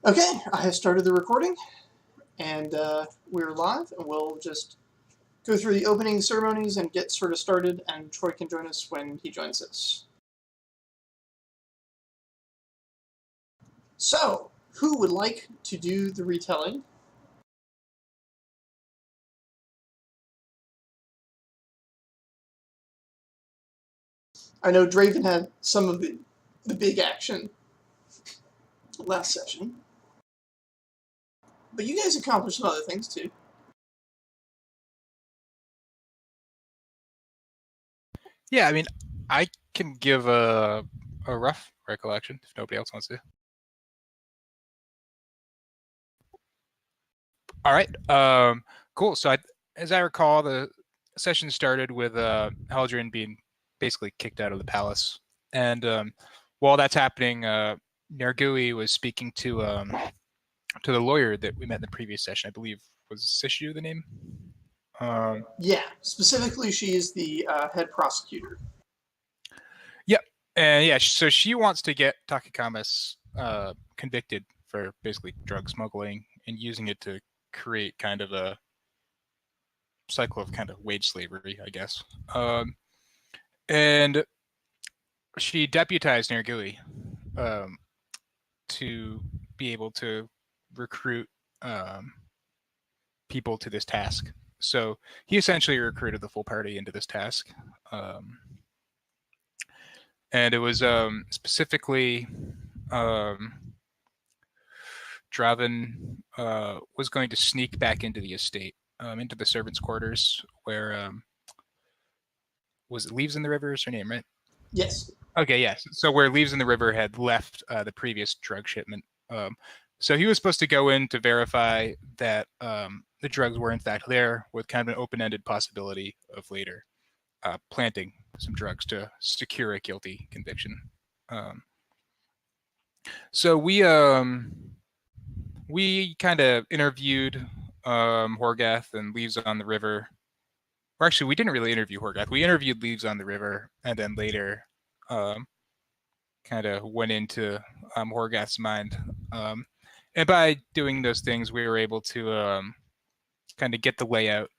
Okay, I have started the recording, and we're live, and we'll just go through the opening ceremonies and get sort of started, and Troy can join us when he joins us. So, who would like to do the retelling? I know Draven had some of the big action last session, but you guys accomplished some other things too. Yeah, I mean, I can give a rough recollection if nobody else wants to. All right. Cool. So as I recall, the session started with Haldrin being basically kicked out of the palace, and while that's happening, Nergui was speaking to the lawyer that we met in the previous session. I believe was Sishu the name. Yeah, specifically, she is the head prosecutor. Yep. And yeah, so she wants to get Takakamis convicted for basically drug smuggling and using it to create kind of a cycle of kind of wage slavery, I guess. And she deputized Nergui to be able to recruit people to this task. So he essentially recruited the full party into this task. And it was specifically Draven was going to sneak back into the estate, into the servants' quarters, where was it Leaves in the River is her name, right? Yes. Okay, yes. So where Leaves in the River had left the previous drug shipment. So he was supposed to go in to verify that the drugs were in fact there, with kind of an open-ended possibility of later planting some drugs to secure a guilty conviction. So we kind of interviewed Horgath and Leaves on the River. Or actually, we didn't really interview Horgath. We interviewed Leaves on the River, and then later kind of went into Horgath's mind. And by doing those things, we were able to kind of get the layout,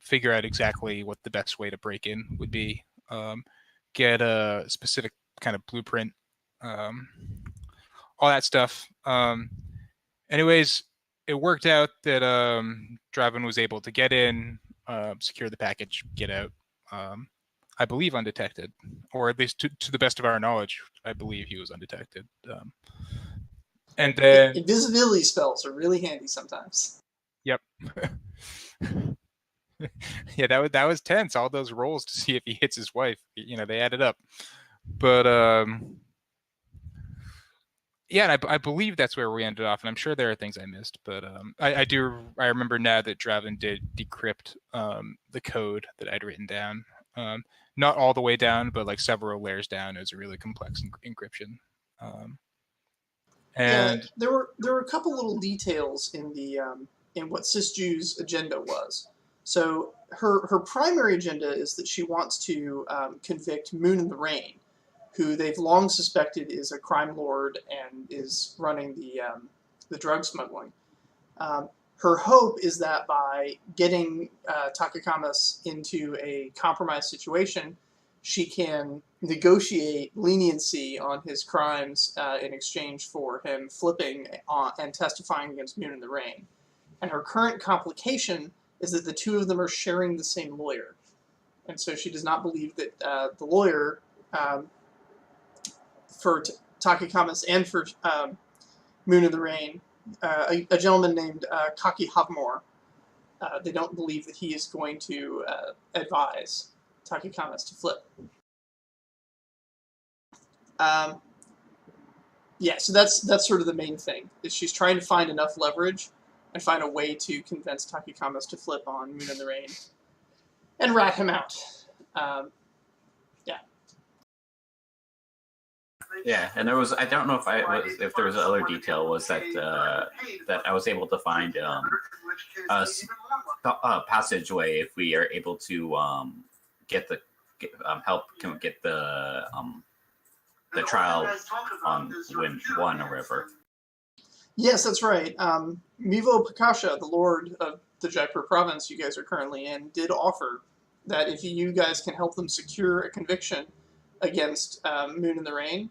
figure out exactly what the best way to break in would be, get a specific kind of blueprint, all that stuff. Anyways, it worked out that Draven was able to get in, secure the package, get out, I believe undetected, or at least to the best of our knowledge, I believe he was undetected. And then Invisibility spells are really handy sometimes. Yep. Yeah, that was tense. All those rolls to see if he hits his wife, they added up. But yeah, and I believe that's where we ended off, and I'm sure there are things I missed, but I remember now that Draven did decrypt the code that I'd written down. Not all the way down, but like several layers down. It was a really complex encryption. And yeah, there were a couple little details in the in what Sisju's agenda was. So her primary agenda is that she wants to convict Moon in the Rain, who they've long suspected is a crime lord and is running the drug smuggling. Her hope is that by getting Takakamis into a compromised situation, she can negotiate leniency on his crimes in exchange for him flipping and testifying against Moon in the Rain. And her current complication is that the two of them are sharing the same lawyer. And so she does not believe that the lawyer for Takakamis and for Moon in the Rain, a gentleman named Kaki Havmor, they don't believe that he is going to advise Takakamis to flip. Yeah, so that's sort of the main thing, is she's trying to find enough leverage and find a way to convince Takakamis to flip on Moon in the Rain and rat him out. Yeah. Yeah, and there was, I don't know if there was another detail, was that that I was able to find a passageway if we are able to help get the trial on Wind One or River. Yes, that's right. Mivo Pakasha, the lord of the Jaipur province you guys are currently in, did offer that if you guys can help them secure a conviction against Moon in the Rain,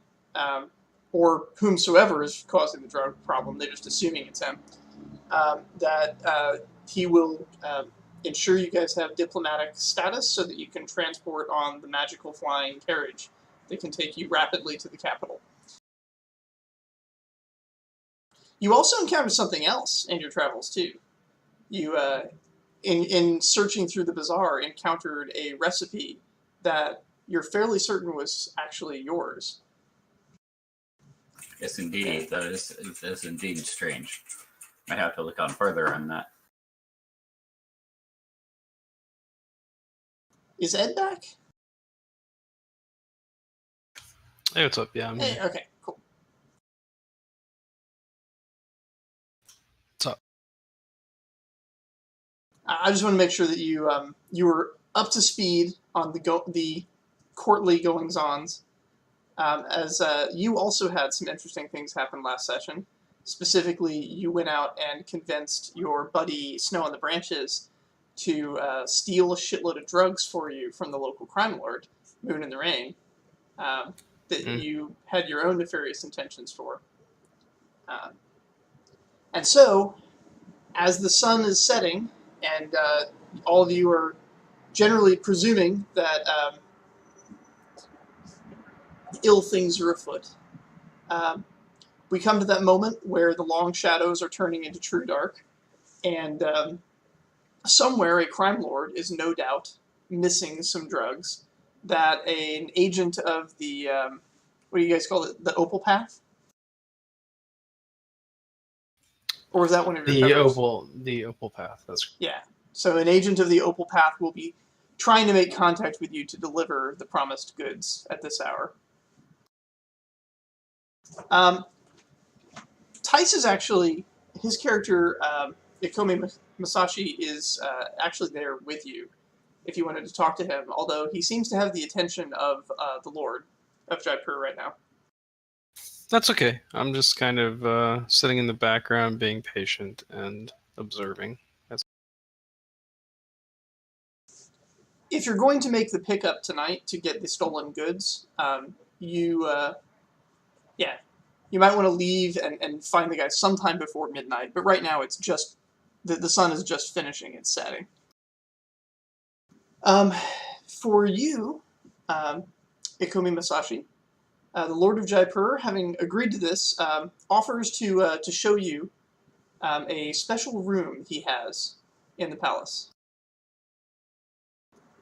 or whomsoever is causing the drug problem, they're just assuming it's him, that he will ensure you guys have diplomatic status so that you can transport on the magical flying carriage that can take you rapidly to the capital. You also encountered something else in your travels, too. You, in searching through the bazaar, encountered a recipe that you're fairly certain was actually yours. Yes, indeed. That is indeed strange. Might have to look on further on that. Is Ed back? Hey, what's up? Yeah, I'm Hey, here. okay, cool. What's up? I just want to make sure that you were up to speed on the courtly goings-ons, as you also had some interesting things happen last session. Specifically, you went out and convinced your buddy Snow on the Branches to steal a shitload of drugs for you from the local crime lord, Moon in the Rain, that you had your own nefarious intentions for. And so, as the sun is setting, and all of you are generally presuming that ill things are afoot, we come to that moment where the long shadows are turning into true dark, and somewhere a crime lord is no doubt missing some drugs that an agent of the, what do you guys call it, the Opal Path? Or was that one of your covers? The Opal Path. That's Yeah. So an agent of the Opal Path will be trying to make contact with you to deliver the promised goods at this hour. Tice is actually, his character, Ikomi Masashi, is actually there with you if you wanted to talk to him, although he seems to have the attention of the Lord of Jaipur right now. That's okay. I'm just kind of sitting in the background, being patient and observing. If you're going to make the pickup tonight to get the stolen goods, you might want to leave and find the guy sometime before midnight, but right now it's just, the sun is just finishing its setting. For you, Ikomi Masashi, the Lord of Jaipur, having agreed to this, offers to show you a special room he has in the palace.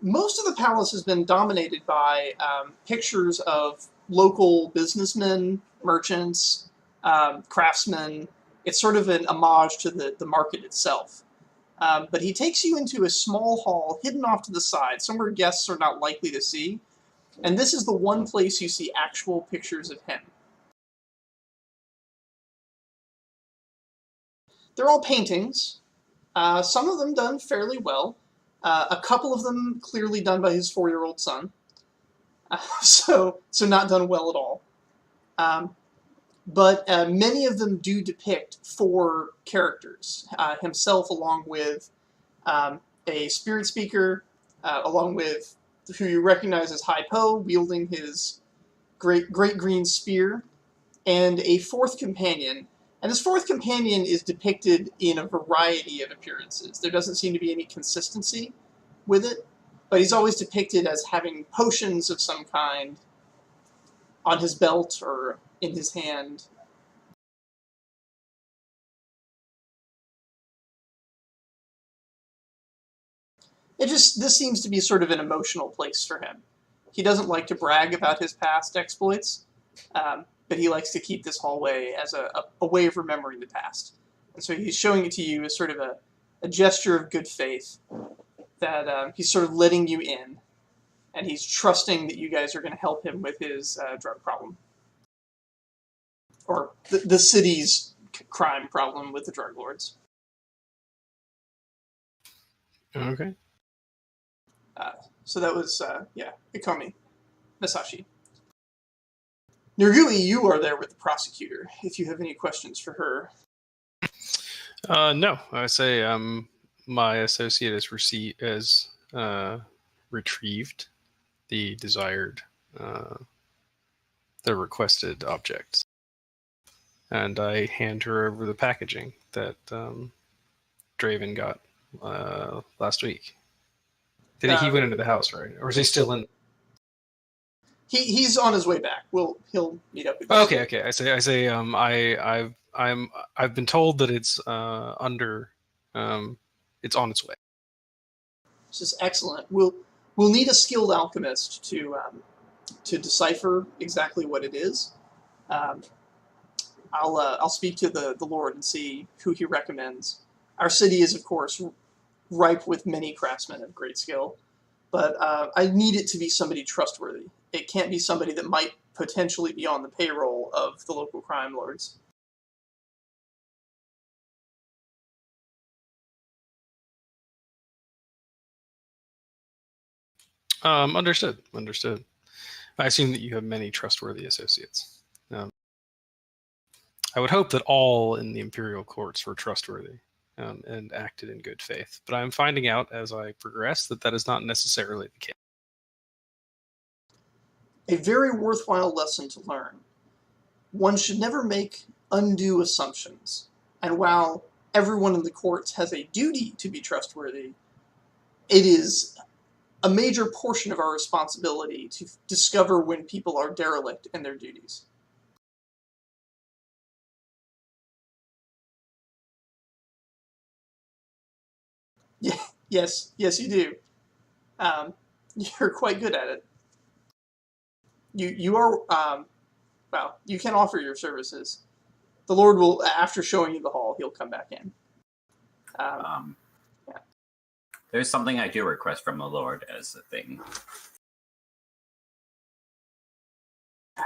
Most of the palace has been dominated by pictures of local businessmen, merchants, craftsmen. It's sort of an homage to the market itself. But he takes you into a small hall hidden off to the side, somewhere guests are not likely to see. And this is the one place you see actual pictures of him. They're all paintings, some of them done fairly well, a couple of them clearly done by his 4-year-old son, so not done well at all. But many of them do depict 4 characters, himself along with a spirit speaker, along with who you recognize as Hai Po, wielding his great green spear, and a 4th companion. And this 4th companion is depicted in a variety of appearances. There doesn't seem to be any consistency with it, but he's always depicted as having potions of some kind on his belt or in his hand. This seems to be sort of an emotional place for him. He doesn't like to brag about his past exploits, but he likes to keep this hallway as a way of remembering the past. And so he's showing it to you as sort of a gesture of good faith, that he's sort of letting you in, and he's trusting that you guys are going to help him with his drug problem. Or the city's crime problem with the drug lords. Okay. So that was, Ikomi Masashi. Nirgui, you are there with the prosecutor, if you have any questions for her. No, I say my associate has retrieved the desired, uh, the requested objects, and I hand her over the packaging that Draven got last week. He went into the house, right? Or is he still in? He's on his way back. He'll meet up with you. Okay. I say. I've been told that it's under. It's on its way. This is excellent. We'll need a skilled alchemist to decipher exactly what it is. I'll speak to the Lord and see who he recommends. Our city is, of course, ripe with many craftsmen of great skill, but I need it to be somebody trustworthy. It can't be somebody that might potentially be on the payroll of the local crime lords. Understood. I assume that you have many trustworthy associates. I would hope that all in the imperial courts were trustworthy and acted in good faith, but I'm finding out as I progress that is not necessarily the case. A very worthwhile lesson to learn. One should never make undue assumptions, and while everyone in the courts has a duty to be trustworthy, it is a major portion of our responsibility to discover when people are derelict in their duties. Yeah, yes, you do. You're quite good at it. You are, well, you can offer your services. The Lord will, after showing you the hall, he'll come back in. Yeah. There's something I do request from the Lord as a thing.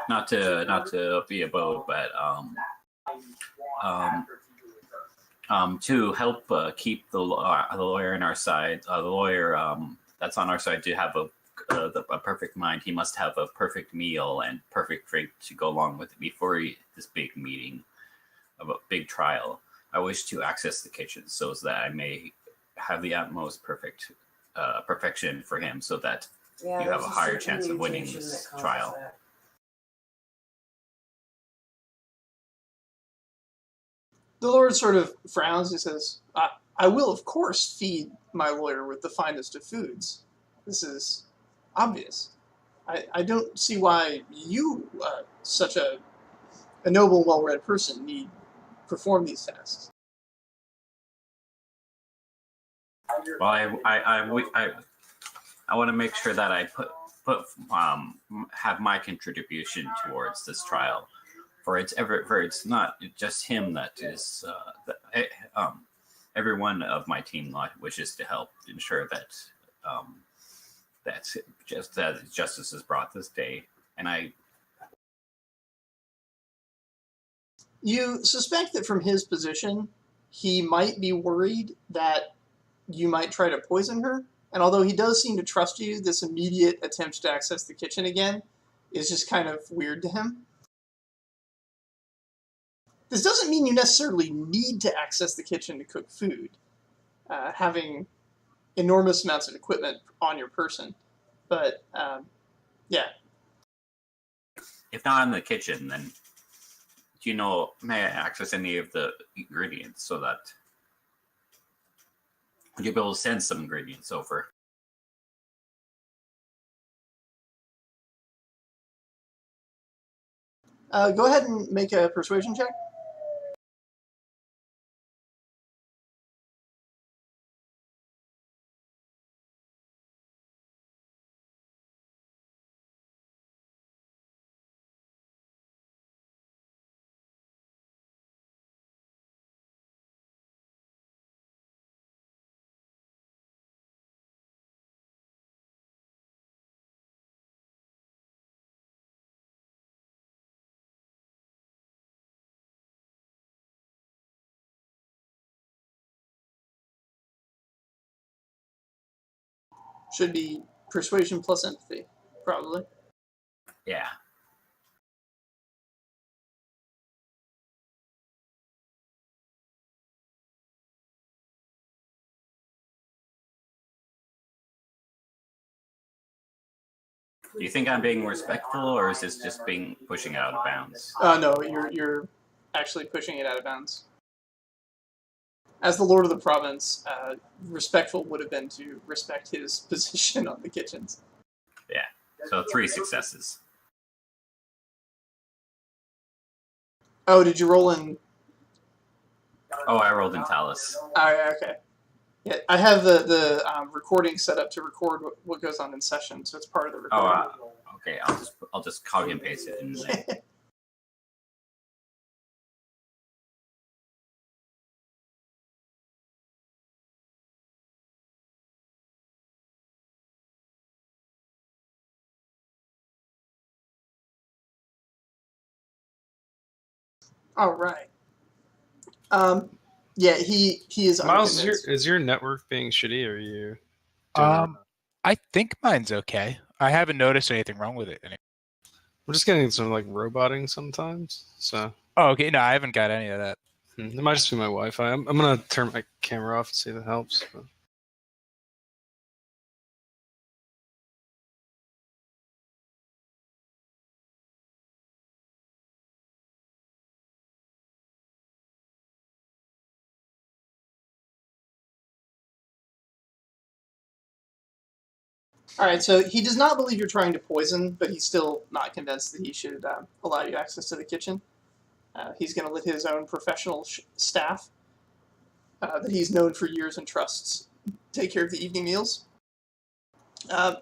Not to be a boat, but to help keep the lawyer on our side, the lawyer that's on our side to have a perfect mind. He must have a perfect meal and perfect drink to go along with it before this big meeting of a big trial. I wish to access the kitchen so that I may have the utmost perfection for him, so that you have a higher chance of winning this trial. The Lord sort of frowns. He says, I will, of course, feed my lawyer with the finest of foods. This is obvious. I don't see why you, such a noble, well-read person, need perform these tasks. Well, I want to make sure that I have my contribution towards this trial. For it's not just him that is. Every one of my team wishes to help ensure that that justice is brought this day, and You suspect that from his position, he might be worried that you might try to poison her. And although he does seem to trust you, this immediate attempt to access the kitchen again is just kind of weird to him. This doesn't mean you necessarily need to access the kitchen to cook food, having enormous amounts of equipment on your person. But, yeah. If not in the kitchen, then do you know, may I access any of the ingredients so that you'll be able to send some ingredients over? Go ahead and make a persuasion check. Should be persuasion plus empathy, probably. Yeah. Do you think I'm being respectful, or is this just pushing it out of bounds? No, you're actually pushing it out of bounds. As the Lord of the Province, respectful would have been to respect his position on the kitchens. Yeah, so 3 successes. Oh, did you roll in? Oh, I rolled in Talus. Oh, okay. Yeah, I have the recording set up to record what goes on in session, so it's part of the recording. Oh, okay. I'll just copy and paste it in there. All right. Yeah, he is Miles, unconvinced. is your network being shitty, or are you? I think mine's okay. I haven't noticed anything wrong with it. I'm just getting some like roboting sometimes. So. Oh, okay. No, I haven't got any of that. It might just be my Wi-Fi. I'm gonna turn my camera off and see if it helps. But... All right, so he does not believe you're trying to poison, but he's still not convinced that he should allow you access to the kitchen. He's going to let his own professional staff that he's known for years and trusts take care of the evening meals.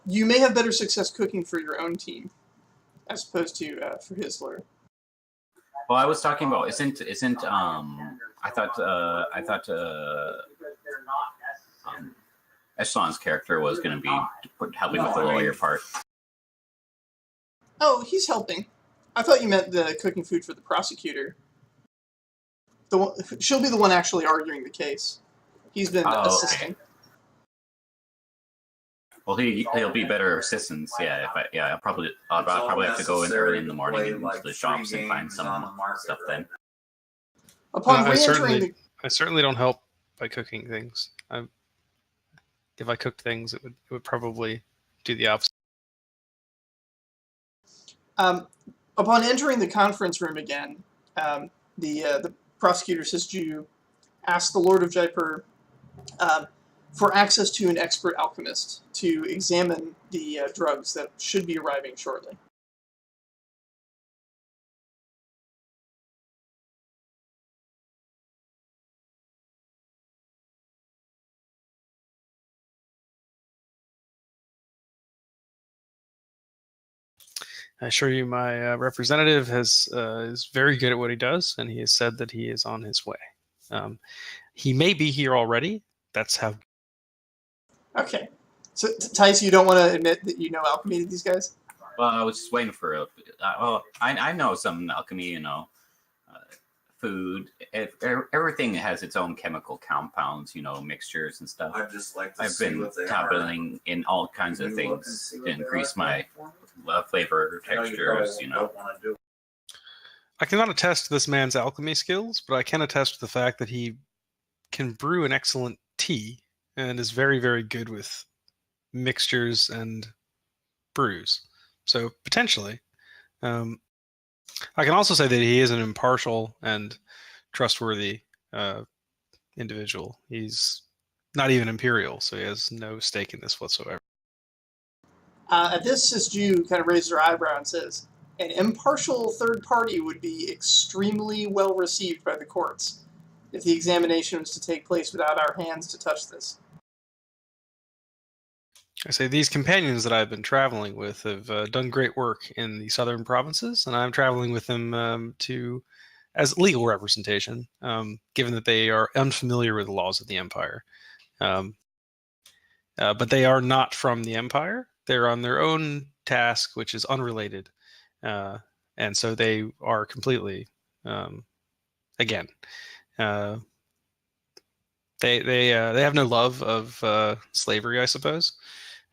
You may have better success cooking for your own team as opposed to for his lawyer. Well, I was talking about isn't I thought Echelon's character was going to be helping with the lawyer part. Oh, he's helping. I thought you meant the cooking food for the prosecutor. She'll be the one actually arguing the case. He's been assisting. Okay. Well, he'll be better assistance. Yeah, I'll probably have to go in early in the morning into the shops and find some stuff then. Upon I re-entering certainly don't help by cooking things. If I cooked things, it would probably do the opposite. Upon entering the conference room again, the prosecutor Sisju asked the Lord of Jaipur for access to an expert alchemist to examine the drugs that should be arriving shortly. I assure you, my representative is very good at what he does, and he has said that he is on his way. He may be here already. That's how. Okay. So, Tice, you don't want to admit that you know alchemy to these guys? Well, I was just waiting for I know some alchemy, food. Everything has its own chemical compounds, mixtures and stuff. I've been dabbling in all kinds of things to increase my flavor, textures, I cannot attest to this man's alchemy skills, but I can attest to the fact that he can brew an excellent tea and is very, very good with mixtures and brews. So potentially. I can also say that he is an impartial and trustworthy individual. He's not even imperial, so he has no stake in this whatsoever. At this, Sisju kind of raises her eyebrow and says, an impartial third party would be extremely well received by the courts if the examination was to take place without our hands to touch this. I say these companions that I've been traveling with have done great work in the southern provinces, and I'm traveling with them as legal representation, given that they are unfamiliar with the laws of the Empire. But they are not from the Empire. They're on their own task, which is unrelated. And so they are completely, again, they have no love of slavery, I suppose.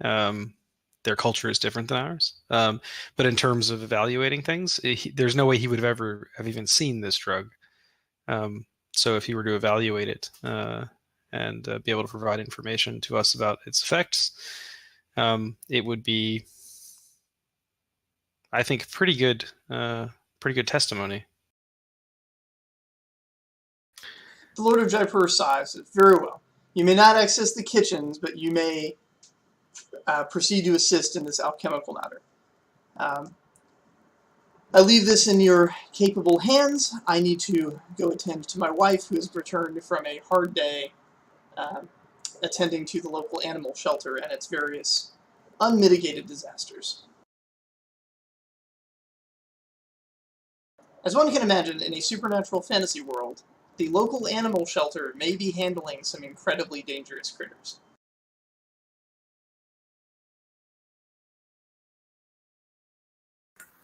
Their culture is different than ours. But in terms of evaluating things, there's no way he would have even seen this drug. So if he were to evaluate it and be able to provide information to us about its effects, it would be I think, pretty good testimony. The Lord of Jaipur sighs. Very well. You may not access the kitchens, but you may proceed to assist in this alchemical matter. I leave this in your capable hands. I need to go attend to my wife, who has returned from a hard day attending to the local animal shelter and its various unmitigated disasters. As one can imagine, in a supernatural fantasy world, the local animal shelter may be handling some incredibly dangerous critters.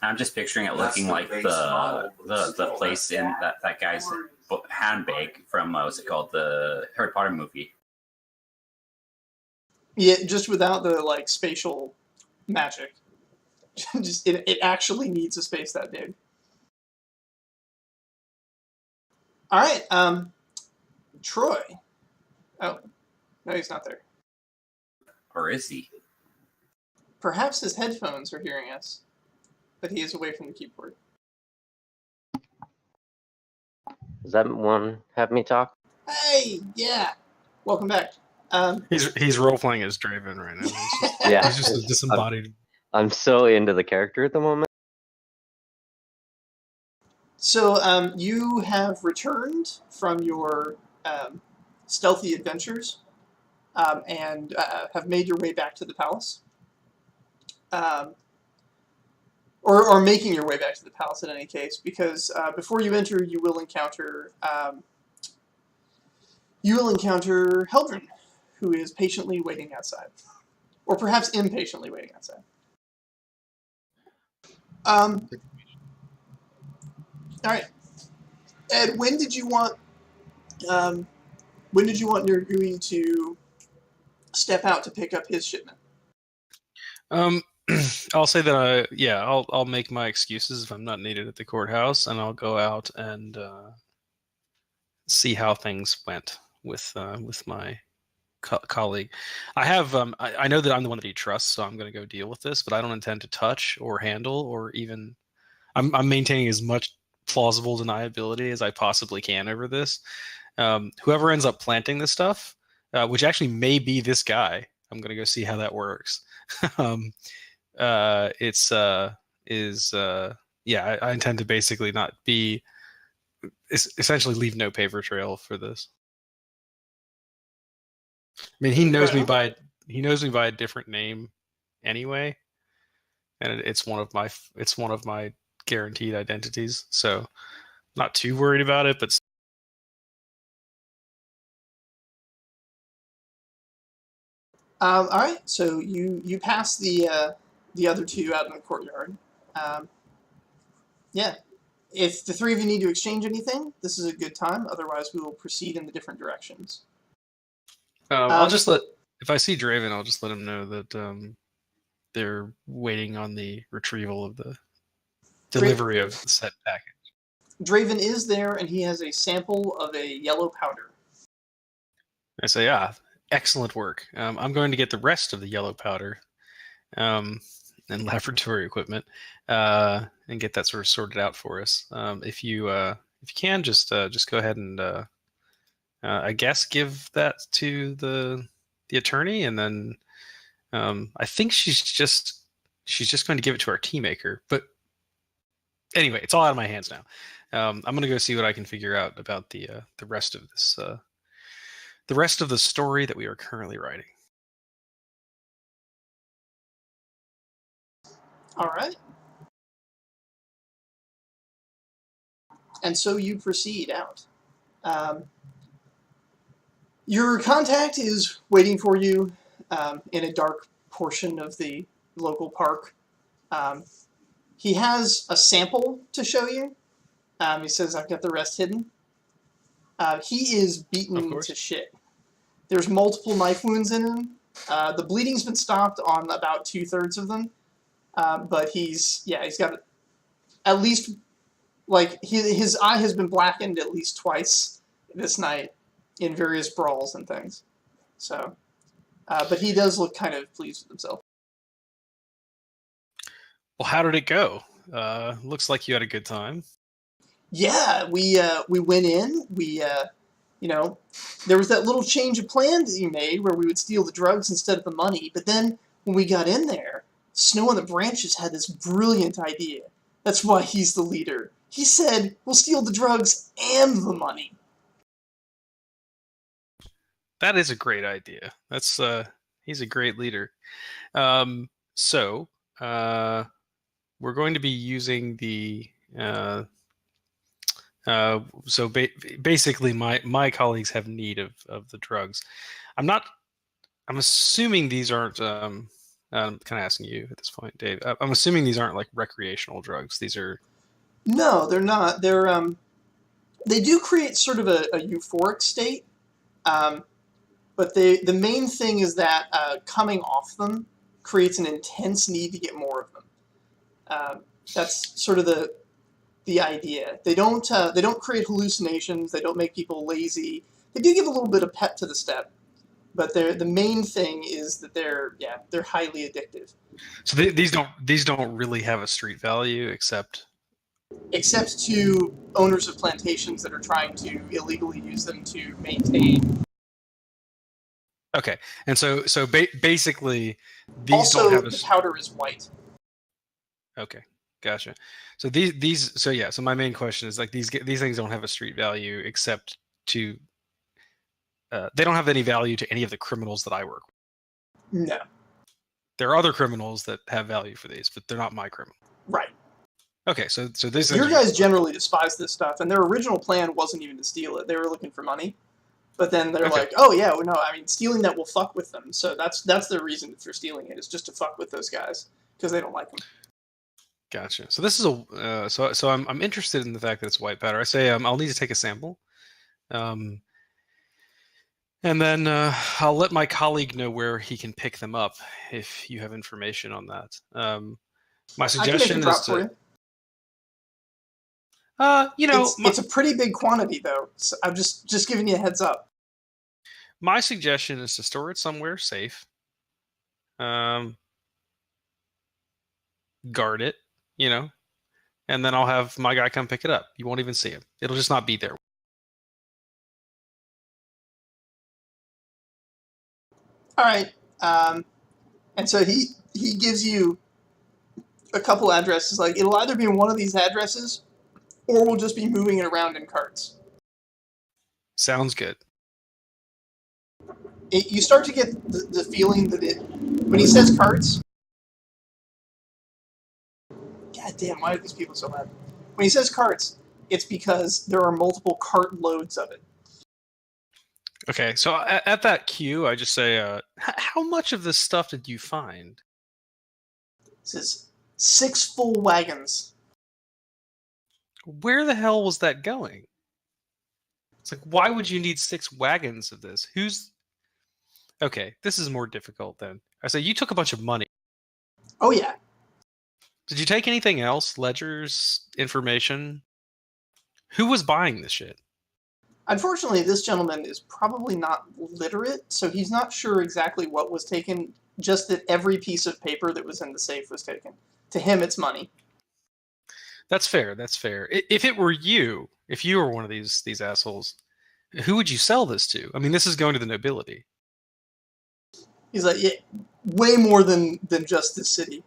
I'm just picturing it looking like the place in that guy's handbag from what's it called, the Harry Potter movie. Yeah, just without the spatial magic. Just it actually needs a space that big. All right, Troy. Oh, no, he's not there. Or is he? Perhaps his headphones are hearing us, but he is away from the keyboard. Does that one have me talk? Hey, yeah. Welcome back. He's role playing as Draven right now. Yeah. He's just a disembodied. I'm so into the character at the moment. So you have returned from your stealthy adventures and have made your way back to the palace. Or making your way back to the palace in any case, because before you enter, you will encounter Heldren, who is patiently waiting outside, or perhaps impatiently waiting outside. All right, Ed. When did you want Nirgui to step out to pick up his shipment? I'll say that I'll make my excuses if I'm not needed at the courthouse, and I'll go out and see how things went with my colleague. I have I know that I'm the one that he trusts, so I'm going to go deal with this, but I don't intend to touch or handle or even. I'm maintaining as much plausible deniability as I possibly can over this. Whoever ends up planting this stuff, which actually may be this guy, I'm going to go see how that works. I intend to basically not be, essentially leave no paper trail for this. I mean, he knows me by a different name anyway, and it's one of my guaranteed identities. So, not too worried about it, but. All right, so you pass the other two out in the courtyard. Yeah, if the three of you need to exchange anything, this is a good time. Otherwise, we will proceed in the different directions. I'll just if I see Draven, I'll just let him know that they're waiting on the retrieval of the delivery of the set package. Draven is there, and he has a sample of a yellow powder. I say, excellent work. I'm going to get the rest of the yellow powder and laboratory equipment and get that sort of sorted out for us. If you can, just go ahead and I guess give that to the attorney, and then I think she's just going to give it to our tea maker. But anyway, it's all out of my hands now. I'm going to go see what I can figure out about the rest of this. The rest of the story that we are currently writing. All right. And so you proceed out. Your contact is waiting for you in a dark portion of the local park. He has a sample to show you. He says, "I've got the rest hidden." He is beaten to shit. There's multiple knife wounds in him. The bleeding's been stopped on about 2/3 of them. But he's got at least, his eye has been blackened at least twice this night in various brawls and things. So, but he does look kind of pleased with himself. Well, how did it go? Looks like you had a good time. Yeah, we went in. There was that little change of plan that you made where we would steal the drugs instead of the money. But then when we got in there, Snow on the Branches had this brilliant idea. That's why he's the leader. He said, we'll steal the drugs and the money. That is a great idea. That's he's a great leader. So we're going to be using the basically my colleagues have need of the drugs. I'm assuming these aren't I'm kind of asking you at this point, Dave. I'm assuming these aren't like recreational drugs. These are No, they're not. They do create sort of a euphoric state, but the main thing is that coming off them creates an intense need to get more of them. That's sort of the idea. They don't create hallucinations. They don't make people lazy. They do give a little bit of pep to the step, but the main thing is that they're highly addictive. So these don't really have a street value except to owners of plantations that are trying to illegally use them to maintain. Okay, and so basically these Also, don't have the powder is white. Okay, gotcha. So so my main question is like these things don't have a street value except to they don't have any value to any of the criminals that I work with. No. There are other criminals that have value for these, but they're not my criminal. Right. Okay, so this Your guys generally despise this stuff, and their original plan wasn't even to steal it. They were looking for money. But then they're like, oh yeah, well, no, I mean, stealing that will fuck with them. So that's the reason for stealing it, is just to fuck with those guys, because they don't like them. Gotcha. So this is a so I'm interested in the fact that it's white powder. I say I'll need to take a sample, and then I'll let my colleague know where he can pick them up if you have information on that. My suggestion is to. It's a pretty big quantity, though. So I'm just giving you a heads up. My suggestion is to store it somewhere safe. Guard it, and then I'll have my guy come pick it up. You won't even see him. It'll just not be there. All right. And so he gives you a couple addresses. Like, it'll either be in one of these addresses, or we'll just be moving it around in carts. Sounds good. You start to get the feeling that when he says carts, god damn, why are these people so loud? When he says carts, it's because there are multiple cart loads of it. Okay, so at that queue, I just say, how much of this stuff did you find? It says 6 full wagons. Where the hell was that going? It's like, why would you need 6 wagons of this? Okay, this is more difficult then. I say, you took a bunch of money. Oh, yeah. Did you take anything else? Ledgers, information? Who was buying this shit? Unfortunately, this gentleman is probably not literate, so he's not sure exactly what was taken, just that every piece of paper that was in the safe was taken. To him, it's money. That's fair. If it were you, if you were one of these assholes, who would you sell this to? I mean, this is going to the nobility. He's like, yeah, way more than just this city.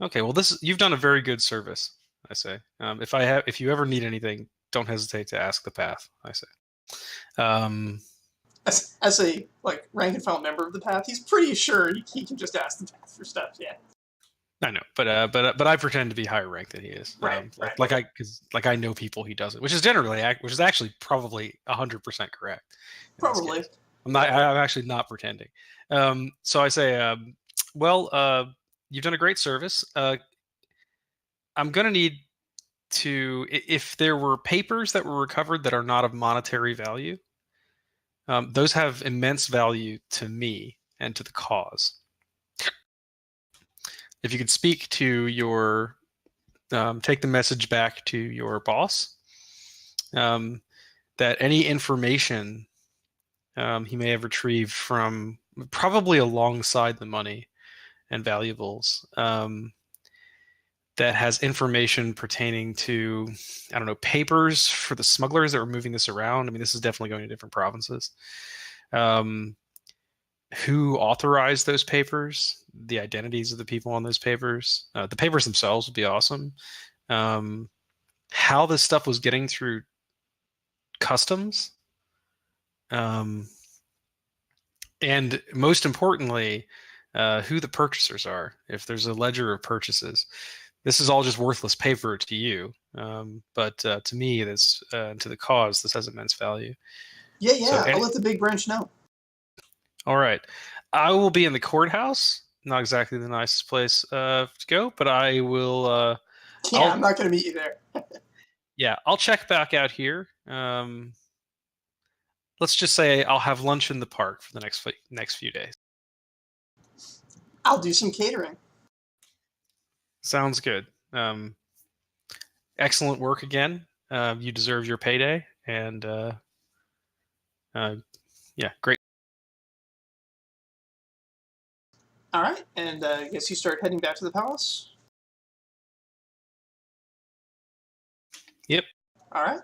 Okay, well, you've done a very good service, I say. If you ever need anything, don't hesitate to ask the path, I say. As a rank and file member of the path, he's pretty sure he can just ask the path for stuff. Yeah. I know, but I pretend to be higher ranked than he is. Right. Because I know people he doesn't, which is actually probably 100% correct. Probably. I'm actually not pretending. So I say, you've done a great service. I'm gonna need to, if there were papers that were recovered that are not of monetary value, those have immense value to me and to the cause. If you could speak to your, take the message back to your boss, that any information he may have retrieved from, probably alongside the money, and valuables that has information pertaining to, I don't know, papers for the smugglers that were moving this around. I mean, this is definitely going to different provinces. Who authorized those papers, the identities of the people on those papers. The papers themselves would be awesome. How this stuff was getting through customs. And most importantly, who the purchasers are. If there's a ledger of purchases, this is all just worthless paper to you. But to me, this to the cause, this has immense value. Yeah. So, I'll let the big branch know. All right. I will be in the courthouse. Not exactly the nicest place to go, but I will. I'm not going to meet you there. Yeah, I'll check back out here. Let's just say I'll have lunch in the park for the next few days. I'll do some catering. Sounds good. Excellent work again. You deserve your payday, and yeah, great. All right, and I guess you start heading back to the palace? Yep. All right.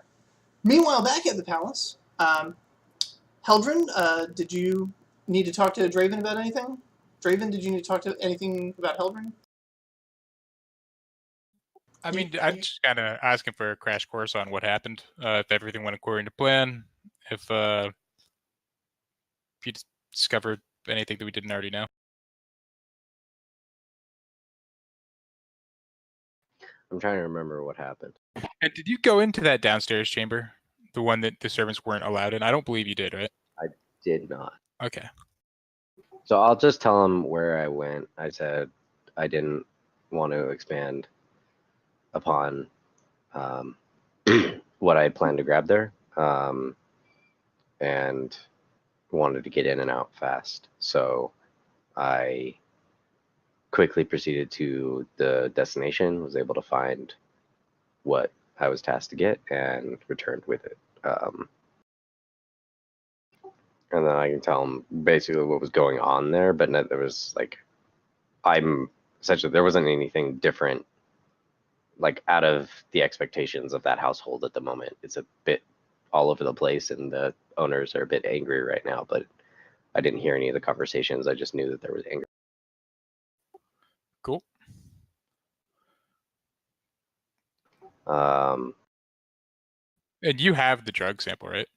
Meanwhile, back at the palace, Heldren, did you need to talk to Draven about anything? Draven, did you need to talk to anything about Heldren? I mean, I'm just kind of asking for a crash course on what happened, if everything went according to plan, if you discovered anything that we didn't already know. I'm trying to remember what happened. And did you go into that downstairs chamber? The one that the servants weren't allowed in? I don't believe you did, right? I did not. Okay. So I'll just tell him where I went. I said I didn't want to expand upon what I planned to grab there, and wanted to get in and out fast. So I quickly proceeded to the destination, was able to find what I was tasked to get, and returned with it. And then I can tell him basically what was going on there, but there was like, there wasn't anything different, like out of the expectations of that household at the moment. It's a bit all over the place, and the owners are a bit angry right now, but I didn't hear any of the conversations. I just knew that there was anger. Cool. And you have the drug sample, right?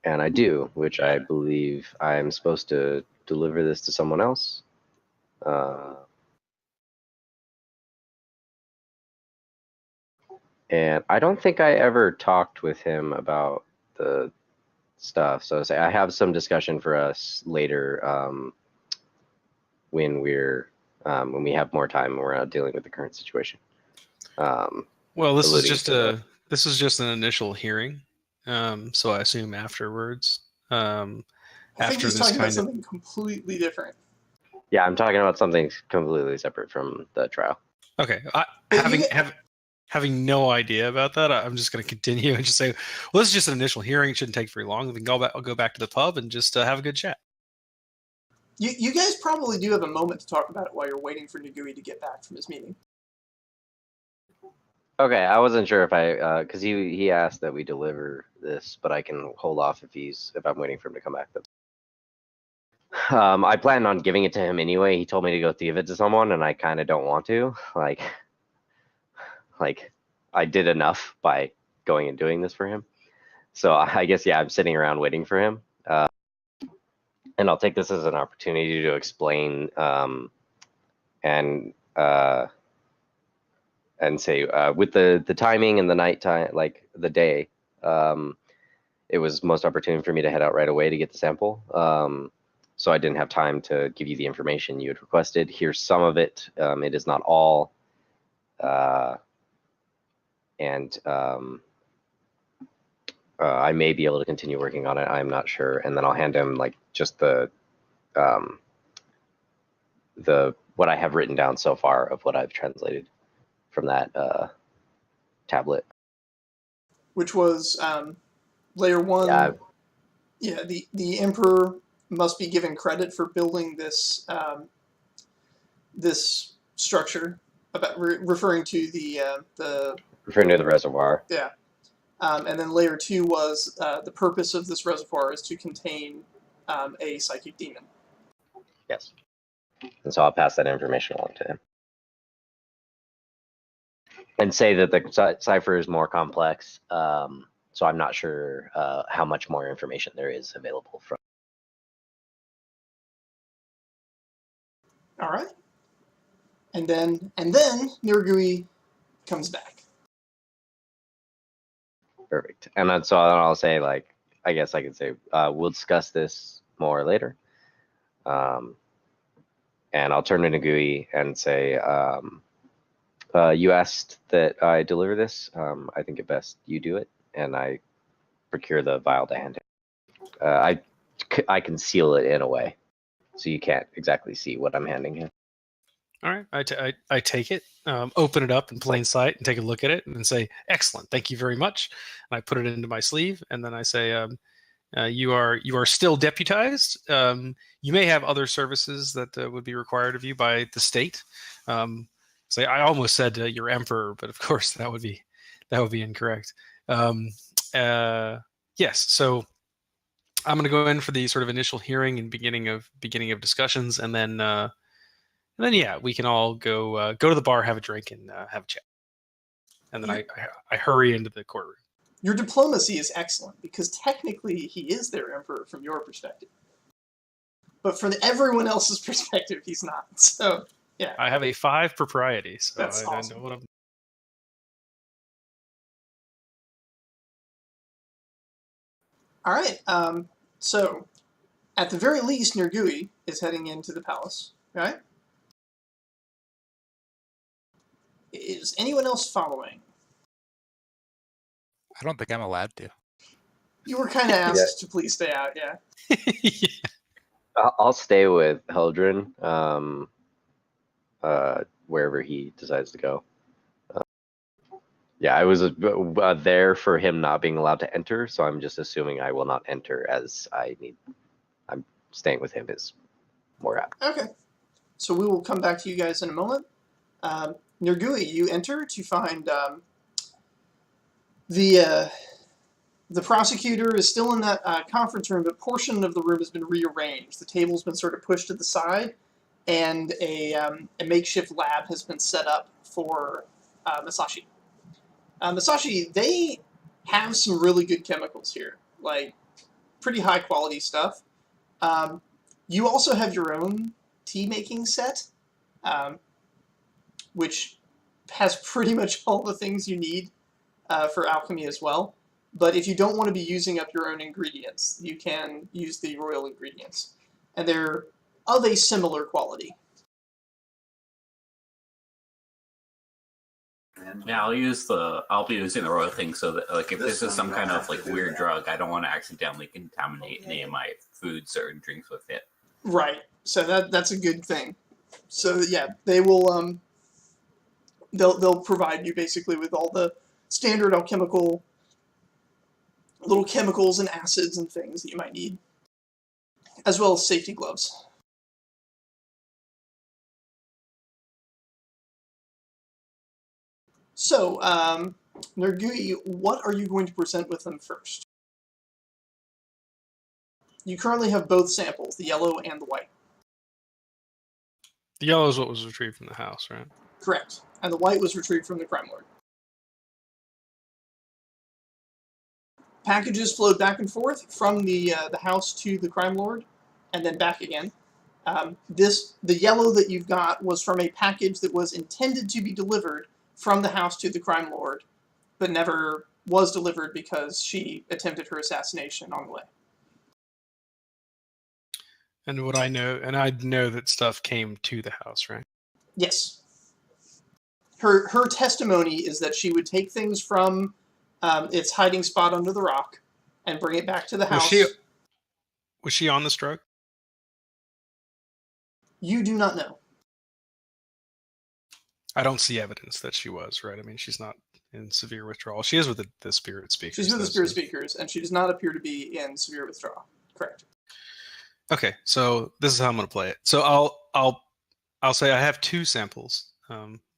And I do, which I believe I'm supposed to deliver this to someone else. And I don't think I ever talked with him about the stuff. So I have some discussion for us later when we have more time and we're not dealing with the current situation. Well, this is just an initial hearing. So I assume afterwards. I think he's talking about something completely different. Yeah, I'm talking about something completely separate from the trial. Okay. Having no idea about that, I'm just going to continue and just say, well, this is just an initial hearing. It shouldn't take very long. I'll go back to the pub and just have a good chat. You guys probably do have a moment to talk about it while you're waiting for Nagui to get back from his meeting. Okay, I wasn't sure if because he asked that we deliver this, but I can hold off if I'm waiting for him to come back. I planned on giving it to him anyway. He told me to go give it to someone, and I kind of don't want to. Like I did enough by going and doing this for him. So I guess, yeah, I'm sitting around waiting for him. And I'll take this as an opportunity to explain and say with the timing and the nighttime, like the day, it was most opportune for me to head out right away to get the sample. So I didn't have time to give you the information you had requested. Here's some of it. It is not all. And I may be able to continue working on it. I'm not sure. And then I'll hand him like just the what I have written down so far of what I've translated from that tablet, which was layer 1. The Emperor must be given credit for building this this structure, about referring to the Referring to the reservoir. yeah. And then layer 2 was the purpose of this reservoir is to contain a psychic demon. Yes. And so I'll pass that information along to him. And say that the cipher is more complex, so I'm not sure how much more information there is available from. All right. And then Nirgui comes back. Perfect. And then, so I'll say, like, I guess I could say, we'll discuss this more later. And I'll turn to Nagui and say, you asked that I deliver this. I think it best you do it. And I procure the vial to hand him. I conceal it in a way, so you can't exactly see what I'm handing him. All right, I take it, open it up in plain sight, and take a look at it, and say, "Excellent, thank you very much." And I put it into my sleeve, and then I say, "You are still deputized. You may have other services that would be required of you by the state." Say, I almost said your emperor, but of course that would be incorrect. Yes, so I'm going to go in for the sort of initial hearing and beginning of discussions, and then yeah, we can all go to the bar, have a drink, and have a chat. And then I hurry into the courtroom. Your diplomacy is excellent because technically he is their emperor from your perspective, but from everyone else's perspective, he's not. So yeah, I have a 5 propriety, so That's I awesome. know what I'm. All right. So at the very least, Nirgui is heading into the palace, right? Is anyone else following? I don't think I'm allowed to. You were kind of asked to please stay out, yeah. Yeah. I'll stay with Heldren, wherever he decides to go. Yeah, I was there for him not being allowed to enter, so I'm just assuming I will not enter as I need. I'm staying with him is more apt. Okay. So we will come back to you guys in a moment. Nirgui, you enter to find the prosecutor is still in that conference room, but portion of the room has been rearranged. The table's been sort of pushed to the side, and a makeshift lab has been set up for Masashi. Masashi, they have some really good chemicals here, like pretty high quality stuff. You also have your own tea making set, which has pretty much all the things you need for alchemy as well. But if you don't want to be using up your own ingredients, you can use the royal ingredients. And they're of a similar quality. Yeah, I'll be using the royal thing so that, like, if this is some kind of like weird drug, I don't want to accidentally contaminate any of my foods or drinks with it. Right. So that's a good thing. So yeah, they will they'll provide you basically with all the standard alchemical little chemicals and acids and things that you might need, as well as safety gloves. So, Nirgui, what are you going to present with them first? You currently have both samples, the yellow and the white. The yellow is what was retrieved from the house, right? Correct. And the white was retrieved from the crime lord. Packages flowed back and forth from the house to the crime lord, and then back again. The yellow that you've got was from a package that was intended to be delivered from the house to the crime lord, but never was delivered because she attempted her assassination on the way. And what I know, and I know that stuff came to the house, right? Yes. Her testimony is that she would take things from its hiding spot under the rock and bring it back to the house. Was she on this drug? You do not know. I don't see evidence that she was, right? I mean, she's not in severe withdrawal. She is with the spirit speakers. She's with the spirit speakers, and she does not appear to be in severe withdrawal. Correct. Okay, so this is how I'm going to play it. So I'll I'll say I have 2 samples.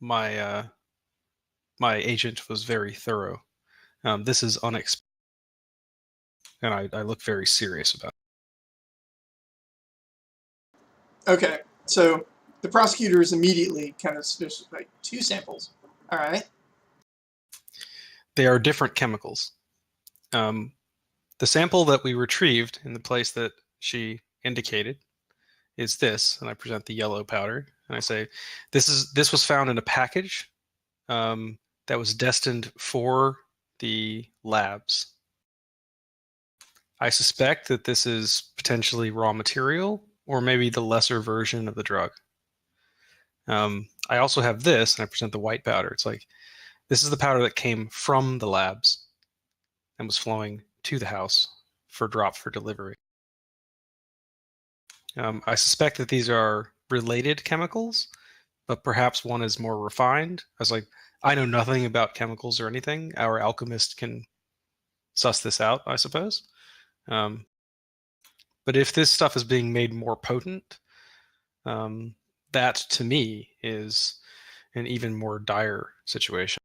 My agent was very thorough. This is unexpected, and I look very serious about it. Okay, so the prosecutor is immediately kind of suspicious, like 2 samples. All right. They are different chemicals. The sample that we retrieved in the place that she indicated is this, and I present the yellow powder, and I say, this was found in a package that was destined for the labs. I suspect that this is potentially raw material, or maybe the lesser version of the drug. I also have this, and I present the white powder. It's like, this is the powder that came from the labs and was flowing to the house for drop for delivery. I suspect that these are related chemicals, but perhaps one is more refined. I was like, I know nothing about chemicals or anything. Our alchemist can suss this out, I suppose. But if this stuff is being made more potent, that to me is an even more dire situation.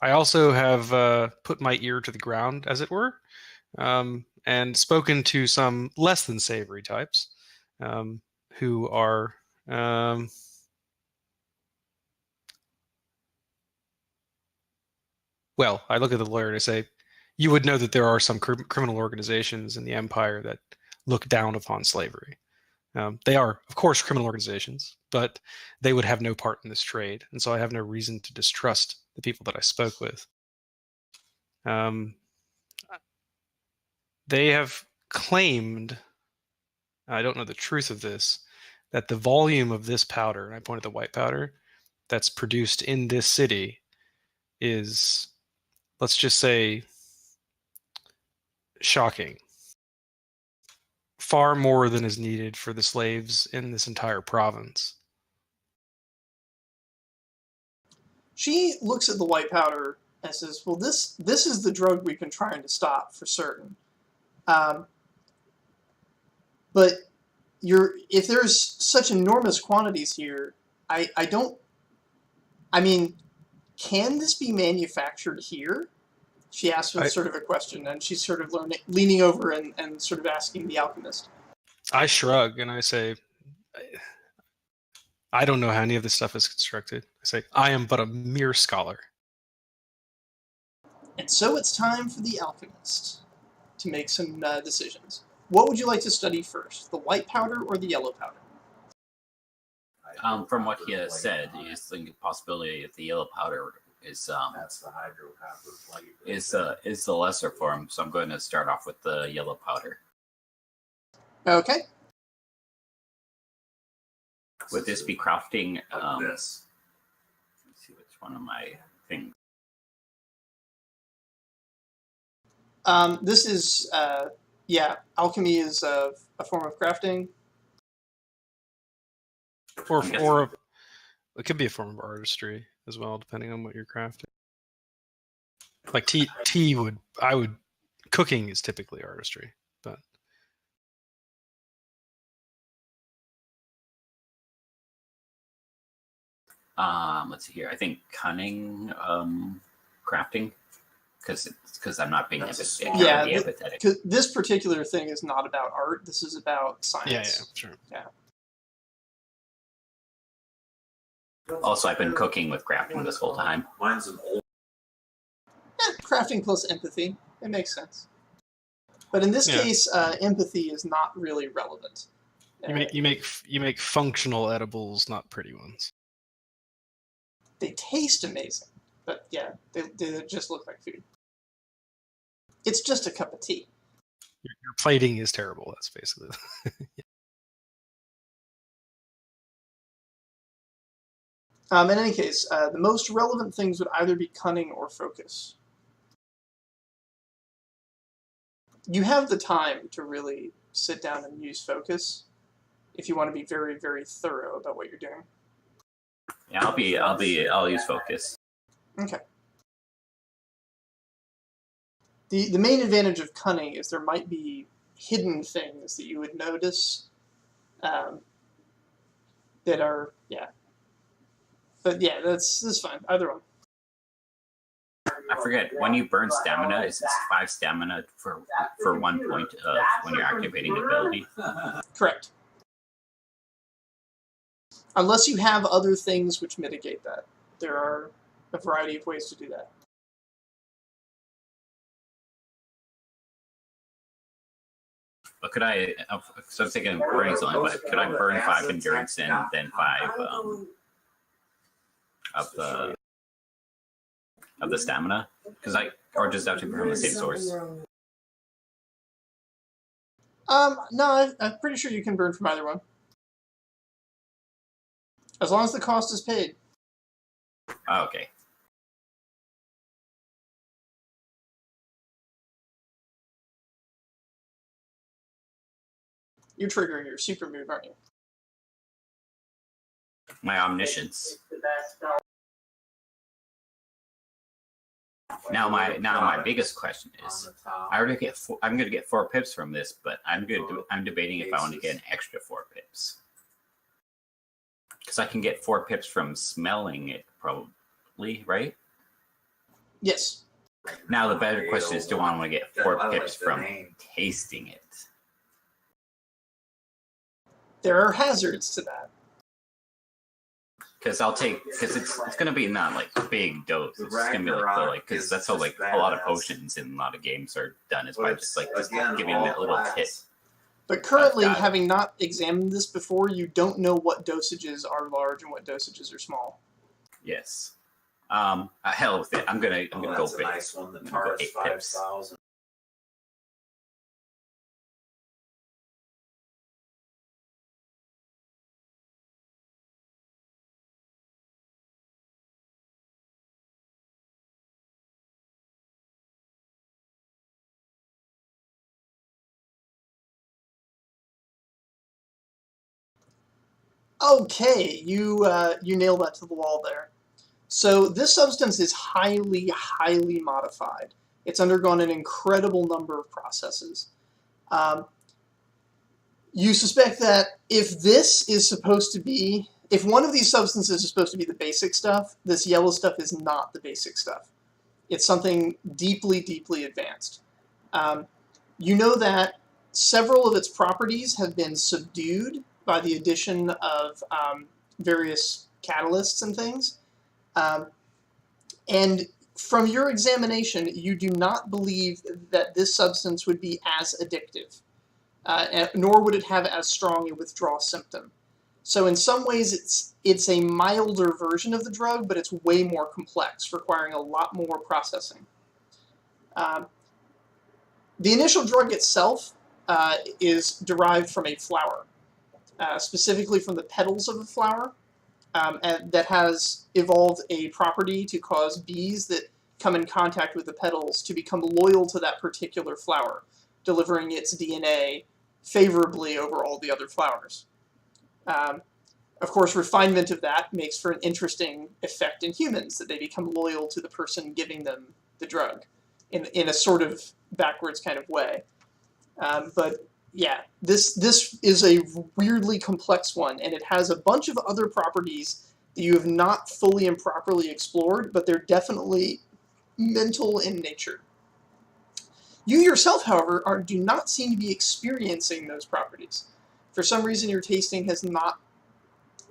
I also have put my ear to the ground, as it were, and spoken to some less than savory types who are well, I look at the lawyer and I say, you would know that there are some criminal organizations in the empire that look down upon slavery. They are, of course, criminal organizations, but they would have no part in this trade, and so I have no reason to distrust the people that I spoke with. They have claimed, I don't know the truth of this, that the volume of this powder, and I point at the white powder, that's produced in this city is, let's just say, shocking. Far more than is needed for the slaves in this entire province. She looks at the white powder and says, well, this is the drug we've been trying to stop for certain. But if there's such enormous quantities here, I mean, can this be manufactured here? She asks with sort of a question, and she's sort of leaning over and sort of asking the alchemist. I shrug and I say, I don't know how any of this stuff is constructed. I say, I am but a mere scholar. And so it's time for the alchemist to make some decisions. What would you like to study first, the white powder or the yellow powder? From what he has said, he's thinking the possibility of the yellow powder is the lesser form. So I'm going to start off with the yellow powder. Okay. Would this be crafting? Let's see which one of my things. This is, alchemy is a form of crafting. Or it could be a form of artistry as well, depending on what you're crafting. Like cooking is typically artistry, but. Let's see here. I think cunning, crafting, because I'm not being empathetic. Because this particular thing is not about art. This is about science. Yeah, sure. Yeah. Also, I've been cooking with crafting this whole time. Mine's an old. Crafting plus empathy. It makes sense. But in this case, empathy is not really relevant. You make functional edibles, not pretty ones. They taste amazing, but yeah, they just look like food. It's just a cup of tea. Your plating is terrible. That's basically. In any case, the most relevant things would either be cunning or focus. You have the time to really sit down and use focus if you want to be very, very thorough about what you're doing. Yeah, I'll use focus. Okay. The main advantage of cunning is there might be hidden things that you would notice. that are, yeah. But yeah, that's fine. Either one. I forget, when you burn stamina, is it 5 stamina for 1 point when you're activating the ability? Correct. Unless you have other things which mitigate that. There are a variety of ways to do that. But could I, so I'm thinking of burning something, but could I burn 5 endurance and then 5 of the stamina? Because or does that have to be from the same source? No, I'm pretty sure you can burn from either one. As long as the cost is paid. Oh, okay. You're triggering your super move, aren't you? My omniscience. Now my biggest question is, I already get I'm going to get 4 pips from this, but I'm debating if I want to get an extra 4 pips. Because I can get 4 pips from smelling it, probably, right? Yes. Now the better question is, do I want to get 4 pips from tasting it? There are hazards to that. Because it's going to be not like big dose. It's going to be like because that's how like a lot of potions in a lot of games are done, is by just giving them that little tip. But currently, having not examined this before, you don't know what dosages are large and what dosages are small. Yes. Hell with it. I'm gonna go big. Nice one. The I'm gonna Talus go 8 pips. 5000. Okay, you nailed that to the wall there. So this substance is highly, highly modified. It's undergone an incredible number of processes. You suspect that if one of these substances is supposed to be the basic stuff, this yellow stuff is not the basic stuff. It's something deeply, deeply advanced. You know that several of its properties have been subdued by the addition of various catalysts and things. And from your examination, you do not believe that this substance would be as addictive, nor would it have as strong a withdrawal symptom. So in some ways, it's a milder version of the drug, but it's way more complex, requiring a lot more processing. The initial drug itself is derived from a flower, specifically from the petals of a flower, and that has evolved a property to cause bees that come in contact with the petals to become loyal to that particular flower, delivering its DNA favorably over all the other flowers. Of course, refinement of that makes for an interesting effect in humans, that they become loyal to the person giving them the drug in a sort of backwards kind of way. But yeah, this is a weirdly complex one, and it has a bunch of other properties that you have not fully and properly explored, but they're definitely mental in nature. You yourself, however, do not seem to be experiencing those properties. For some reason, your tasting has not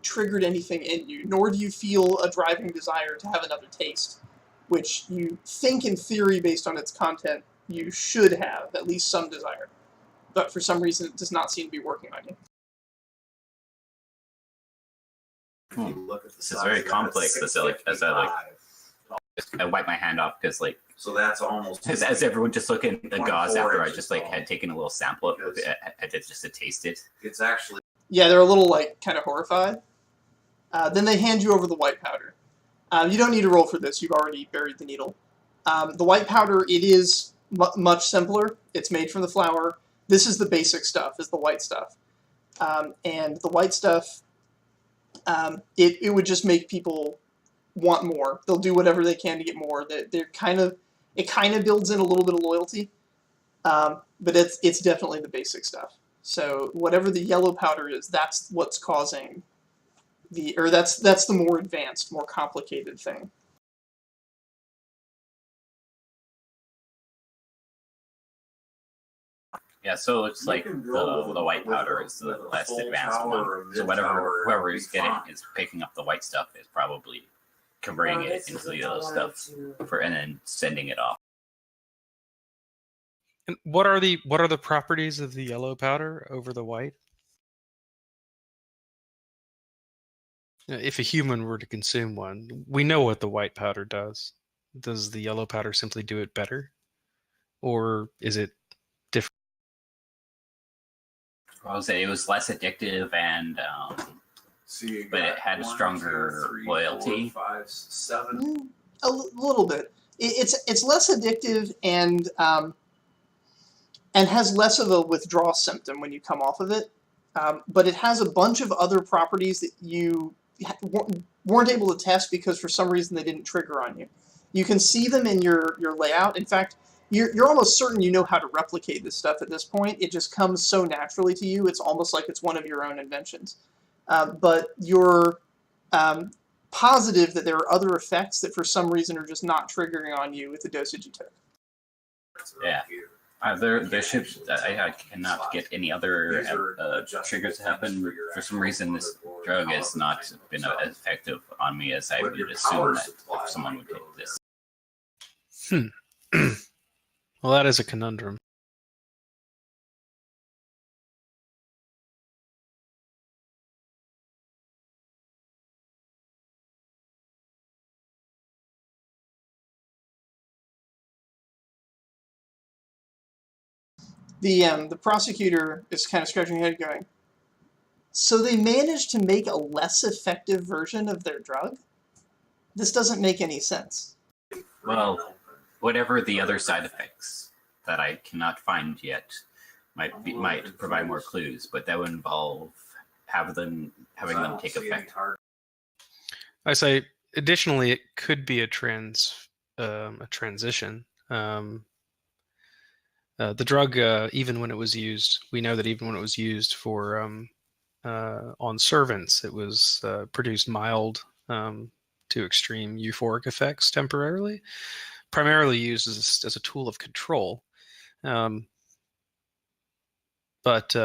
triggered anything in you, nor do you feel a driving desire to have another taste, which you think in theory, based on its content, you should have at least some desire. But for some reason, it does not seem to be working on you. This is very complex. I wipe my hand off because So that's almost as everyone just looking at the gauze after I just had taken a little sample of it, just to taste it. It's actually Yeah, they're a little kind of horrified. Then they hand you over the white powder. You don't need to roll for this. You've already buried the needle. The white powder, it is much simpler. It's made from the flower. This is the basic stuff, is the white stuff. And the white stuff, it would just make people want more. They'll do whatever they can to get more. It kind of builds in a little bit of loyalty, but it's definitely the basic stuff. So whatever the yellow powder is, that's what's causing that's the more advanced, more complicated thing. Yeah, so it looks like the white powder is the less advanced one. So whoever is picking up the white stuff is probably converting it into the yellow stuff and then sending it off. And what are the properties of the yellow powder over the white? If a human were to consume one, we know what the white powder does. Does the yellow powder simply do it better? Or is it different? I would say it was less addictive and but it had stronger loyalty. A little bit. It's less addictive and has less of a withdrawal symptom when you come off of it. But it has a bunch of other properties that you weren't able to test because for some reason they didn't trigger on you. You can see them in your layout. In fact, you're almost certain you know how to replicate this stuff at this point. It just comes so naturally to you. It's almost like it's one of your own inventions. But you're positive that there are other effects that for some reason are just not triggering on you with the dosage you took. Yeah. There should. I cannot get any other triggers to happen. For some reason, this drug has not been as effective on me as I would assume that if someone would take this. Well, that is a conundrum. The prosecutor is kind of scratching her head going, so they managed to make a less effective version of their drug? This doesn't make any sense. Well, whatever the other side effects that I cannot find yet might provide more clues, but that would involve having them take effect. I say, additionally, it could be a transition. The drug, even when it was used, we know that even when it was used for on servants, it was produced mild to extreme euphoric effects temporarily, primarily used as a tool of control. But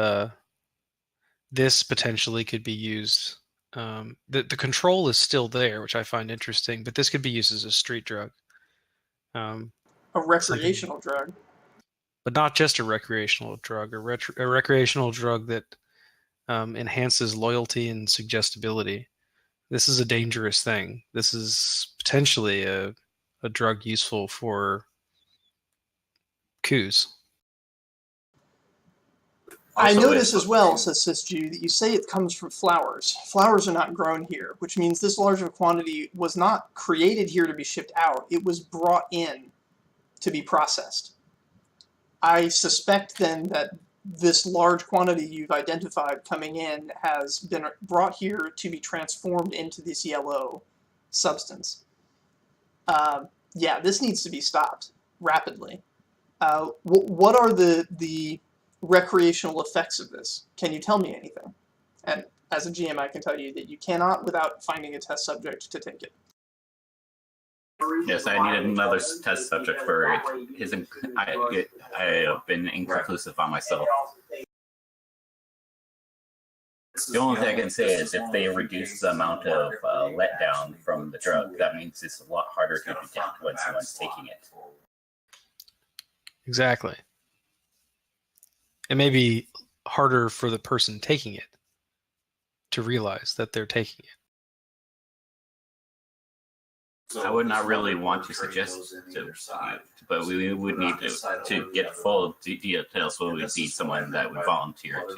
this potentially could be used. The control is still there, which I find interesting, but this could be used as a street drug. A recreational drug. But not just a recreational drug, a recreational drug that enhances loyalty and suggestibility. This is a dangerous thing. This is potentially a drug useful for coups. I notice as well, says Sisju, that you say it comes from flowers. Flowers are not grown here, which means this large of a quantity was not created here to be shipped out. It was brought in to be processed. I suspect then that this large quantity you've identified coming in has been brought here to be transformed into this yellow substance. Yeah, this needs to be stopped rapidly. What are the recreational effects of this? Can you tell me anything? And as a GM, I can tell you that you cannot without finding a test subject to take it. Yes, I needed another test subject for it. I have been inconclusive on myself. The only thing I can say is if they reduce the amount of letdown from the drug, that means it's a lot harder to detect when someone's taking it. Exactly. It may be harder for the person taking it to realize that they're taking it. I would not really want to suggest but we would need to get full details. So we would need someone that would volunteer to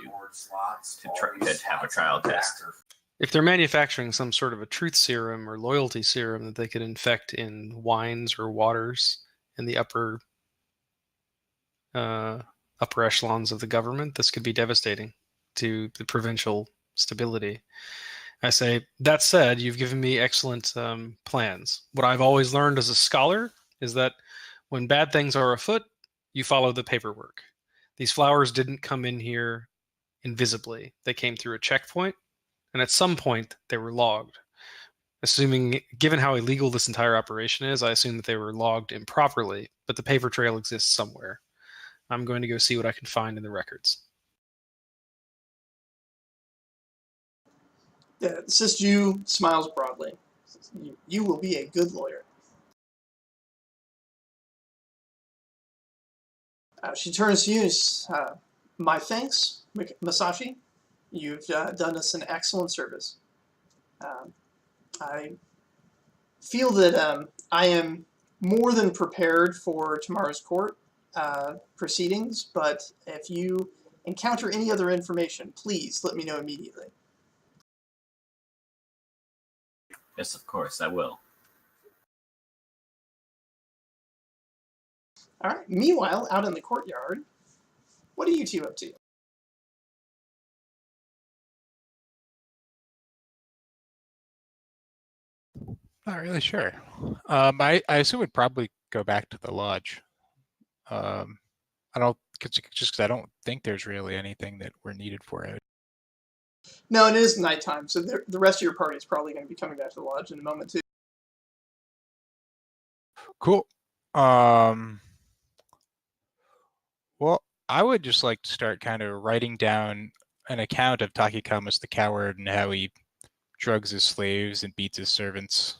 have a trial test. If they're manufacturing some sort of a truth serum or loyalty serum that they could infect in wines or waters in the upper echelons of the government, this could be devastating to the provincial stability. I say, that said, you've given me excellent plans. What I've always learned as a scholar is that when bad things are afoot, you follow the paperwork. These flowers didn't come in here invisibly. They came through a checkpoint. and at some point they were logged. Assuming, given how illegal this entire operation is, I assume that they were logged improperly, but the paper trail exists somewhere. I'm going to go see what I can find in the records. Sisju smiles broadly. You will be a good lawyer. She turns to you and says, my thanks, Masashi. You've done us an excellent service. I feel that I am more than prepared for tomorrow's court proceedings, but if you encounter any other information, please let me know immediately. Yes, of course, I will. All right. Meanwhile, out in the courtyard, what are you two up to? Not really sure. I assume we'd probably go back to the lodge. I don't, just because I don't think there's really anything that we're needed for it. No, it is nighttime, so the rest of your party is probably going to be coming back to the lodge in a moment too. Cool. Well, I would just like to start kind of writing down an account of Takikamas the coward and how he drugs his slaves and beats his servants.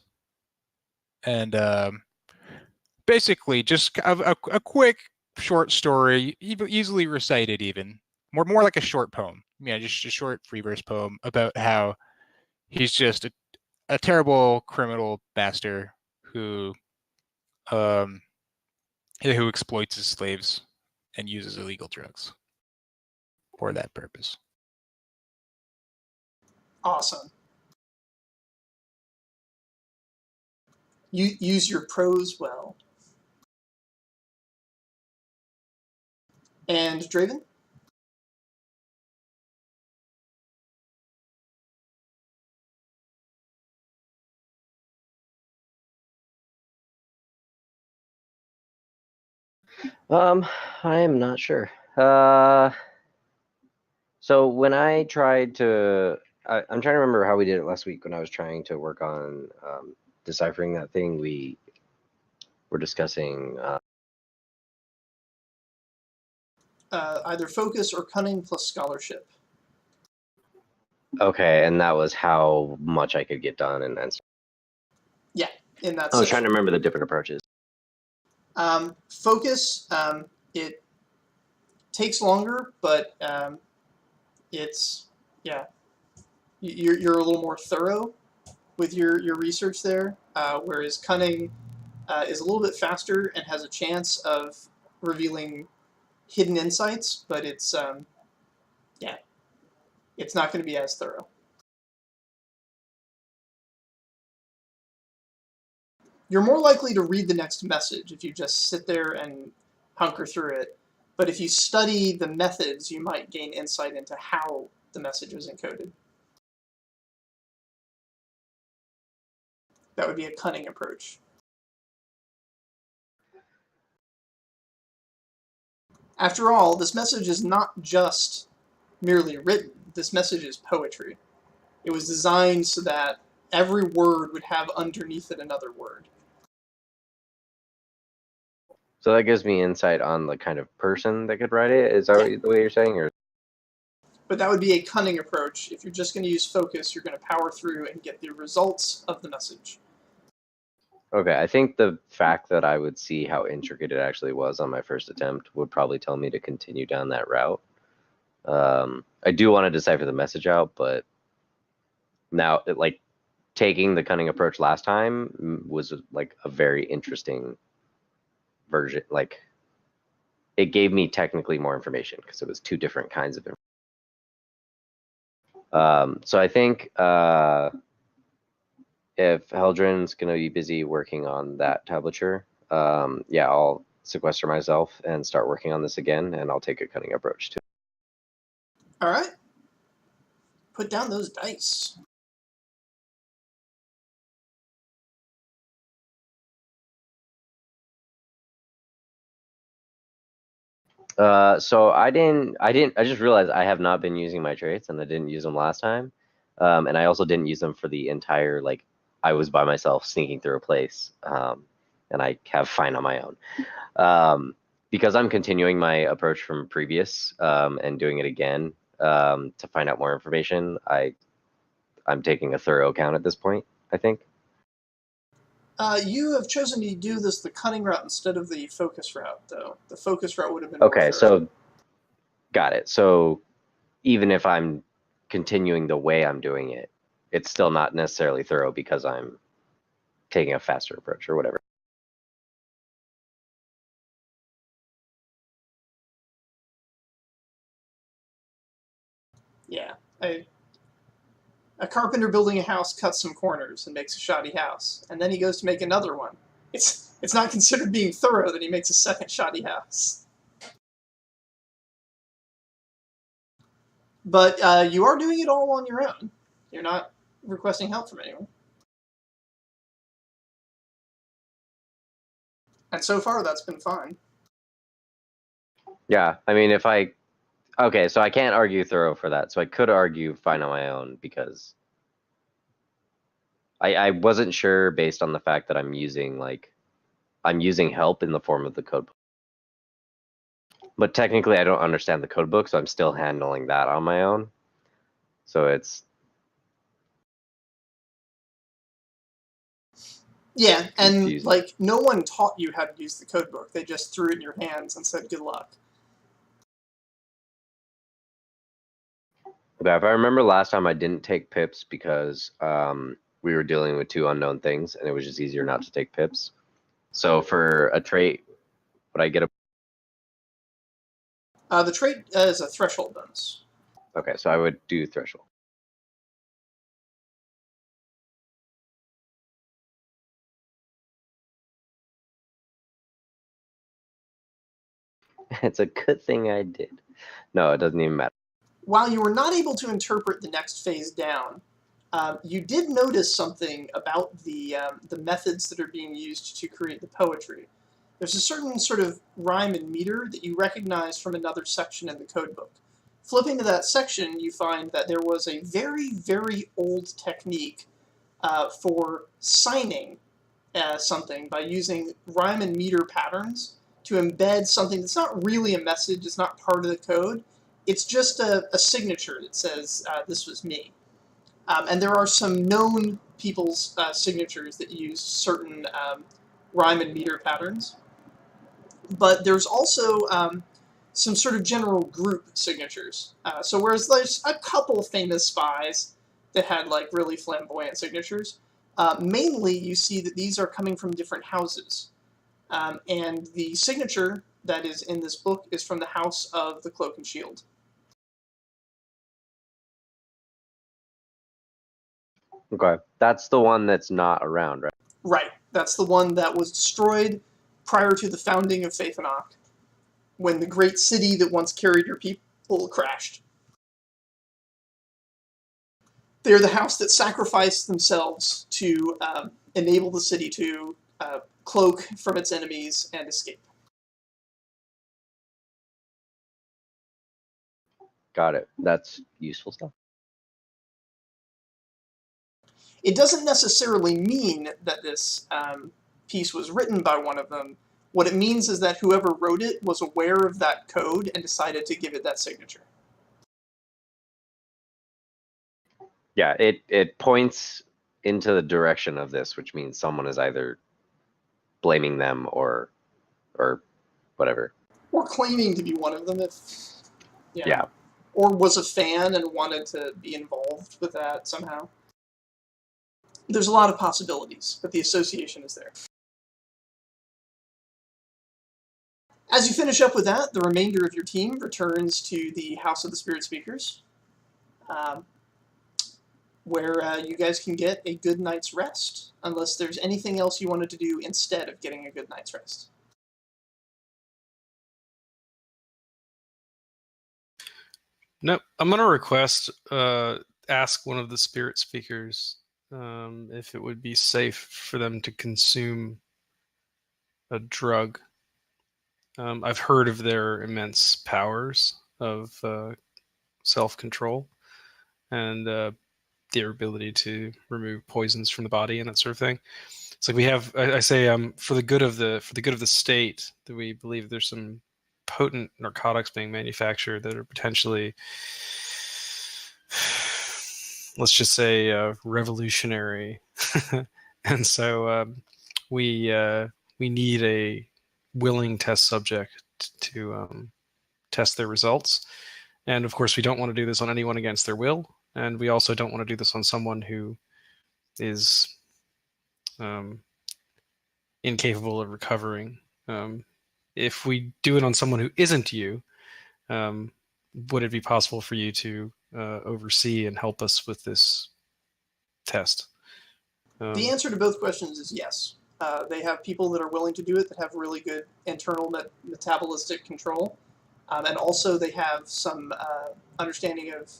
And basically just a quick short story, easily recited even. More like a short poem. Yeah, just a short free verse poem about how he's just a terrible criminal bastard who exploits his slaves and uses illegal drugs for that purpose. Awesome. You use your prose well. And Draven? I am not sure. So when I tried to, I'm trying to remember how we did it last week when I was trying to work on deciphering that thing. We were discussing Either focus or cunning plus scholarship. okay, and that was how much I could get done, and Yeah, in that I was section. trying to remember the different approaches. Focus, it takes longer, but it's, yeah, you're a little more thorough with your research there, whereas cunning is a little bit faster and has a chance of revealing hidden insights, but it's, yeah, it's not going to be as thorough. You're more likely to read the next message if you just sit there and hunker through it. But if you study the methods, you might gain insight into how the message was encoded. That would be a cunning approach. After all, this message is not just merely written. This message is poetry. It was designed so that every word would have underneath it another word. So that gives me insight on the kind of person that could write it. Is that the way you're saying, or? But that would be a cunning approach. If you're just going to use focus, you're going to power through and get the results of the message. Okay, I think the fact that I would see how intricate it actually was on my first attempt would probably tell me to continue down that route. I do want to decipher the message out, but now, like, taking the cunning approach last time was like a very interesting version. Like, it gave me technically more information because it was two different kinds of information. So I think if Heldren's going to be busy working on that tablature, yeah, I'll sequester myself and start working on this again, and I'll take a cunning approach too. All right. Put down those dice. So I just realized I have not been using my traits, and I didn't use them last time. And I also didn't use them for the entire, like, I was by myself sneaking through a place, and I have fine on my own. Because I'm continuing my approach from previous, and doing it again, to find out more information, I'm taking a thorough account at this point, I think. You have chosen to do this the cunning route instead of the focus route, though. The focus route would have been more Okay, thorough. so got it. So even if I'm continuing the way I'm doing it, it's still not necessarily thorough because I'm taking a faster approach or whatever. Yeah. A carpenter building a house cuts some corners and makes a shoddy house, and then he goes to make another one. It's not considered being thorough that he makes a second shoddy house. But you are doing it all on your own. You're not requesting help from anyone. And so far, that's been fine. Yeah, I mean, okay, so I can't argue thorough for that. So I could argue fine on my own because I wasn't sure based on the fact that I'm using help in the form of the code book. But technically I don't understand the code book, so I'm still handling that on my own. So it's Yeah, and confusing. like no one taught you how to use the code book. They just threw it in your hands and said good luck. Okay, if I remember last time I didn't take pips because we were dealing with two unknown things and it was just easier not to take pips. So for a trait, would I get a... The trait is a threshold bonus. Okay, so I would do threshold. It's a good thing I did. No, it doesn't even matter. While you were not able to interpret the next phase down, you did notice something about the methods that are being used to create the poetry. There's a certain sort of rhyme and meter that you recognize from another section in the codebook. Flipping to that section, you find that there was a very, very old technique for signing something by using rhyme and meter patterns to embed something that's not really a message, it's not part of the code, it's just a signature that says, this was me. And there are some known people's signatures that use certain rhyme and meter patterns. But there's also some sort of general group signatures. So whereas there's a couple famous spies that had like really flamboyant signatures, mainly you see that these are coming from different houses. And the signature that is in this book is from the House of the Cloak and Shield. Okay, that's the one that's not around, right? Right. That's the one that was destroyed prior to the founding of Faythen'oc, when the great city that once carried your people crashed. They're the house that sacrificed themselves to enable the city to cloak from its enemies and escape. Got it. That's useful stuff. It doesn't necessarily mean that this piece was written by one of them. What it means is that whoever wrote it was aware of that code and decided to give it that signature. Yeah, it points into the direction of this, which means someone is either blaming them or whatever. Or claiming to be one of them if, you know, Yeah. or was a fan and wanted to be involved with that somehow. There's a lot of possibilities, but the association is there. As you finish up with that, the remainder of your team returns to the House of the Spirit Speakers, where you guys can get a good night's rest, unless there's anything else you wanted to do instead of getting a good night's rest. Nope. I'm gonna request ask one of the spirit speakers if it would be safe for them to consume a drug. I've heard of their immense powers of self-control, and their ability to remove poisons from the body and that sort of thing. It's like we have. I say for the good of the state, that we believe there's some potent narcotics being manufactured that are potentially, let's just say, revolutionary. And so we need a willing test subject to test their results. And of course, we don't want to do this on anyone against their will, and we also don't want to do this on someone who is incapable of recovering. If we do it on someone who isn't you, would it be possible for you to oversee and help us with this test? The answer to both questions is yes. They have people that are willing to do it that have really good internal metabolistic control. And also they have some understanding of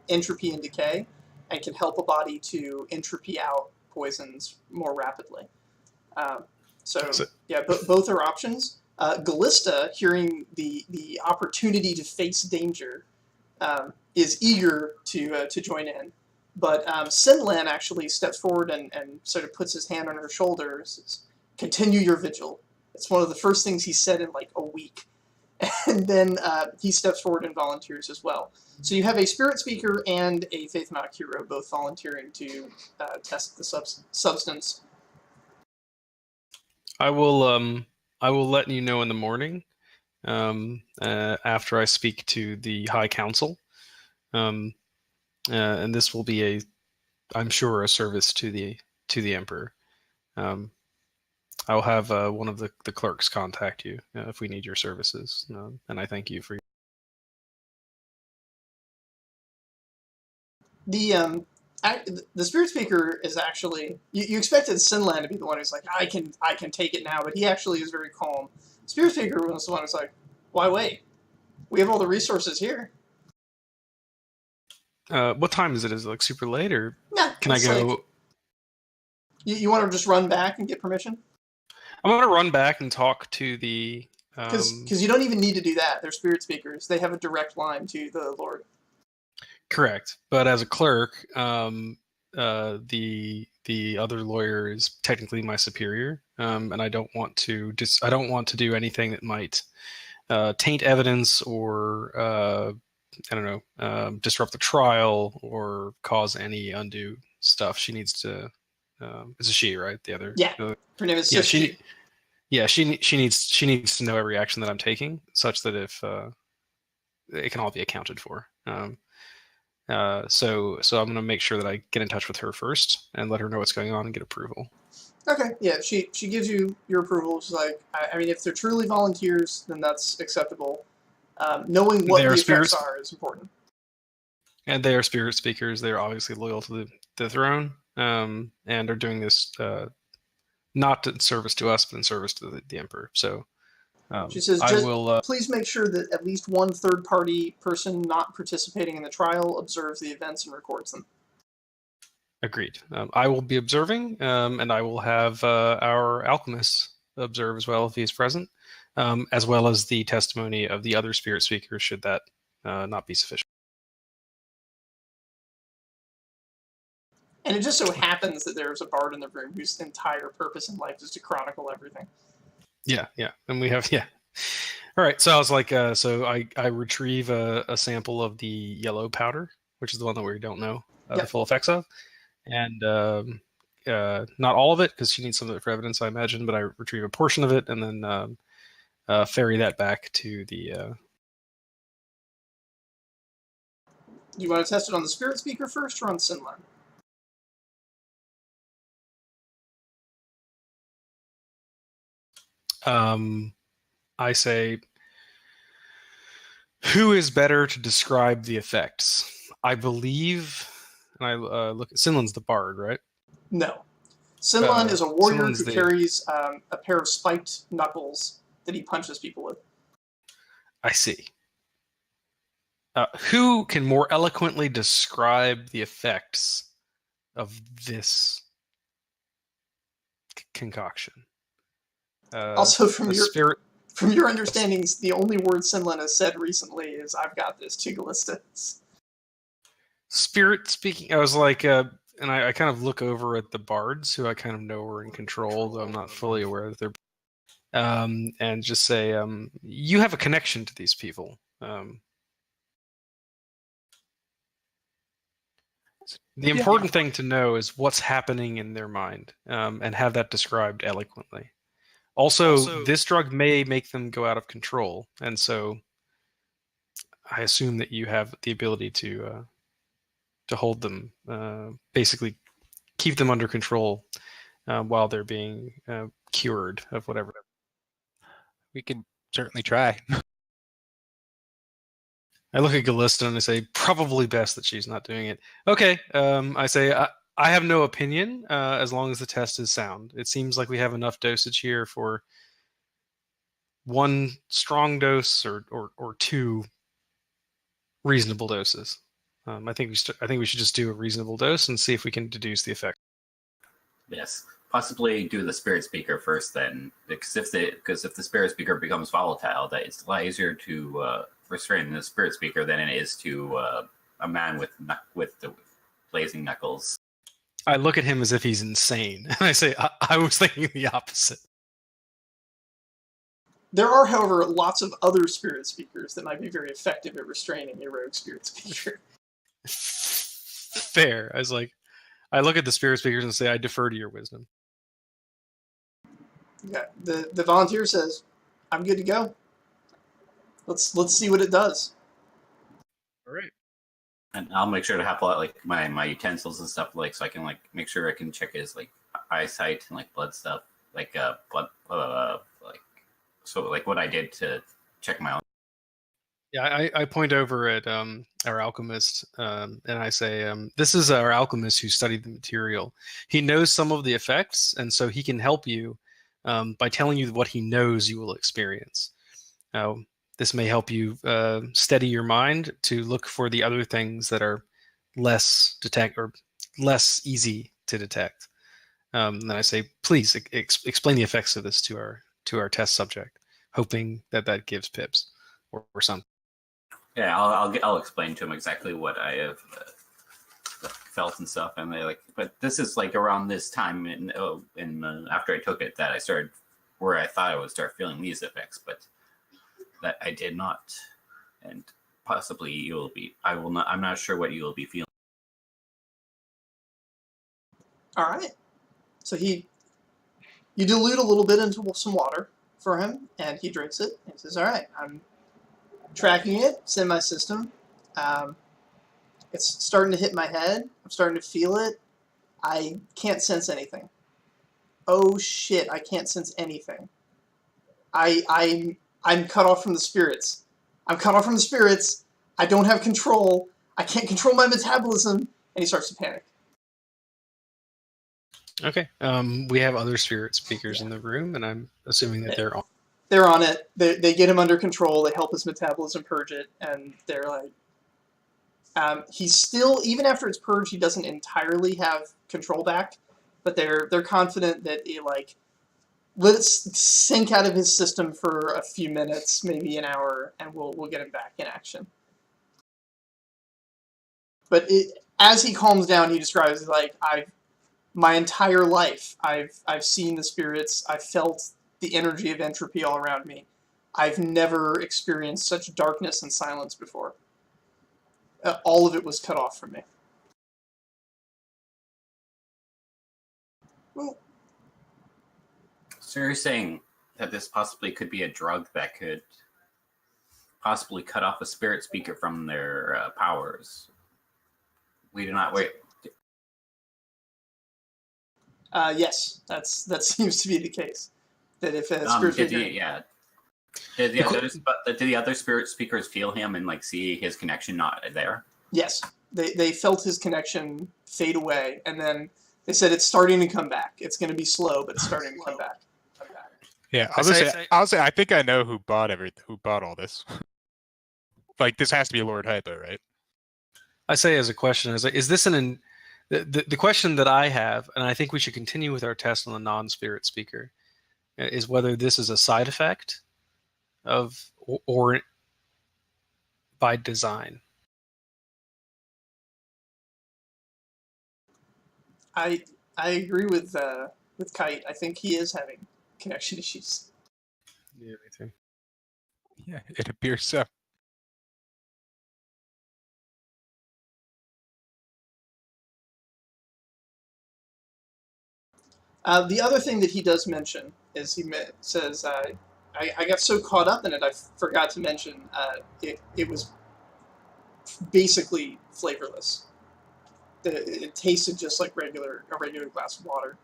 entropy and decay and can help a body to entropy out poisons more rapidly. Both are options. Galista, hearing the opportunity to face danger, is eager to join in. But Sinlan actually steps forward and sort of puts his hand on her shoulder and says, "Continue your vigil." It's one of the first things he said in like a week. And then he steps forward and volunteers as well. So you have a spirit speaker and a Faythen'oc hero both volunteering to test the substance. I will let you know in the morning after I speak to the High Council. And this will be I'm sure, a service to the Emperor. I'll have one of the clerks contact you if we need your services. And I thank you for your... The spirit speaker is actually, you expected Sinlan to be the one who's like, I can take it now, but he actually is very calm. Spirit speaker was the one who's like, why wait? We have all the resources here. What time is it? Is it like super late, or can I go? Like, you want to just run back and get permission? I'm going to run back and talk to the... Because you don't even need to do that. They're spirit speakers. They have a direct line to the Lord. Correct. But as a clerk, the other lawyer is technically my superior, and I don't want to do anything that might taint evidence or disrupt the trial or cause any undue stuff. She needs to. It's a she, right? The other. Yeah. Her name is Sister. She needs to know every action that I'm taking, such that if it can all be accounted for. So I'm going to make sure that I get in touch with her first and let her know what's going on and get approval. Okay, yeah, she gives you your approval. She's like, I mean, if they're truly volunteers, then that's acceptable. Knowing what the effects are is important. And they are spirit speakers. They're obviously loyal to the throne, and are doing this not in service to us, but in service to the Emperor. So she says, please make sure that at least one third-party person not participating in the trial observes the events and records them. Agreed. I will be observing, and I will have our alchemist observe as well if he is present, as well as the testimony of the other spirit speakers, should that not be sufficient. And it just so happens that there's a bard in the room whose entire purpose in life is to chronicle everything. Yeah. And we have, All right, so I was like, so I retrieve a sample of the yellow powder, which is the one that we don't know the full effects of. And not all of it, because she needs some of it for evidence, I imagine, but I retrieve a portion of it and then ferry that back to the... You want to test it on the spirit speaker first or on Sinlan? I say, who is better to describe the effects? I believe, and I look at Sinlan's the bard, right? No. Sinlan is a warrior who carries a pair of spiked knuckles that he punches people with. I see. Who can more eloquently describe the effects of this concoction? Also, from your understandings, the only word Sinlan has said recently is "I've got this" to Galista. Spirit speaking, I was like, and I kind of look over at the bards who I kind of know are in control, though I'm not fully aware that they're. And just say, you have a connection to these people. The important thing to know is what's happening in their mind, and have that described eloquently. Also, this drug may make them go out of control, and so I assume that you have the ability to hold them, basically keep them under control while they're being cured of whatever. We can certainly try. I look at Gallista and I say, probably best that she's not doing it. Okay, I say, I have no opinion as long as the test is sound. It seems like we have enough dosage here for one strong dose or two reasonable doses. I think we should just do a reasonable dose and see if we can deduce the effect. Yes, possibly do the spirit speaker first, then, because if the spirit speaker becomes volatile, that it's a lot easier to restrain the spirit speaker than it is to a man with the blazing knuckles. I look at him as if he's insane, and I say, I was thinking the opposite. There are, however, lots of other spirit speakers that might be very effective at restraining a rogue spirit speaker. Fair. I look at the spirit speakers and say, I defer to your wisdom. Yeah, the volunteer says, I'm good to go. Let's see what it does. All right. And I'll make sure to have like my utensils and stuff, like, so I can like make sure I can check his like eyesight and like blood stuff, like blood like, so like what I did to check my own. Yeah, I point over at our alchemist, and I say, this is our alchemist who studied the material. He knows some of the effects, and so he can help you by telling you what he knows you will experience. This may help you steady your mind to look for the other things that are less easy to detect. Then I say, please explain the effects of this to our test subject, hoping that gives pips or something. Yeah, I'll explain to him exactly what I have felt and stuff, and they like. But this is like around this time in after I took it that I started where I thought I would start feeling these effects, but that I did not, and possibly you will be. I will not. I'm not sure what you will be feeling. All right. So you dilute a little bit into some water for him, and he drinks it. And he says, "All right, I'm tracking it. It's in my system. It's starting to hit my head. I'm starting to feel it. I can't sense anything. Oh shit! I can't sense anything. I'm cut off from the spirits. I'm cut off from the spirits. I don't have control. I can't control my metabolism." And he starts to panic. Okay. We have other spirit speakers in the room, and I'm assuming that they're on. They're on it. They get him under control. They help his metabolism purge it, and they're like, he's still, even after it's purged, he doesn't entirely have control back, but they're confident that he like let it sink out of his system for a few minutes, maybe an hour, and we'll get him back in action. But as he calms down, he describes it like, my entire life, I've seen the spirits. I've felt the energy of entropy all around me. I've never experienced such darkness and silence before. All of it was cut off from me. Well, So you're saying that this possibly could be a drug that could possibly cut off a spirit speaker from their powers. We do not wait. yes, that seems to be the case. That if a spirit speaker... Did the other spirit speakers feel him and like see his connection not there? Yes, they felt his connection fade away, and then they said it's starting to come back. It's going to be slow, but it's starting to come back. Yeah, I'll say I think I know who bought all this. Like, this has to be Lord Hypo, right? I say as a question, is this the question that I have, and I think we should continue with our test on the non-spirit speaker, is whether this is a side effect of or by design. I agree with Kite. I think he is having connection issues. Yeah, me too. Yeah, it appears so. The other thing that he does mention is says, I got so caught up in it, I forgot to mention it was basically flavorless. It tasted just like a regular glass of water.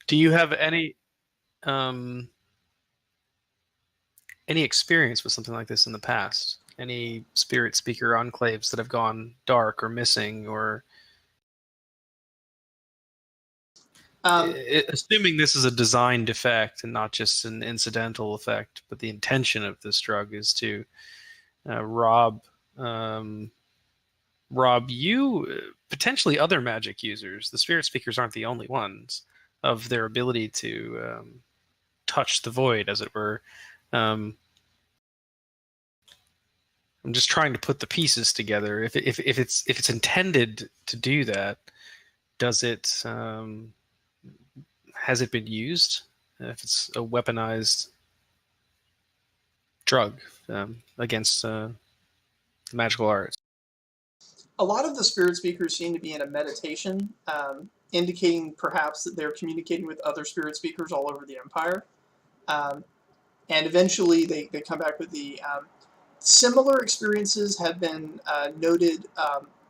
Do you have any experience with something like this in the past? Any spirit speaker enclaves that have gone dark or missing, or assuming this is a design defect and not just an incidental effect, but the intention of this drug is to rob you, potentially other magic users. The spirit speakers aren't the only ones, of their ability to touch the void, as it were. I'm just trying to put the pieces together. If it's intended to do that, does it has it been used? If it's a weaponized drug against the magical arts. A lot of the spirit speakers seem to be in a meditation, indicating perhaps that they're communicating with other spirit speakers all over the Empire. And eventually they come back with the similar experiences have been noted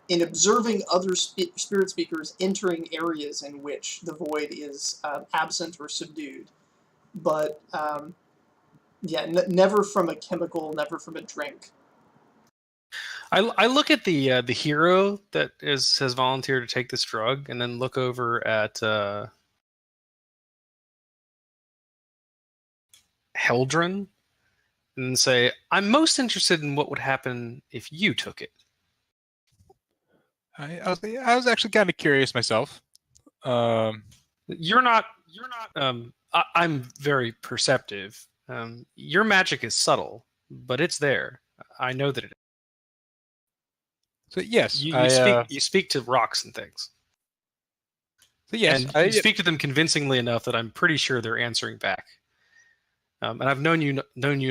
in observing other spirit speakers entering areas in which the void is absent or subdued. But yeah, never from a chemical, never from a drink. I look at the hero that has volunteered to take this drug, and then look over at Heldren, and say, I'm most interested in what would happen if you took it. I was actually kind of curious myself. You're not. I'm very perceptive. Your magic is subtle, but it's there. I know that it is. So yes, You speak to rocks and things. So yes, and you speak to them convincingly enough that I'm pretty sure they're answering back. And I've known you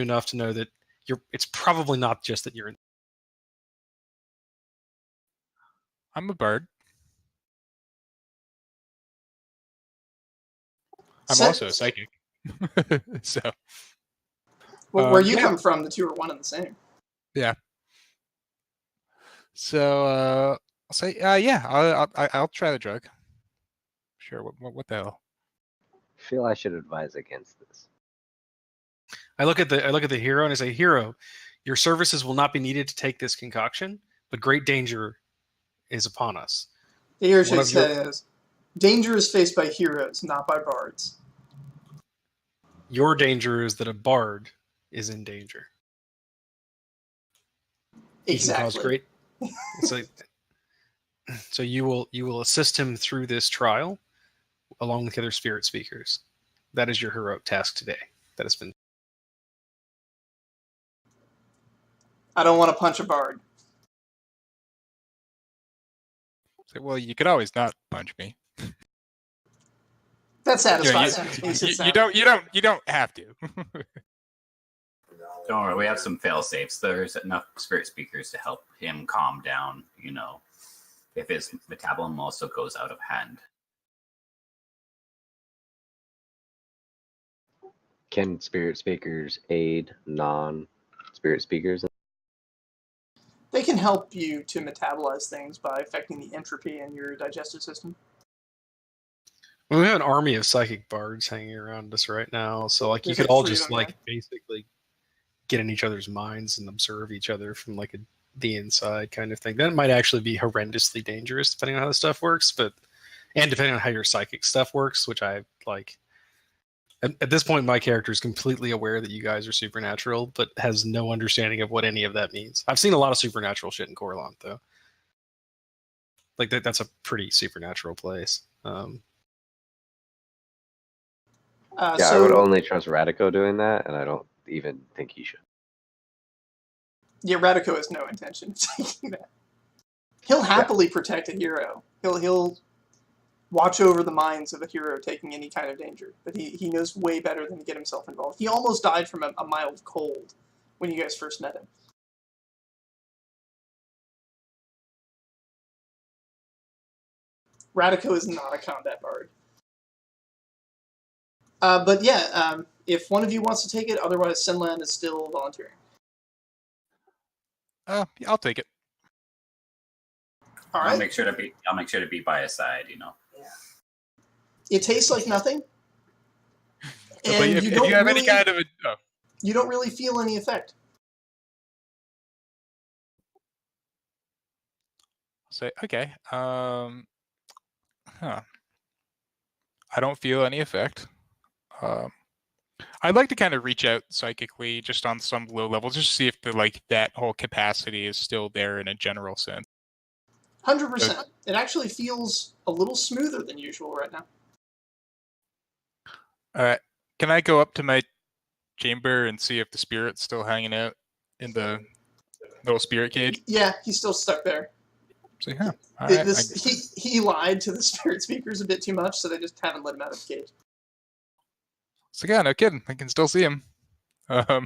enough to know that it's probably not just that you're. I'm a bard. I'm also a psychic. So. Well, where you come from, the two are one and the same. Yeah. So I'll say, yeah, I'll try the drug. Sure. What the hell? I feel I should advise against this. I look at the hero and I say, Hero, your services will not be needed to take this concoction, but great danger is upon us. The hero says, danger is faced by heroes, not by bards. Your danger is that a bard is in danger. Exactly. He can cause great. So you will assist him through this trial, along with the other spirit speakers. That is your heroic task today. That has been. I don't want to punch a bard. Well, you could always not punch me. That satisfies him. You don't have to. Don't worry, we have some fail safes. There's enough spirit speakers to help him calm down, if his metabolism also goes out of hand. Can spirit speakers aid non-spirit speakers? They can help you to metabolize things by affecting the entropy in your digestive system. We have an army of psychic bards hanging around us right now, so you could all just basically get in each other's minds and observe each other from the inside kind of thing. That might actually be horrendously dangerous depending on how this stuff works, and depending on how your psychic stuff works, which I like. At this point, my character is completely aware that you guys are supernatural, but has no understanding of what any of that means. I've seen a lot of supernatural shit in Corland, though. That's a pretty supernatural place. I would only trust Radico doing that, and I don't even think he should. Yeah, Radico has no intention of taking that. He'll happily protect a hero. He'll watch over the minds of a hero taking any kind of danger, but he knows way better than to get himself involved. He almost died from a mild cold when you guys first met him. Radico is not a combat bard. But yeah, if one of you wants to take it, otherwise Sinlan is still volunteering. Yeah, I'll take it. All right. I'll make sure to be by his side. It tastes like nothing, But and if you you have really, any kind of you don't really feel any effect. say, okay, I don't feel any effect. I'd like to kind of reach out psychically, just on some low level, just to see if that whole capacity is still there in a general sense. 100%. It actually feels a little smoother than usual right now. All right, can I go up to my chamber and see if the spirit's still hanging out in the little spirit cage? Yeah, he's still stuck there. So yeah, all right. He lied to the spirit speakers a bit too much, so they just haven't let him out of the cage. So yeah, no kidding. I can still see him. All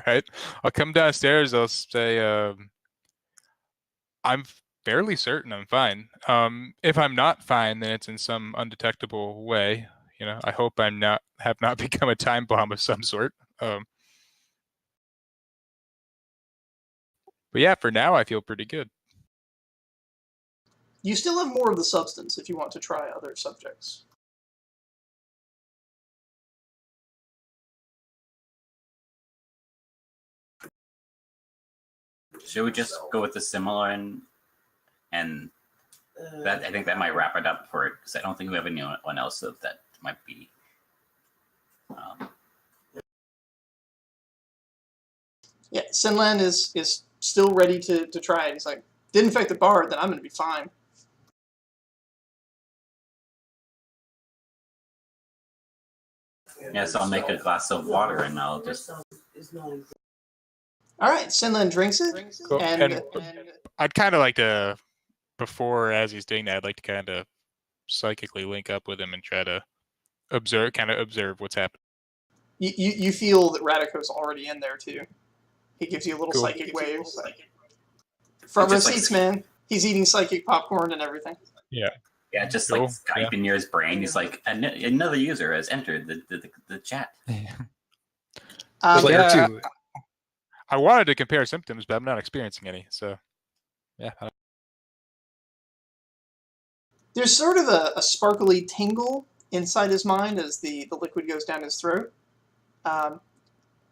right. I'll come downstairs. I'll say, I'm fairly certain I'm fine. If I'm not fine, then it's in some undetectable way. I hope have not become a time bomb of some sort. But yeah, for now I feel pretty good. You still have more of the substance if you want to try other subjects. Should we just go with the similar and that I think that might wrap it up for it, because I don't think we have anyone else that might be. Yeah, Sinlan is still ready to try it. He's like, didn't affect the bard, then I'm going to be fine. Yeah, so I'll make a glass of water and I'll just. All right, Sinlan drinks it, Cool. and I'd kind of like to, as he's doing that, I'd like to kind of psychically link up with him and try to observe what's happening. you feel that Radico's already in there too. He gives you a little Cool. psychic wave. Front row seats, man. He's eating psychic popcorn and everything. Yeah. Yeah, just Cool. Skyping near his brain. He's like, another user has entered the chat. Player yeah, two. I wanted to compare symptoms, but I'm not experiencing any. So, yeah. There's sort of a sparkly tingle inside his mind as the liquid goes down his throat.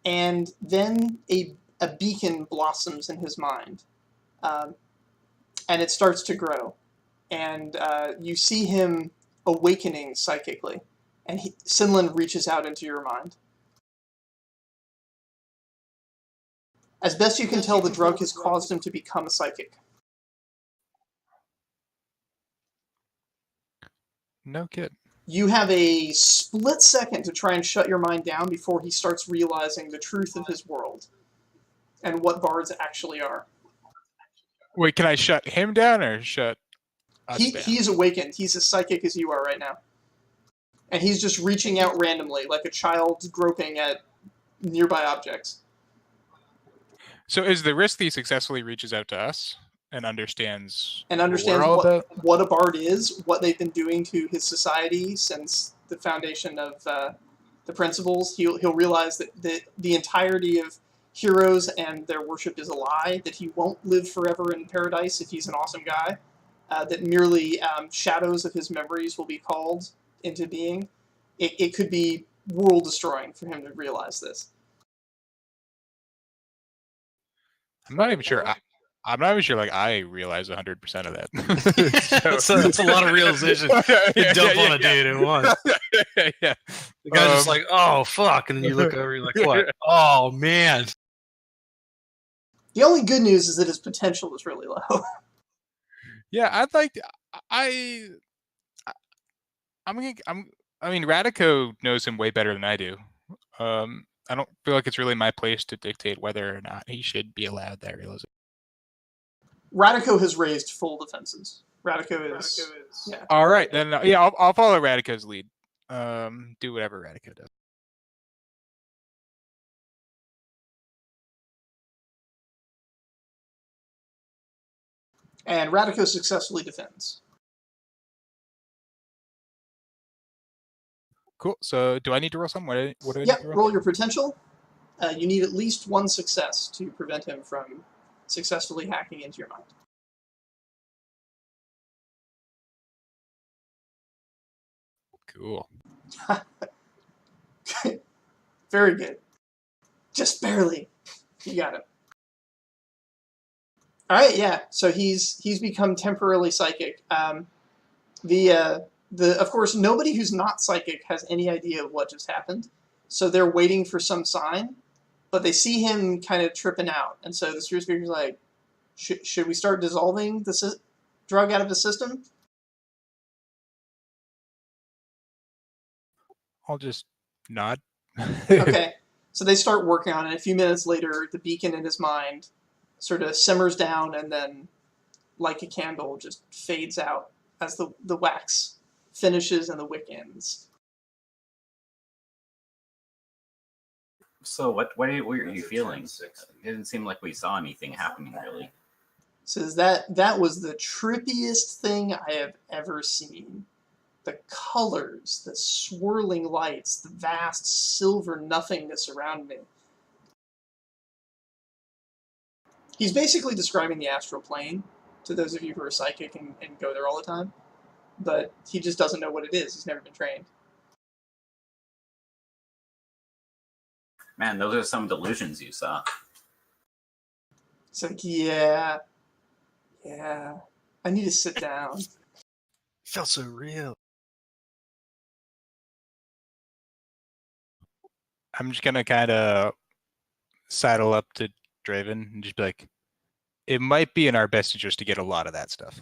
And then a beacon blossoms in his mind. And it starts to grow. And you see him awakening psychically. And Sinlan reaches out into your mind. As best you can tell, the drug has caused him to become a psychic. No kid. You have a split second to try and shut your mind down before he starts realizing the truth of his world and what bards actually are. Wait, can I shut him down or shut us down? He's awakened. He's as psychic as you are right now. And he's just reaching out randomly, like a child groping at nearby objects. So is the risk that he successfully reaches out to us and understands what a bard is, what they've been doing to his society since the foundation of the principles? He'll realize that the entirety of heroes and their worship is a lie, that he won't live forever in paradise if he's an awesome guy, that merely shadows of his memories will be called into being. It could be world-destroying for him to realize this. I'm not even sure. I'm not even sure. I realize 100% of that. So that's a lot of realization you dump on a dude at once. Yeah. The guy's just like, oh fuck, and then you look over, you're like, what? Oh man. The only good news is that his potential is really low. Yeah, I'd like. I mean, Radico knows him way better than I do. I don't feel like it's really my place to dictate whether or not he should be allowed that realization. Radico has raised full defenses. Radico is yeah. All right, then I'll follow Radico's lead. Do whatever Radico does. And Radico successfully defends. Cool. So do I need to roll something? What do I need Yep, to roll? roll your potential. You need at least one success to prevent him from successfully hacking into your mind. Cool. Very good. Just barely. You got it. All right, yeah. So he's become temporarily psychic. Of course, nobody who's not psychic has any idea of what just happened. So they're waiting for some sign, but they see him kind of tripping out, and so the spirit speaker's like, "Should we start dissolving the drug out of the system?" I'll just nod. Okay. So they start working on it. A few minutes later, the beacon in his mind sort of simmers down and then, like a candle, just fades out as the wax finishes and the wick ends. So what were you feeling? It didn't seem like we saw anything happening, really. Says that was the trippiest thing I have ever seen. The colors, the swirling lights, the vast silver nothingness around me. He's basically describing the astral plane to those of you who are psychic and go there all the time, but he just doesn't know what it is. He's never been trained. Man, those are some delusions you saw. It's like, yeah, I need to sit down. It felt so real. I'm just gonna kind of saddle up to Draven and just be like, it might be in our best interest to get a lot of that stuff.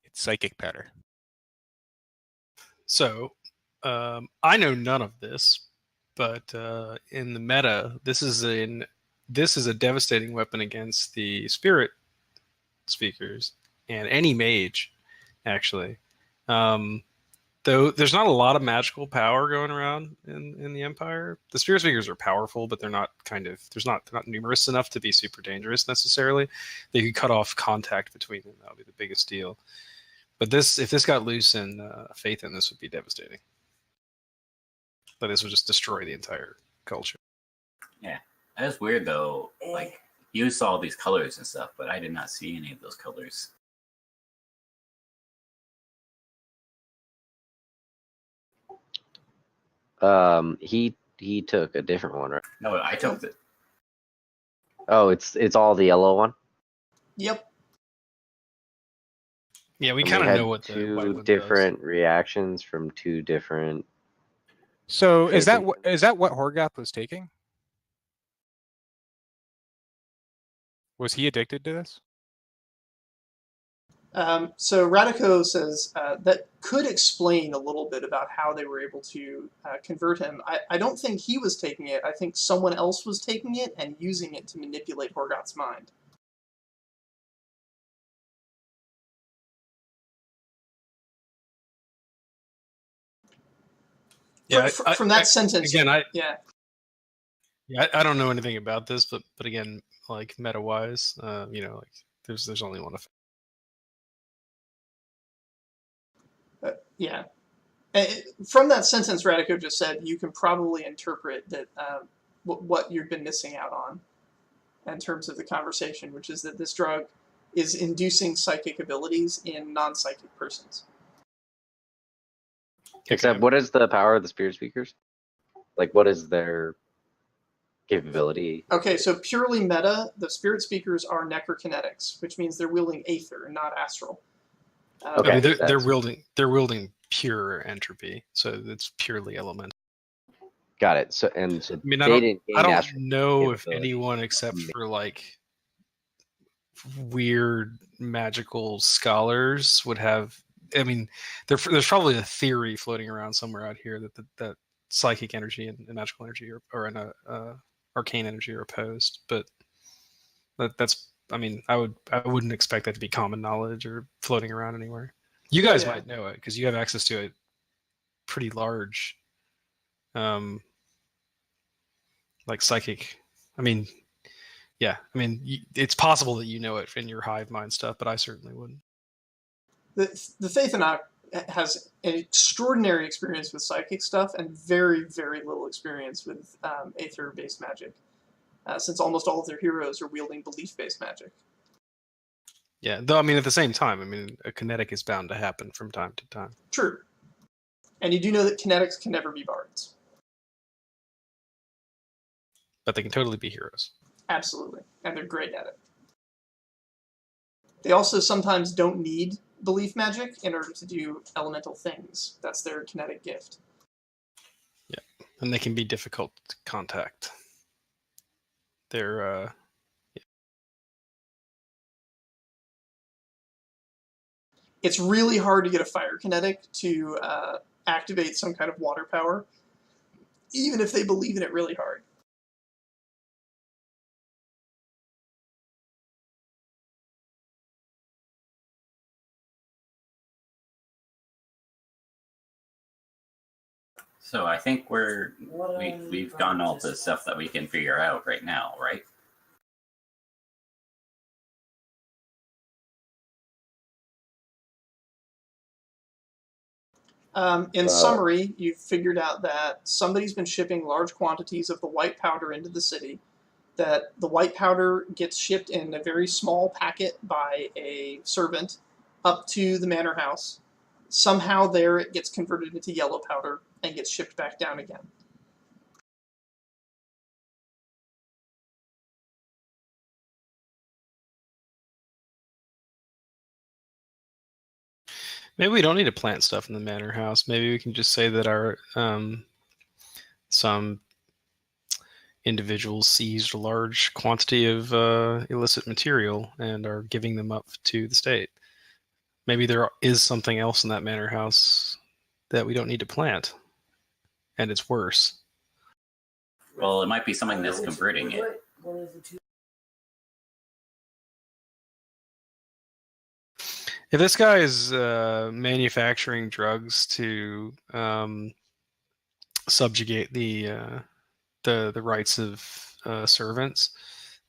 It's psychic powder. So, I know none of this, but in the meta, this is a devastating weapon against the spirit speakers and any mage, actually. Though there's not a lot of magical power going around in the Empire. The spirit speakers are powerful, but they're not they're not numerous enough to be super dangerous necessarily. They could cut off contact between them. That would be the biggest deal. But if this got loose in Faythen, this would be devastating. But this would just destroy the entire culture. Yeah, that's weird though. Like you saw these colors and stuff, but I did not see any of those colors. He took a different one, right? No, I took it. Oh, it's all the yellow one. Yep. Yeah, we And kind of had know what the white two one different reactions from two different. So is that Faythen. what Horgath was taking? Was he addicted to this? So Radico says that could explain a little bit about how they were able to convert him. I don't think he was taking it. I think someone else was taking it and using it to manipulate Horgoth's mind. Yeah, From that sentence. Again, yeah. I don't know anything about this, but again, like meta wise, like there's only one effect. Yeah. From that sentence, Radico just said, you can probably interpret that what you've been missing out on in terms of the conversation, which is that this drug is inducing psychic abilities in non-psychic persons. Except, what is the power of the spirit speakers? Like, what is their capability? Okay, so purely meta, the spirit speakers are necrokinetics, which means they're wielding aether, not astral. Okay. I mean, they're wielding pure entropy, so it's purely elemental. Got it. So I mean, they I didn't gain don't astral know if capability. anyone except for like weird magical scholars would have. I mean, there's probably a theory floating around somewhere out here that psychic energy and magical energy or an arcane energy are opposed, but That's. I mean, I wouldn't expect that to be common knowledge or floating around anywhere. You guys Yeah. might know it because you have access to a pretty large, like psychic. I mean, yeah. I mean, it's possible that you know it in your hive mind stuff, but I certainly wouldn't. The Faythen'oc has an extraordinary experience with psychic stuff and very, very little experience with aether-based magic, since almost all of their heroes are wielding belief-based magic. Yeah, though I mean, at the same time, I mean, a kinetic is bound to happen from time to time. True. And you do know that kinetics can never be bards. But they can totally be heroes. Absolutely. And they're great at it. They also sometimes don't need belief magic in order to do elemental things. That's their kinetic gift. Yeah, and they can be difficult to contact. They're It's really hard to get a fire kinetic to activate some kind of water power, even if they believe in it really hard. So I think we've done all the stuff that we can figure out right now, right? In summary, you've figured out that somebody's been shipping large quantities of the white powder into the city, that the white powder gets shipped in a very small packet by a servant up to the manor house. Somehow there it gets converted into yellow powder and gets shipped back down again. maybe we don't need to plant stuff in the manor house. Maybe we can just say that our some individuals seized a large quantity of illicit material and are giving them up to the state. Maybe there is something else in that manor house that we don't need to plant, and it's worse. Well, it might be something that's converting it. If this guy is manufacturing drugs to subjugate the rights of servants,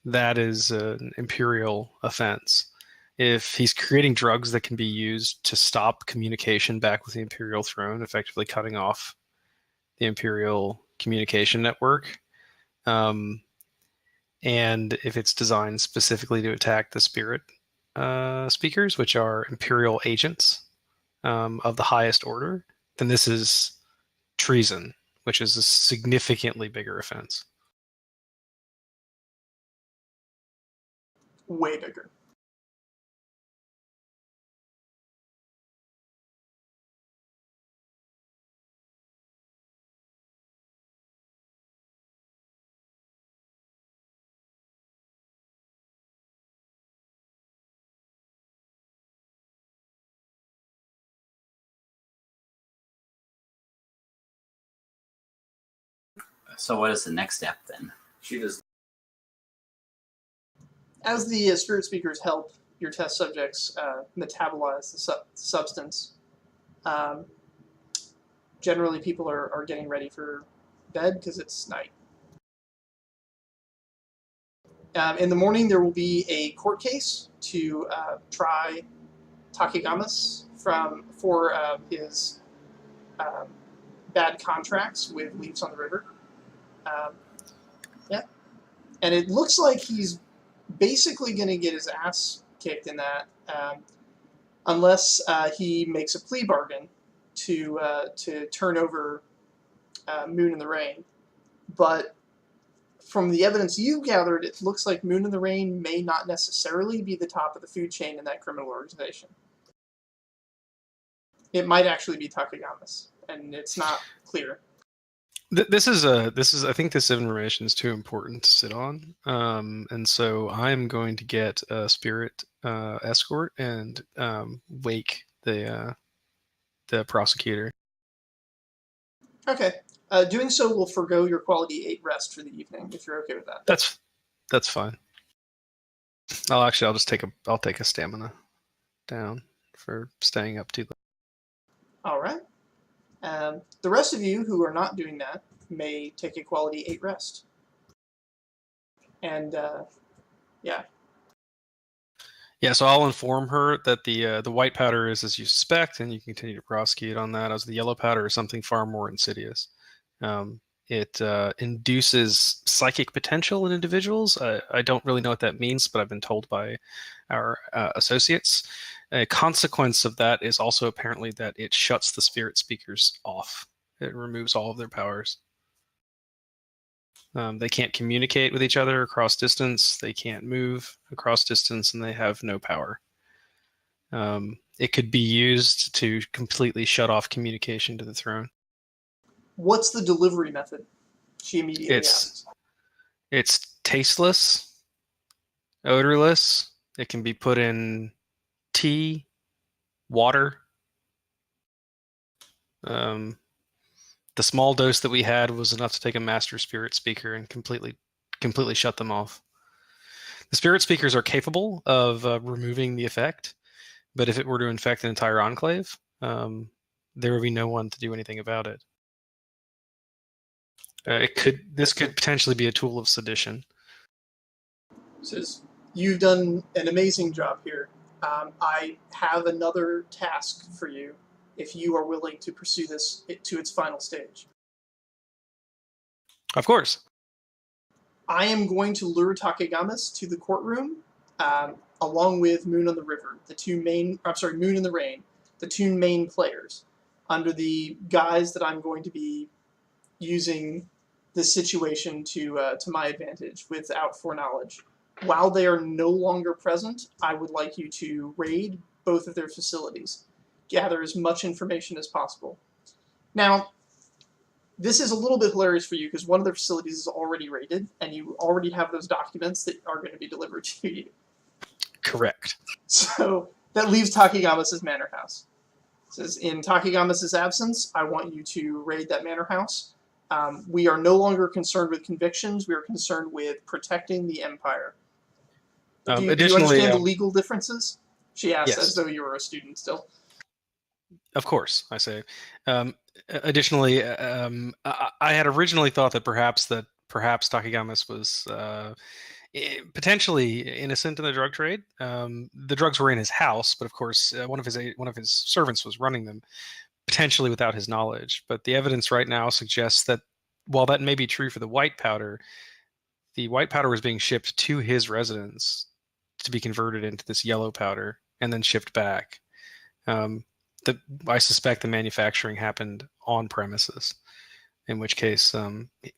that is an imperial offense. If he's creating drugs that can be used to stop communication back with the imperial throne, effectively cutting off the imperial communication network, and if it's designed specifically to attack the spirit speakers, which are imperial agents of the highest order, then this is treason, which is a significantly bigger offense. Way bigger. So what is the next step then? As the spirit speakers help your test subjects metabolize the substance, generally people are getting ready for bed because it's night. In the morning, there will be a court case to try Takegamas for his bad contracts with Leaves on the River. Yeah. And it looks like he's basically going to get his ass kicked in that, unless he makes a plea bargain to turn over Moon in the Rain. But from the evidence you gathered, it looks like Moon in the Rain may not necessarily be the top of the food chain in that criminal organization. It might actually be Takegamas, and it's not clear. This is I think this information is too important to sit on, and so I'm going to get a spirit escort and wake the prosecutor. Okay. Doing so will forgo your quality 8 rest for the evening, if you're okay with that. That's fine. I'll just take a stamina down for staying up too late. All right. The rest of you who are not doing that may take a quality 8 rest. And yeah. Yeah, so I'll inform her that the white powder is as you suspect, and you continue to prosecute on that. As the yellow powder is something far more insidious. It induces psychic potential in individuals. I don't really know what that means, but I've been told by our associates. A consequence of that is also apparently that it shuts the spirit speakers off. It removes all of their powers. They can't communicate with each other across distance. They can't move across distance, and they have no power. It could be used to completely shut off communication to the throne. What's the delivery method? She immediately asks. It's tasteless, odorless. It can be put in tea, water. The small dose that we had was enough to take a master spirit speaker and completely shut them off. The spirit speakers are capable of removing the effect, but if it were to infect an entire enclave, there would be no one to do anything about it. This could potentially be a tool of sedition. Says, you've done an amazing job here. I have another task for you if you are willing to pursue this to its final stage. Of course. I am going to lure Takegamis to the courtroom, along with Moon on the River, Moon in the Rain, the two main players, under the guise that I'm going to be using this situation to my advantage without foreknowledge. While they are no longer present, I would like you to raid both of their facilities. Gather as much information as possible. Now, this is a little bit hilarious for you because one of their facilities is already raided, and you already have those documents that are going to be delivered to you. Correct. So that leaves Takegamis' manor house. It says, in Takegamis' absence, I want you to raid that manor house. We are no longer concerned with convictions. We are concerned with protecting the empire. Do you understand the legal differences? She asked, yes, as though you were a student still. Of course, I say. Additionally, I had originally thought that perhaps Takegamis was potentially innocent in the drug trade. The drugs were in his house, but of course, one of his servants was running them, potentially without his knowledge. But the evidence right now suggests that while that may be true for the white powder was being shipped to his residence to be converted into this yellow powder and then shipped back. I suspect the manufacturing happened on premises, in which case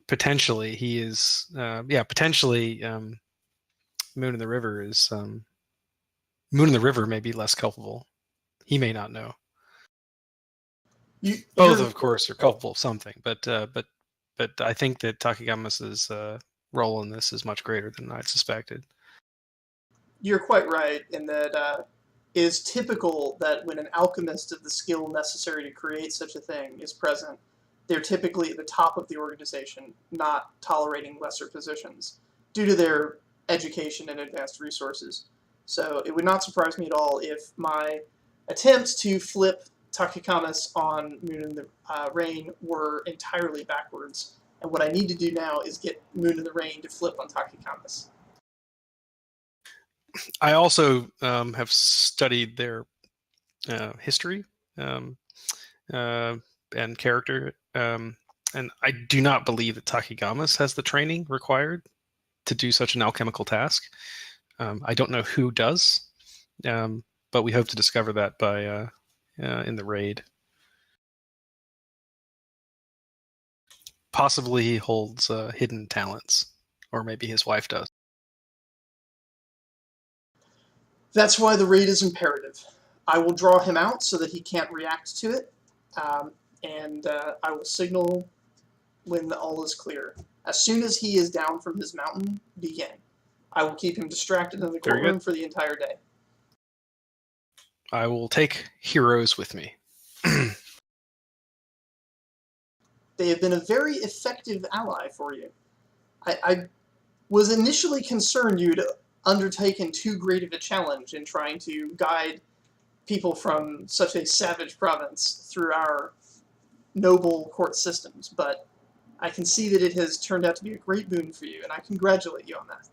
potentially he is Moon in the River is Moon in the River may be less culpable. He may not know. Both, of course, are culpable of something, but I think that Takegamis' role in this is much greater than I'd suspected. You're quite right in that it is typical that when an alchemist of the skill necessary to create such a thing is present, they're typically at the top of the organization, not tolerating lesser positions, due to their education and advanced resources. So it would not surprise me at all if my attempts to flip Takegamis on Moon in the Rain were entirely backwards. And what I need to do now is get Moon in the Rain to flip on Takegamis. I also have studied their history and character, and I do not believe that Takegamis has the training required to do such an alchemical task. I don't know who does, but we hope to discover that by in the raid. Possibly he holds hidden talents, or maybe his wife does. That's why the raid is imperative. I will draw him out so that he can't react to it, and I will signal when all is clear. As soon as he is down from his mountain, begin. I will keep him distracted in the courtroom for the entire day. I will take heroes with me. They have been a very effective ally for you. I was initially concerned you'd undertaken too great of a challenge in trying to guide people from such a savage province through our noble court systems, but I can see that it has turned out to be a great boon for you, and I congratulate you on that.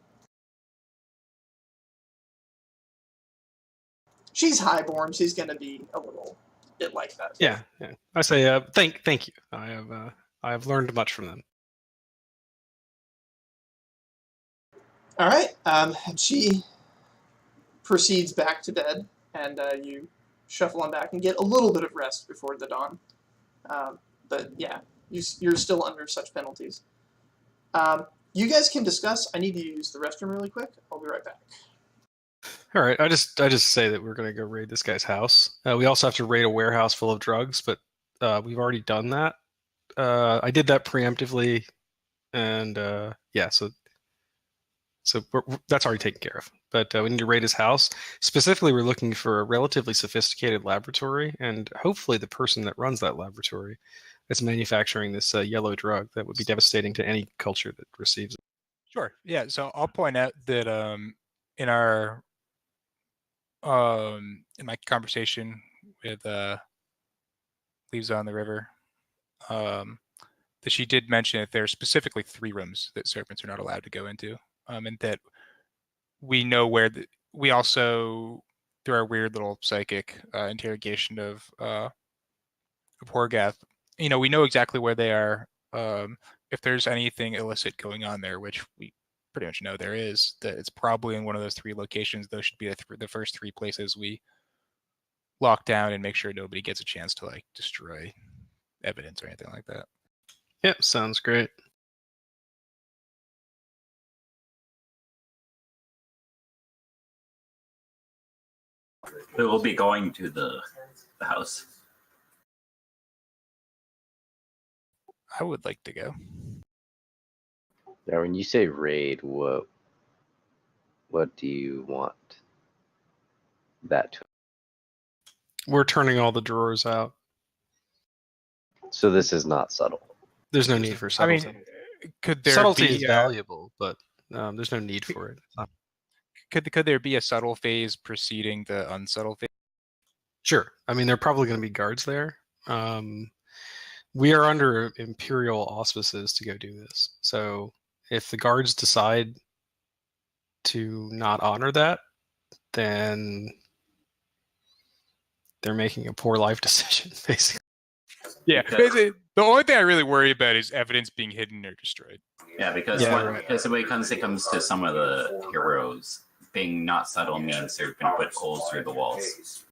She's highborn. She's going to be a little bit like that. Yeah. I say thank you. I have learned much from them. All right. She proceeds back to bed, and you shuffle on back and get a little bit of rest before the dawn. But yeah, you're still under such penalties. You guys can discuss. I need to use the restroom really quick. I'll be right back. All right, I just say that we're gonna go raid this guy's house. We also have to raid a warehouse full of drugs, but we've already done that. I did that preemptively, and yeah, so that's already taken care of. But we need to raid his house. Specifically, we're looking for a relatively sophisticated laboratory, and hopefully the person that runs that laboratory is manufacturing this yellow drug that would be devastating to any culture that receives it. Sure. Yeah. So I'll point out that in our in my conversation with Leaves on the River, that she did mention that there are specifically 3 rooms that serpents are not allowed to go into, and that we know where we also, through our weird little psychic interrogation of Horgath, we know exactly where they are. If there's anything illicit going on there, which we pretty much know there is, that it's probably in one of those 3 locations. Those should be the first 3 places we lock down and make sure nobody gets a chance to destroy evidence or anything like that. Yep, sounds great. We will be going to the house. I would like to go. Now, when you say raid, what do you want that to? We're turning all the drawers out. So this is not subtle. There's no need for subtlety. I mean, could there subtlety be is valuable, but there's no need for it. Could there be a subtle phase preceding the unsubtle phase? Sure. I mean, there are probably going to be guards there. We are under imperial auspices to go do this. So if the guards decide to not honor that, then they're making a poor life decision, basically. Yeah. The only thing I really worry about is evidence being hidden or destroyed. Yeah, because when it comes to some of the heroes, being not subtle means they're going to put holes through the walls.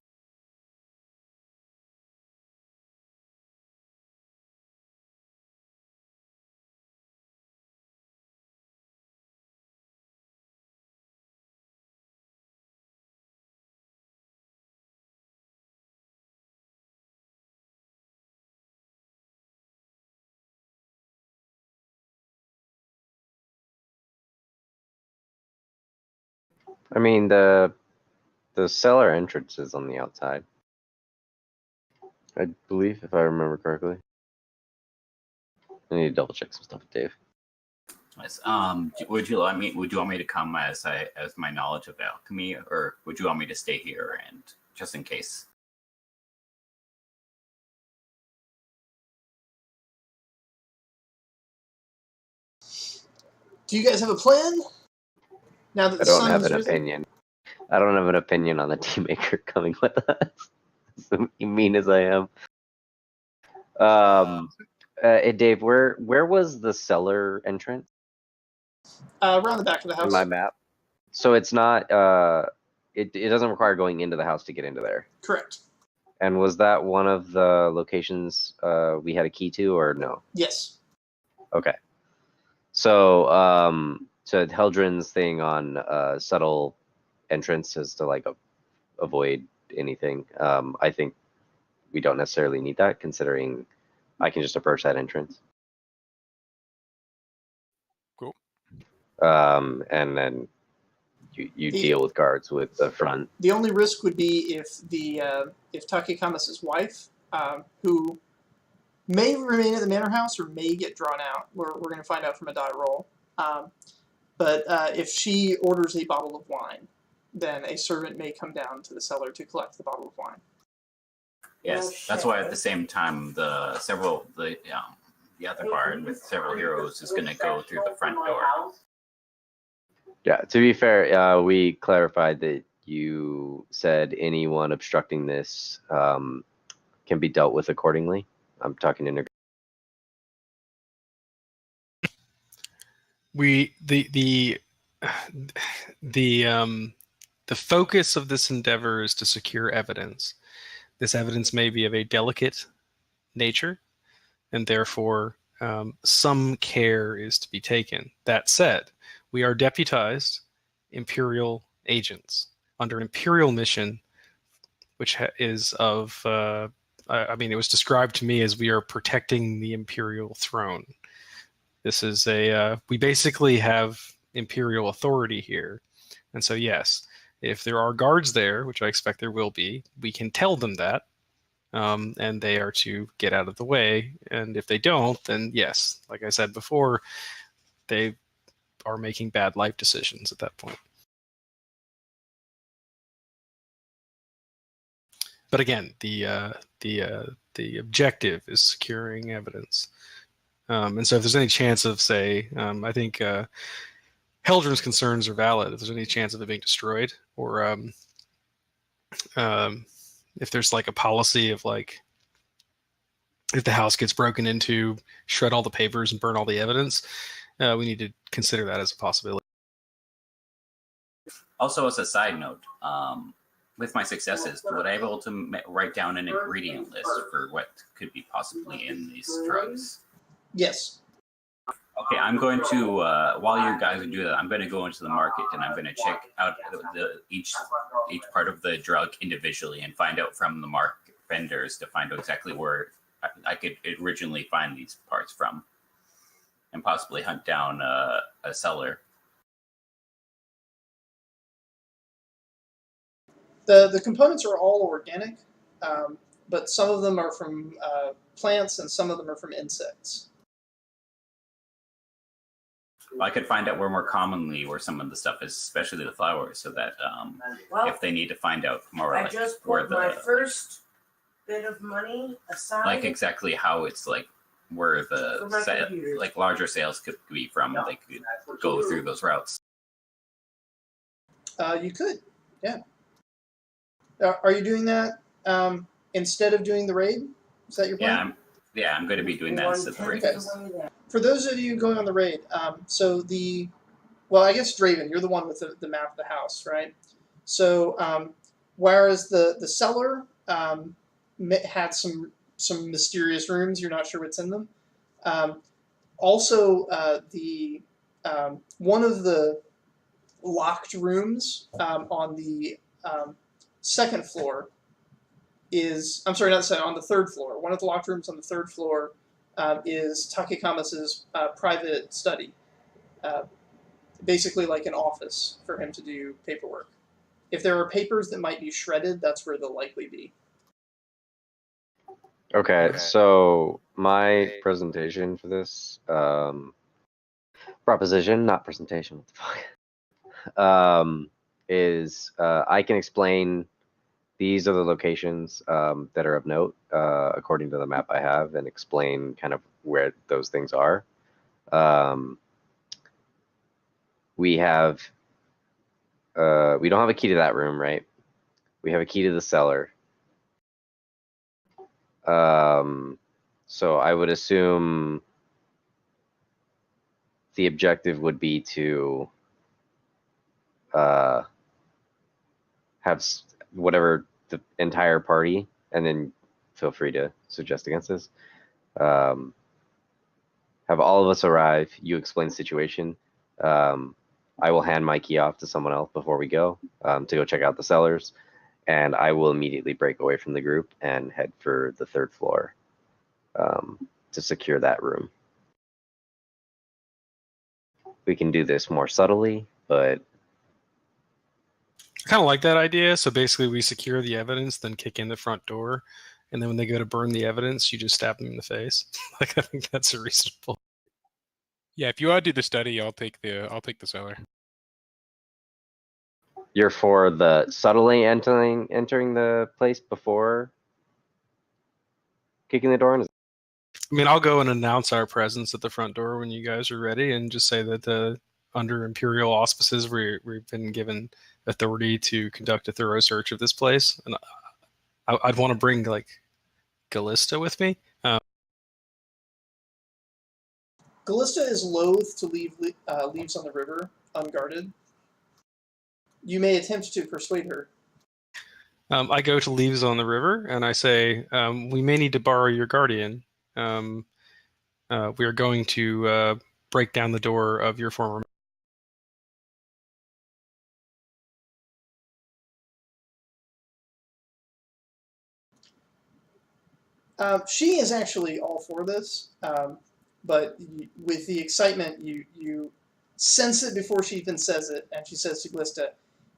I mean, the cellar entrance is on the outside, I believe, if I remember correctly. I need to double check some stuff with Dave. Yes. Would you want me to come as my knowledge of alchemy, or would you want me to stay here and just in case? Do you guys have a plan? Now that I the don't sun have has an risen? opinion. I don't have an opinion on the tea maker coming with us. As mean as I am. Dave, where was the cellar entrance Around the back of the house. in my map? So it's not. It doesn't require going into the house to get into there. Correct. And was that one of the locations we had a key to, or no? Yes. Okay. So so Heldrin's thing on subtle entrance is to avoid anything. I think we don't necessarily need that, considering I can just approach that entrance. Cool. And then you deal with guards with the front. The only risk would be if Takekamas's wife, who may remain at the manor house or may get drawn out. We're going to find out from a die roll. But if she orders a bottle of wine, then a servant may come down to the cellar to collect the bottle of wine. Yes, that's why at the same time the other bard with several heroes is going to go through the front door. Yeah, to be fair, we clarified that you said anyone obstructing this can be dealt with accordingly. I'm talking in the focus of this endeavor is to secure evidence. This evidence may be of a delicate nature, and therefore some care is to be taken. That said, we are deputized Imperial agents under an Imperial mission, which is of, it was described to me as we are protecting the Imperial throne. This is we basically have Imperial authority here. And so, yes, if there are guards there, which I expect there will be, we can tell them that, and they are to get out of the way. And if they don't, then yes, like I said before, they are making bad life decisions at that point. But again, the objective is securing evidence. And so if there's any chance of, say, I think Heldren's concerns are valid. If there's any chance of it being destroyed, or if there's like a policy of like, if the house gets broken into, shred all the papers and burn all the evidence, we need to consider that as a possibility. Also, as a side note, with my successes, was I able to write down an ingredient list for what could be possibly in these drugs? Yes. Okay, I'm going to, while you guys do that, I'm going to go into the market and I'm going to check out each part of the drug individually and find out from the market vendors to find out exactly where I could originally find these parts from, and possibly hunt down a seller. The components are all organic, but some of them are from plants and some of them are from insects. I could find out where more commonly where some of the stuff is, especially the flowers, so that if they need to find out more, I just put my first bit of money aside. Like exactly how it's like where the like larger sales could be from, they could go through those routes. You could, yeah. Are you doing that instead of doing the raid? Is that your plan? I'm going to be doing that instead of the raid. Okay. For those of you going on the raid, so I guess Draven, you're the one with the map of the house, right? So whereas the cellar had some mysterious rooms, you're not sure what's in them. Also, one of the locked rooms on the second floor on the third floor. One of the locked rooms on the third floor is Takekamas's private study. Basically like an office for him to do paperwork. If there are papers that might be shredded, that's where they'll likely be. Okay, so my presentation for this proposition, not presentation, what the fuck, is I can explain these are the locations that are of note according to the map I have, and explain kind of where those things are. We don't have a key to that room, right? We have a key to the cellar. So I would assume the objective would be to have whatever the entire party, and then feel free to suggest against this. Have all of us arrive. You explain the situation. I will hand my key off to someone else before we go to go check out the cellars, and I will immediately break away from the group and head for the third floor to secure that room. We can do this more subtly, but I kind of like that idea. So basically we secure the evidence, then kick in the front door, and then when they go to burn the evidence, you just stab them in the face. Like, I think that's a reasonable. Yeah, if you want to do the study, I'll take the cellar. You're for the subtly entering the place before kicking the door in? I mean, I'll go and announce our presence at the front door when you guys are ready, and just say that under Imperial auspices, we've been given authority to conduct a thorough search of this place, and I'd want to bring like Callista with me. Callista is loath to leave Leaves on the River unguarded. You may attempt to persuade her. I go to Leaves on the River, and I say, we may need to borrow your guardian. We are going to break down the door of your former. She is actually all for this, but with the excitement, you sense it before she even says it, and she says to Glista,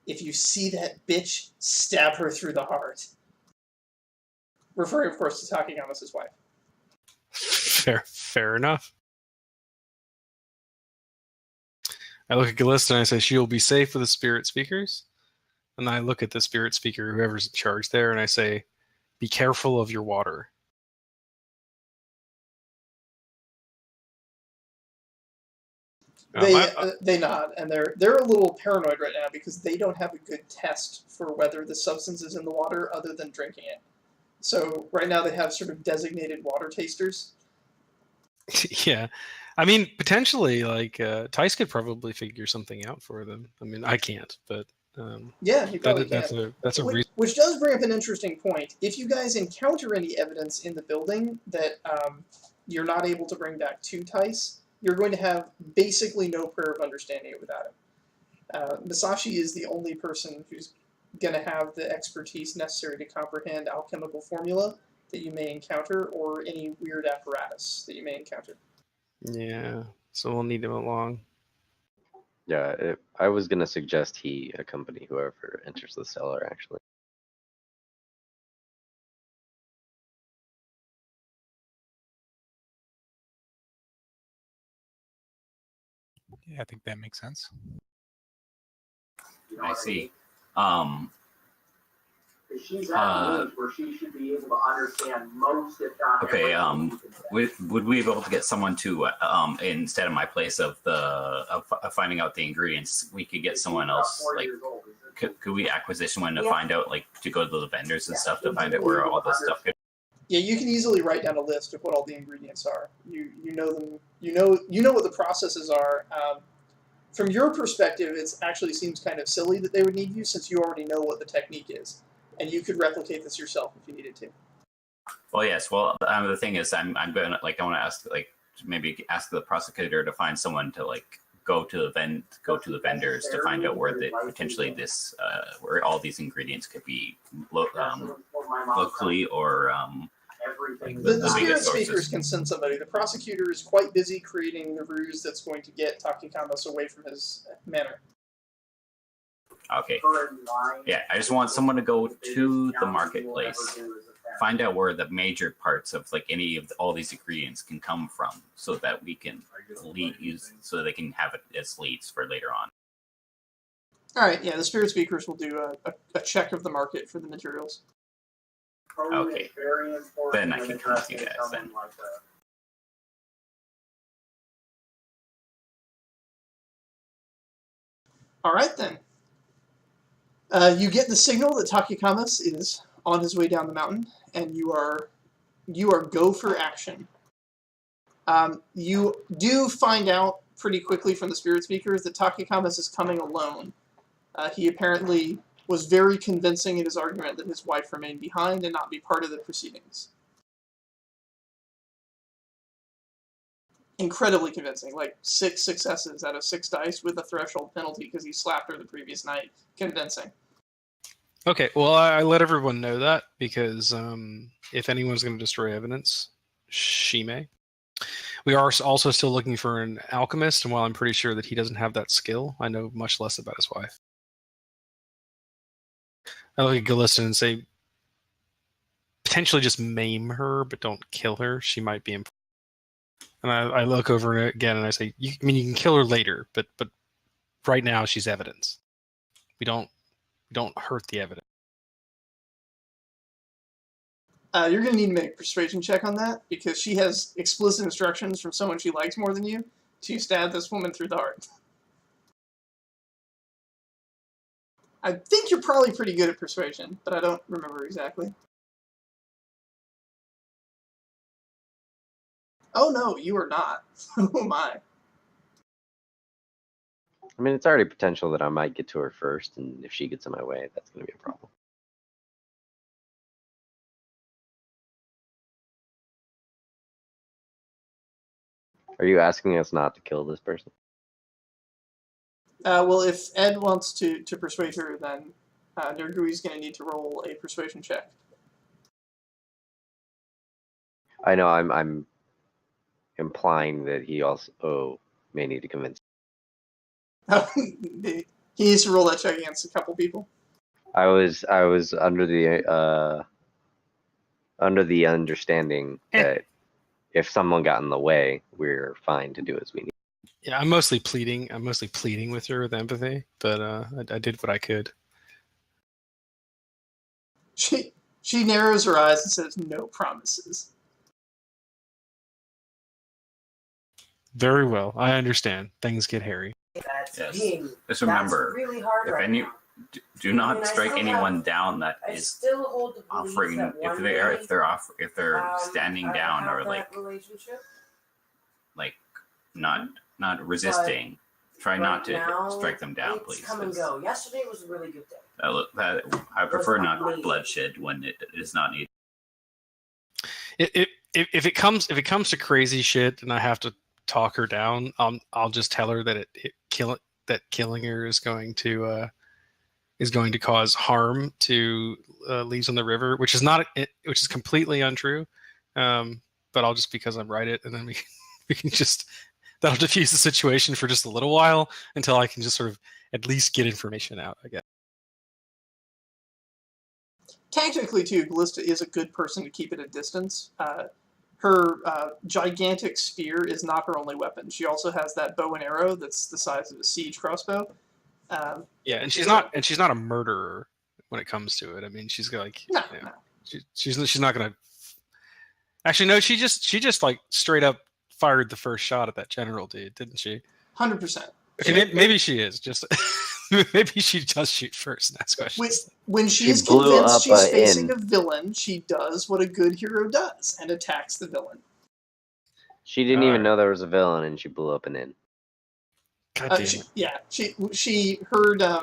"If you see that bitch, stab her through the heart." Referring, of course, to Takayama's wife. Fair enough. I look at Callista and I say, she will be safe with the spirit speakers. And then I look at the spirit speaker, whoever's in charge there, and I say, be careful of your water. They nod, and they're a little paranoid right now because they don't have a good test for whether the substance is in the water other than drinking it. So right now they have sort of designated water tasters. Yeah. I mean, potentially, like, Tice could probably figure something out for them. I mean, I can't, but... yeah, he probably can. That's a reason. Which does bring up an interesting point. If you guys encounter any evidence in the building that you're not able to bring back to Tice, you're going to have basically no prayer of understanding it without him. Masashi is the only person who's going to have the expertise necessary to comprehend alchemical formula that you may encounter or any weird apparatus that you may encounter. Yeah, so we'll need him along. Yeah, I was going to suggest he accompany whoever enters the cellar, actually. Yeah, I think that makes sense. I see. She's at an age where she should be able to understand most, if not Okay. everything. Would we be able to get someone to instead of my place of finding out the ingredients, we could get someone else, like, could we acquisition one to find out, like, to go to the vendors and stuff to find out where all this stuff is? Yeah, you can easily write down a list of what all the ingredients are. You know them. You know what the processes are. From your perspective, it actually seems kind of silly that they would need you, since you already know what the technique is, and you could replicate this yourself if you needed to. Well, yes. Well, the thing is, I'm gonna, like, I want to ask, like, maybe ask the prosecutor to find someone to, like, go to the vendors to find out where potentially this where all these ingredients could be locally or like the spirit speakers can send somebody. The prosecutor is quite busy creating the ruse that's going to get Takikamas away from his manor. Okay. Yeah, I just want someone to go to the marketplace, find out where the major parts of, like, any of all these ingredients can come from, so that we can use, so they can have it as leads for later on. All right. Yeah, the spirit speakers will do a check of the market for the materials. Okay. Then I can come with you guys then. All right then. You get the signal that Takikamas is on his way down the mountain, and you are go for action. You do find out pretty quickly from the spirit speakers that Takikamas is coming alone. He apparently was very convincing in his argument that his wife remained behind and not be part of the proceedings. Incredibly convincing, like 6 successes out of 6 dice with a threshold penalty because he slapped her the previous night. Convincing. Okay, well, I let everyone know that because if anyone's going to destroy evidence, she may. We are also still looking for an alchemist, and while I'm pretty sure that he doesn't have that skill, I know much less about his wife. I look at Callista and say, potentially just maim her, but don't kill her. She might be important. And I look over again and I say, I mean, you can kill her later, but right now she's evidence. We don't hurt the evidence. You're going to need to make a persuasion check on that, because she has explicit instructions from someone she likes more than you to stab this woman through the heart. I think you're probably pretty good at persuasion, but I don't remember exactly. Oh no, you are not. Oh my. I mean, it's already potential that I might get to her first, and if she gets in my way, that's going to be a problem. Are you asking us not to kill this person? Well, if Ed wants to persuade her, then Nergui's going to need to roll a persuasion check. I know I'm implying that he also may need to convince. He needs to roll that check against a couple people. I was under the understanding that if someone got in the way, we're fine to do as we need. Yeah, I'm mostly pleading with her with empathy, but I did what I could. She narrows her eyes and says, "No promises." Very well, I understand. Things get hairy. That's Yes. being, Just remember, that's really hard if right any, now. do I mean, not I strike still anyone down that I is still hold the belief offering that one if they're standing down have or that like relationship. not resisting. Try not to Now, strike them down, it's please. come and 'cause go. Yesterday was a really good day. I prefer not amazing. bloodshed when it is not needed. If it comes to crazy shit and I have to talk her down, I'll just tell her that killing her is going to cause harm to leaves on the river, which is completely untrue. But I'll just, because I'm right, and then we can just, that'll diffuse the situation for just a little while until I can just sort of at least get information out, I guess. Tactically, too, Callista is a good person to keep at a distance. Her gigantic spear is not her only weapon. She also has that bow and arrow that's the size of a siege crossbow. Yeah, and she's not a murderer when it comes to it. I mean, she's like, No, you know, no. she's not gonna. Actually, no, she just like straight up fired the first shot at that general dude, didn't she? 100%. Okay, maybe she is just. Maybe she does shoot first and ask questions. When she's She blew convinced up she's a facing inn. a villain, she does what a good hero does and attacks the villain. She didn't even know there was a villain, and she blew up an inn. God damn it. Yeah, she heard That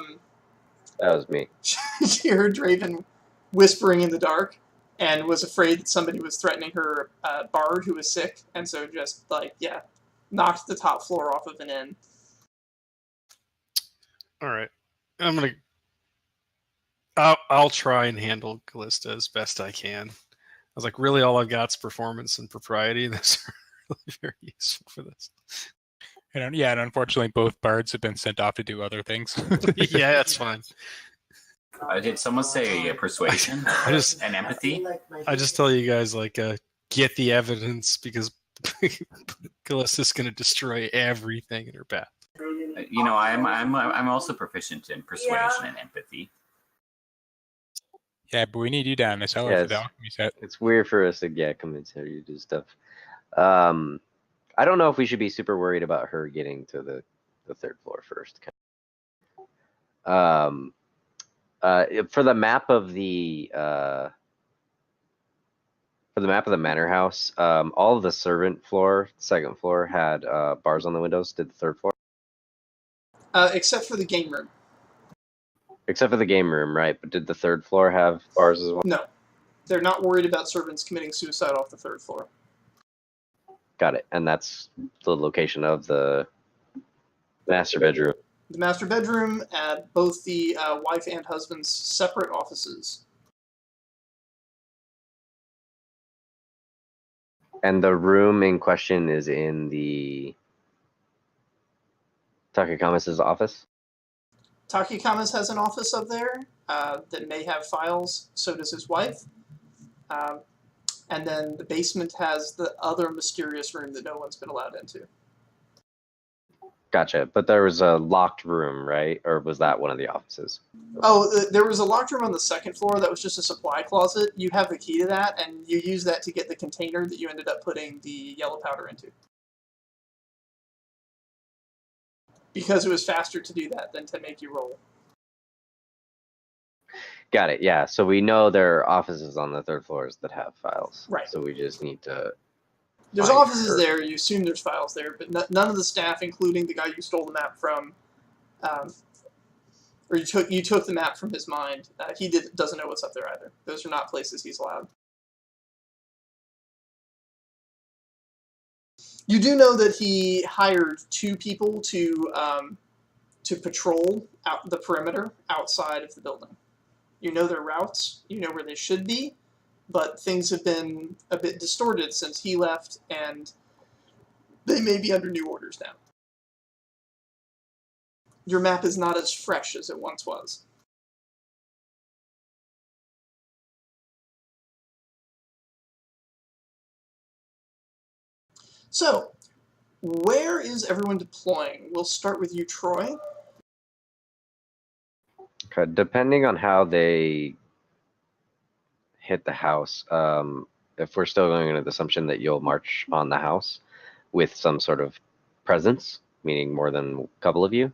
was me. she heard Draven whispering in the dark and was afraid that somebody was threatening her bard who was sick, and so just knocked the top floor off of an inn. All right, I'll try and handle Callista as best I can. I was like, really, all I've got is performance and propriety. Those are really very useful for this. And unfortunately, both bards have been sent off to do other things. Yeah, that's fine. Did someone say persuasion and empathy? I just tell you guys, like, get the evidence, because Callista's going to destroy everything in her path. I'm also proficient in persuasion and empathy. Yeah, but we need you down in the cellar for the alchemy set. It's weird for us to convince her to do stuff. I don't know if we should be super worried about her getting to the third floor first. For the map of the manor house, all of the servant floor, second floor, had bars on the windows. Did the third floor? Except for the game room. Except for the game room, right? But did the third floor have bars as well? No. They're not worried about servants committing suicide off the third floor. Got it. And that's the location of the master bedroom. The master bedroom, both the wife and husband's separate offices. And the room in question is in the Takakamis' office? Takikamis has an office up there that may have files. So does his wife. and then the basement has the other mysterious room that no one's been allowed into. Gotcha. But there was a locked room, right? Or was that one of the offices? Oh, there was a locked room on the second floor that was just a supply closet. You have the key to that, and you use that to get the container that you ended up putting the yellow powder into. Because it was faster to do that than to make you roll. Got it. Yeah. So we know there are offices on the third floors that have files. Right. So we just need to. There's find offices her. there. You assume there's files there, but none of the staff, including the guy you stole the map from, or you took the map from his mind. He doesn't know what's up there either. Those are not places he's allowed. You do know that he hired 2 people to patrol out the perimeter outside of the building. You know their routes. You know where they should be, but things have been a bit distorted since he left, and they may be under new orders now. Your map is not as fresh as it once was. So, where is everyone deploying? We'll start with you, Troy. Okay. Depending on how they hit the house, if we're still going under the assumption that you'll march on the house with some sort of presence, meaning more than a couple of you,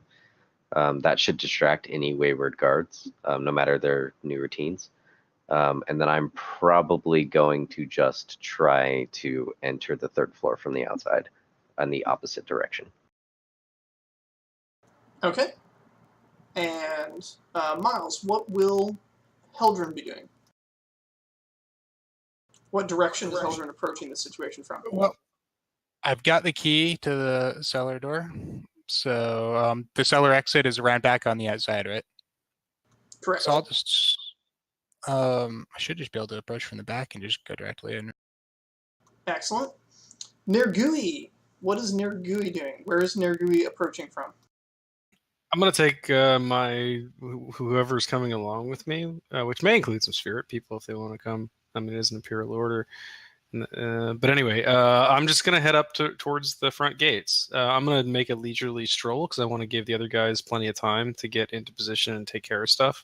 that should distract any wayward guards, no matter their new routines. And then I'm probably going to just try to enter the third floor from the outside in the opposite direction. Okay. And Miles, what will Heldren be doing? What direction is Heldren approaching the situation from? Well, I've got the key to the cellar door. So the cellar exit is around back on the outside, right? Correct. So I'll just... I should just be able to approach from the back and just go directly in. Excellent. Nergui. What is Nergui doing? Where is Nergui approaching from? I'm going to take whoever's coming along with me, which may include some spirit people if they want to come. I mean, it is an Imperial Order. But anyway, I'm just going to head up towards the front gates. I'm going to make a leisurely stroll because I want to give the other guys plenty of time to get into position and take care of stuff.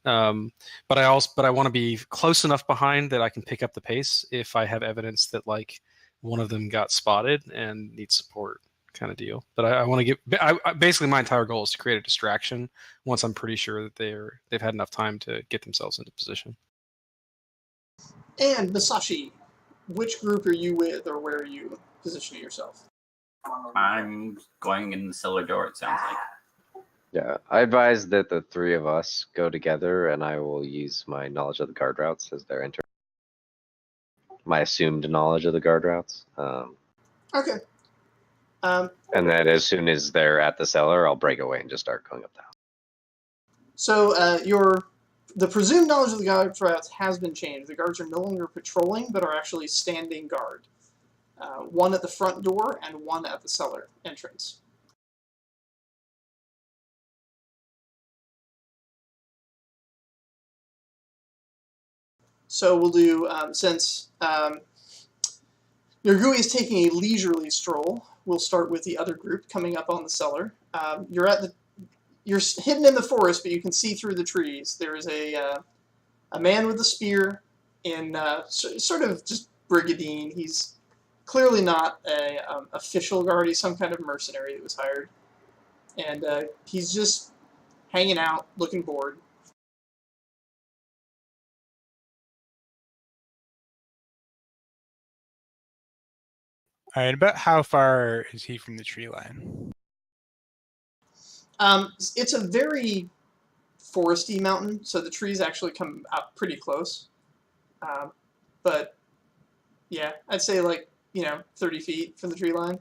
But I want to be close enough behind that I can pick up the pace if I have evidence that like one of them got spotted and needs support, kind of deal. But I want to get. Basically, my entire goal is to create a distraction once I'm pretty sure that they've had enough time to get themselves into position. And Masashi, which group are you with, or where are you positioning yourself? I'm going in the cellar door, it sounds like. Yeah, I advise that the 3 of us go together, and I will use my knowledge of the guard routes as they're entering. My assumed knowledge of the guard routes. Okay. And then as soon as they're at the cellar, I'll break away and just start going up the house. So the presumed knowledge of the guard routes has been changed. The guards are no longer patrolling, but are actually standing guard. One at the front door and one at the cellar entrance. So we'll do, since Nergui is taking a leisurely stroll, we'll start with the other group coming up on the cellar. You're hidden in the forest, but you can see through the trees. There is a man with a spear in sort of just brigandine. He's clearly not a official guard. He's some kind of mercenary that was hired. And he's just hanging out, looking bored. All right, about how far is he from the tree line? It's a very foresty mountain, so the trees actually come up pretty close. But yeah, I'd say 30 feet from the tree line.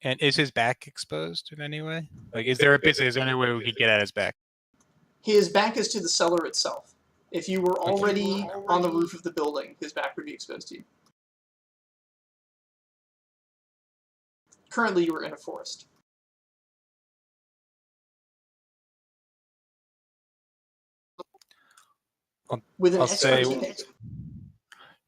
And is his back exposed in any way? Like, is there any way we could get at his back? His back is to the cellar itself. If you were already on the roof of the building, his back would be exposed to you. Currently, you are in a forest. with an I'll say- expertise.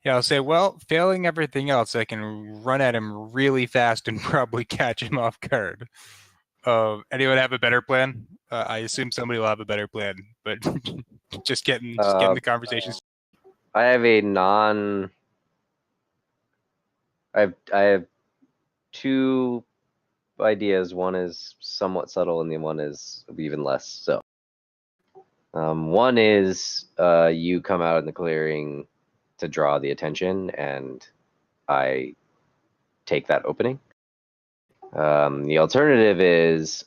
Yeah, I'll say, well, failing everything else, I can run at him really fast and probably catch him off guard. Anyone have a better plan? I assume somebody will have a better plan, but just getting the conversations. I have a non. I have two ideas. One is somewhat subtle, and the one is even less so. One is you come out in the clearing to draw the attention, and I take that opening. The alternative is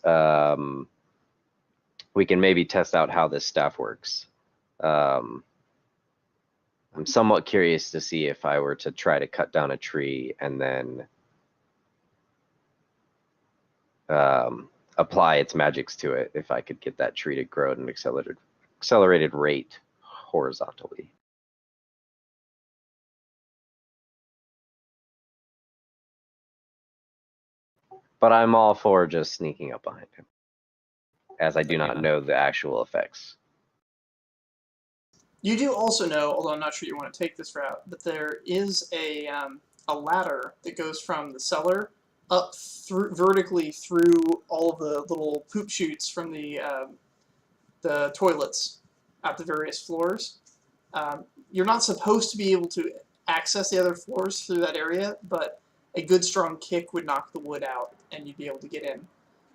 we can maybe test out how this staff works. I'm somewhat curious to see if I were to try to cut down a tree and then apply its magics to it, if I could get that tree to grow at an accelerated rate horizontally. But I'm all for just sneaking up behind him, as I do not know the actual effects. You do also know, although I'm not sure you want to take this route, that there is a ladder that goes from the cellar up vertically through all of the little poop chutes from the toilets at the various floors. You're not supposed to be able to access the other floors through that area, but a good strong kick would knock the wood out and you'd be able to get in.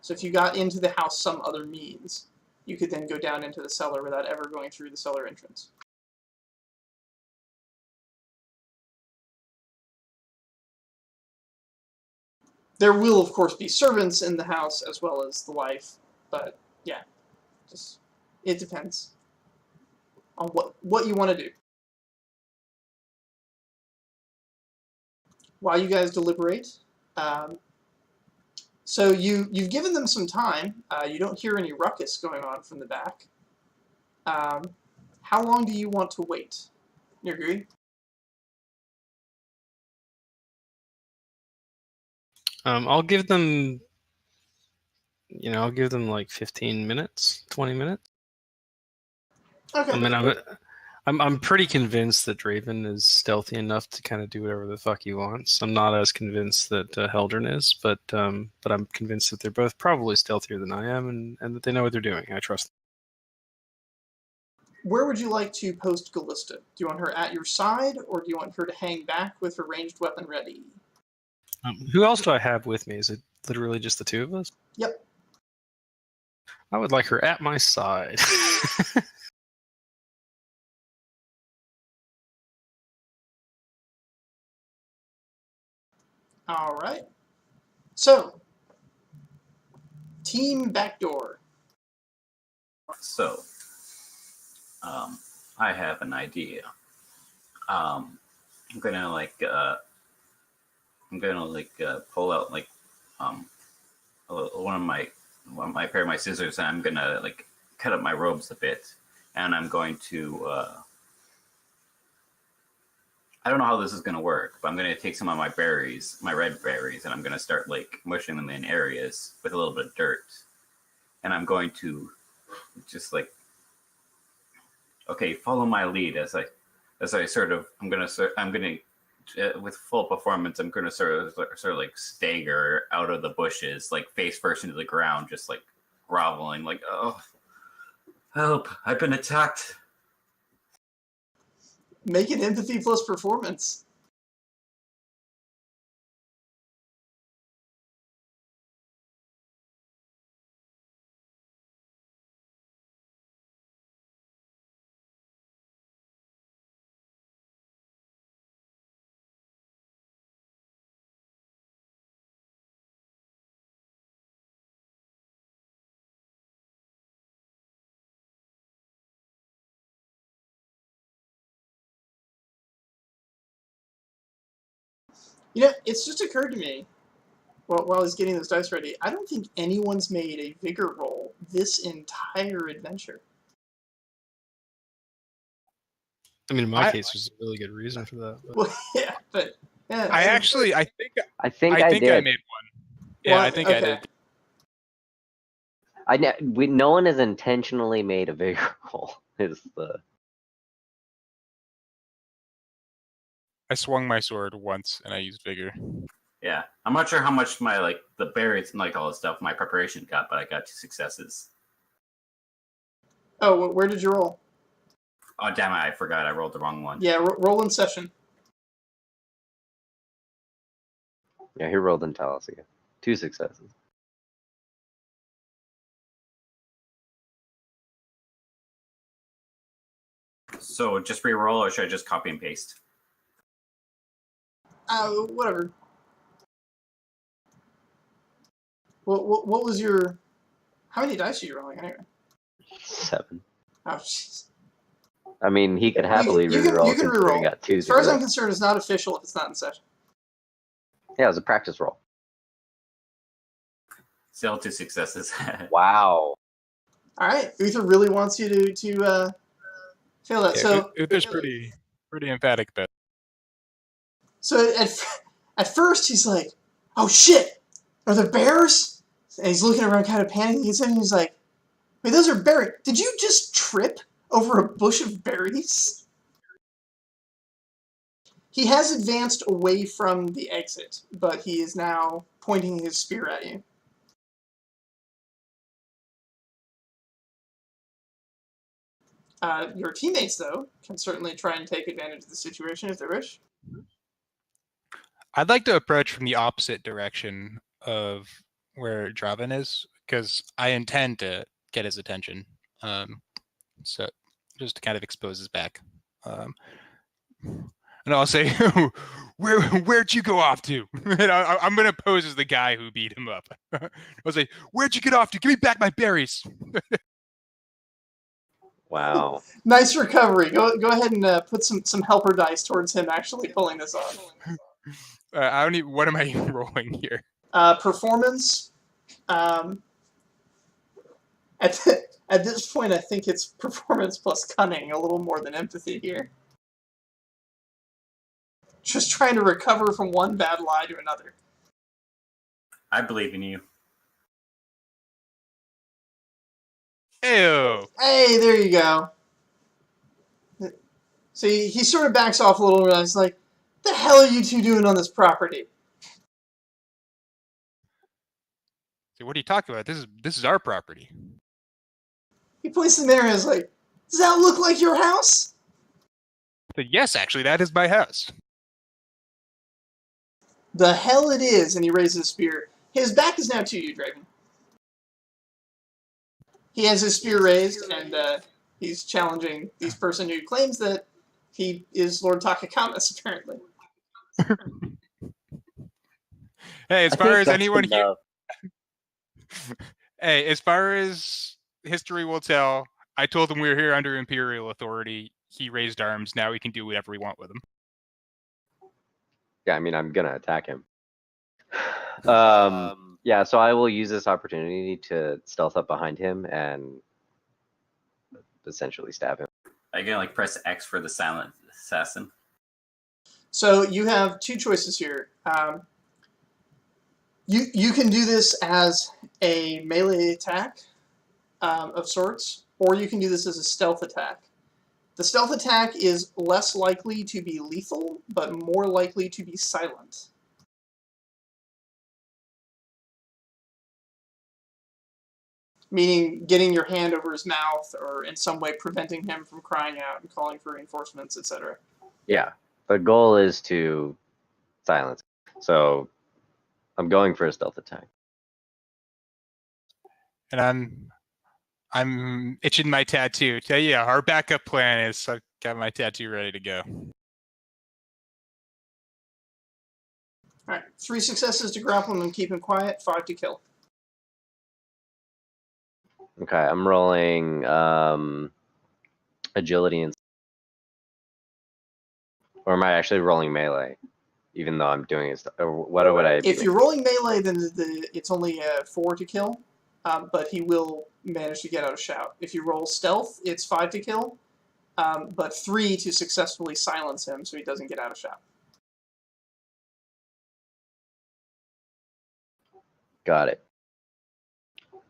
So if you got into the house some other means, you could then go down into the cellar without ever going through the cellar entrance. There will, of course, be servants in the house as well as the wife, but yeah, just it depends on what you want to do. While you guys deliberate, so you've given them some time. You don't hear any ruckus going on from the back. How long do you want to wait? You agree? I'll give them, I'll give them like 15 minutes, 20 minutes. Okay. I mean, I'm pretty convinced that Draven is stealthy enough to kind of do whatever the fuck he wants. I'm not as convinced that Heldren is, but I'm convinced that they're both probably stealthier than I am, and that they know what they're doing. I trust them. Where would you like to post Callista? Do you want her at your side, or do you want her to hang back with her ranged weapon ready? Who else do I have with me? Is it literally just the two of us? Yep. I would like her at my side. All right. So, team backdoor. So, I have an idea. I'm gonna pull out one of my pair of my scissors, and I'm gonna cut up my robes a bit, and I'm going to I don't know how this is gonna work, but I'm gonna take some of my berries, my red berries, and I'm gonna start mushing them in areas with a little bit of dirt, and I'm going to just okay, follow my lead as I I'm gonna with full performance, I'm gonna sort of stagger out of the bushes, face first into the ground, just groveling, oh, help! I've been attacked. Make it empathy plus performance. It's just occurred to me, while I was getting those dice ready, I don't think anyone's made a vigor roll this entire adventure. I mean, in my case, there's a really good reason for that. But... Well, yeah, but... Yeah, I think I did. I made one. Yeah, well, I think okay. I did. No one has intentionally made a vigor roll. Is the I swung my sword once and I used vigor. Yeah, I'm not sure how much my the berries and all this stuff my preparation got, but I got 2 successes. Oh, where did you roll? Oh damn it! I forgot. I rolled the wrong one. Yeah, roll in session. Yeah, he rolled in Talus again. 2 successes. So just re-roll, or should I just copy and paste? Whatever. What was your... How many dice are you rolling anyway? 7. Oh, jeez. I mean, he could happily You can reroll. reroll. He got 2 As far as I'm successes. concerned, it's not official if it's not in session. Yeah, it was a practice roll. Still 2 successes. Wow. All right, Uther really wants you to fail that. Yeah, So Uther's pretty emphatic about it. So at first he's like, "Oh shit, are there bears?" And he's looking around, kind of panicking. And he's like, "Wait, those are berries. Did you just trip over a bush of berries?" He has advanced away from the exit, but he is now pointing his spear at you. Your teammates, though, can certainly try and take advantage of the situation if they wish. I'd like to approach from the opposite direction of where Draven is, because I intend to get his attention. So just to kind of expose his back. And I'll say, where'd you go off to? And I'm going to pose as the guy who beat him up. I'll say, where'd you get off to? Give me back my berries. Wow. Nice recovery. Go ahead and put some helper dice towards him actually pulling this off. I don't even. What am I rolling here? Performance. At this point, I think it's performance plus cunning, a little more than empathy here. Just trying to recover from one bad lie to another. I believe in you. Ew. Hey, there you go. So he sort of backs off a little bit. He's like, "The hell are you two doing on this property?" So what are you talking about? This is our property. He points to the mirror and is like, "Does that look like your house?" I said, yes, actually, that is my house. The hell it is, and he raises his spear. His back is now to you, Draven. He has his spear raised, and he's challenging this person who claims that he is Lord Takakamas, apparently. Hey, as far as anyone enough. here, hey, as far as history will tell, I told him we were here under Imperial authority. He raised arms. Now we can do whatever we want with him. Yeah, I mean, I'm gonna attack him. Yeah, so I will use this opportunity to stealth up behind him and essentially stab him. I can press X for the silent assassin. So you have two choices here. You can do this as a melee attack of sorts, or you can do this as a stealth attack. The stealth attack is less likely to be lethal, but more likely to be silent. Meaning getting your hand over his mouth or in some way preventing him from crying out and calling for reinforcements, etc. Yeah, the goal is to silence. So I'm going for a stealth attack. And I'm itching my tattoo. Tell you, our backup plan is I got my tattoo ready to go. Alright, 3 successes to grapple him and keep him quiet, 5 to kill. Okay, I'm rolling agility and... Or am I actually rolling melee? Even though I'm doing it... Or what would I be If you're rolling melee, then it's only 4 to kill, but he will manage to get out a shout. If you roll stealth, it's 5 to kill, but 3 to successfully silence him so he doesn't get out a shout. Got it.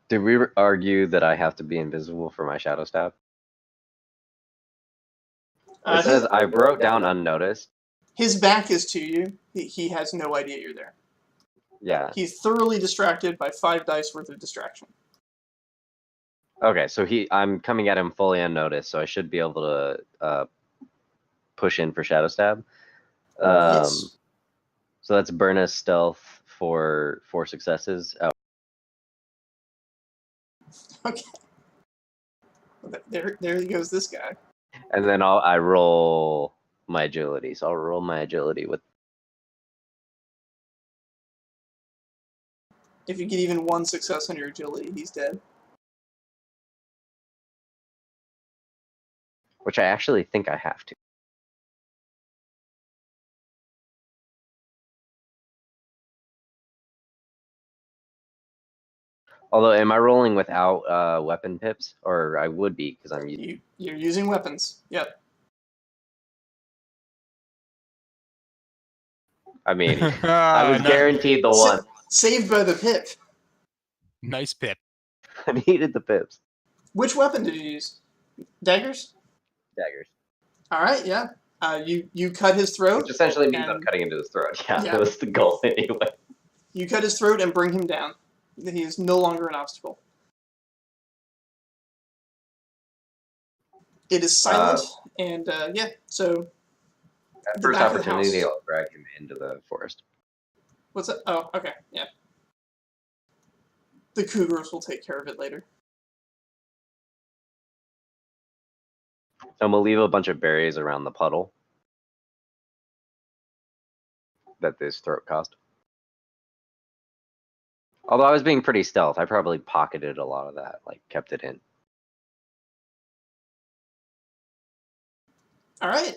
Did we argue that I have to be invisible for my shadow stab? It says I broke down unnoticed. His back is to you. He has no idea you're there. Yeah. He's thoroughly distracted by 5 dice worth of distraction. Okay, so I'm coming at him fully unnoticed, so I should be able to push in for Shadow Stab. Yes. So that's Burna's stealth for 4 successes. Oh, Okay. There goes this guy. and then I roll my agility. So I'll roll my agility with. If you get even 1 success on your agility, he's dead. Which I actually think I have to. Although, am I rolling without weapon pips? Or I would be, because I'm using... You're using weapons. Yep. I mean, I was guaranteed the one. Saved by the pip. Nice pip. I needed the pips. Which weapon did you use? Daggers? Daggers. All right, yeah. You cut his throat. Which essentially means and I'm cutting into his throat. Yeah, Yeah. that was the goal anyway. You cut his throat and bring him down. He is no longer an obstacle. It is silent, and yeah, so... At the first back of the opportunity, house. I'll drag him into the forest. What's that? Oh, okay, yeah. The cougars will take care of it later. And we'll leave a bunch of berries around the puddle that this throat cost. Although I was being pretty stealth, I probably pocketed a lot of that, like kept it in. All right,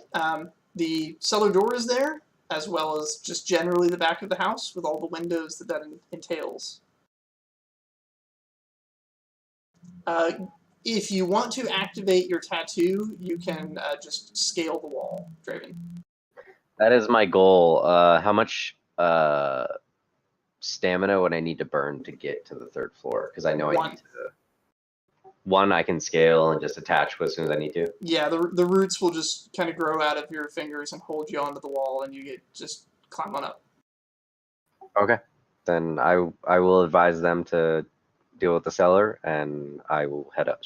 the cellar door is there, as well as just generally the back of the house with all the windows that entails. If you want to activate your tattoo, you can just scale the wall, Draven. That is my goal. How much stamina would I need to burn to get to the 3rd floor? Because I know I 1. need to. 1 I can scale and just attach as soon as I need to. Yeah, the roots will just kind of grow out of your fingers and hold you onto the wall, and you just climb on up. Okay. Then I will advise them to deal with the cellar, and I will head up.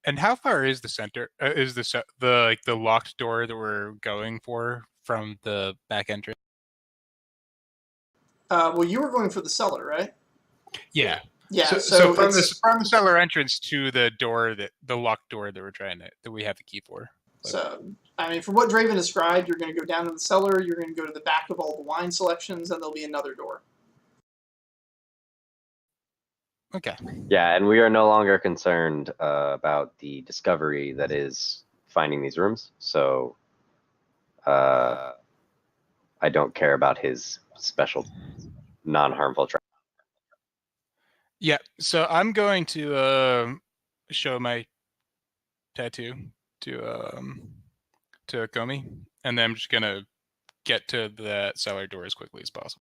And how far is the center? Is the locked door that we're going for from the back entrance? Well, you were going for the cellar, right? Yeah. Yeah. So from the cellar entrance to the door the locked door that we have the key for. So, I mean, from what Draven described, you're going to go down to the cellar, you're going to go to the back of all the wine selections, and there'll be another door. Okay. Yeah, and we are no longer concerned about the discovery that is finding these rooms. So I don't care about his special non-harmful trap. Yeah. So I'm going to show my tattoo to Komi, and then I'm just gonna get to the cellar door as quickly as possible.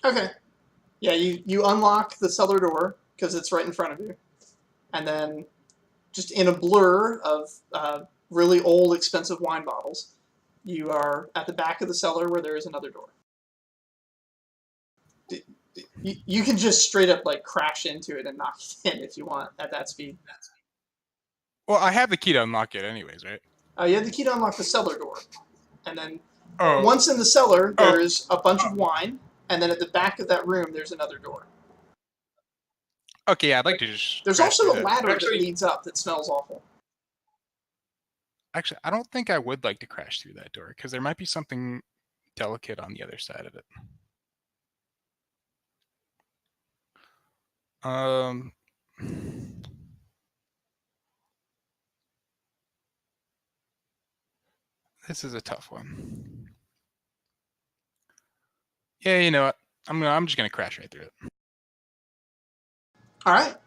Okay. Yeah, you unlock the cellar door because it's right in front of you, and then just in a blur of really old, expensive wine bottles, you are at the back of the cellar where there is another door. You can just straight up like crash into it and knock it in if you want at that speed. Well, I have the key to unlock it anyways, right? You have the key to unlock the cellar door, and then Oh. once in the cellar, there's a bunch of wine, and then at the back of that room, there's another door. Okay, yeah, I'd like to just... There's also a ladder that leads up that smells awful. Actually, I don't think I would like to crash through that door, because there might be something delicate on the other side of it. This is a tough one. Yeah, you know what? I'm just gonna crash right through it. All right.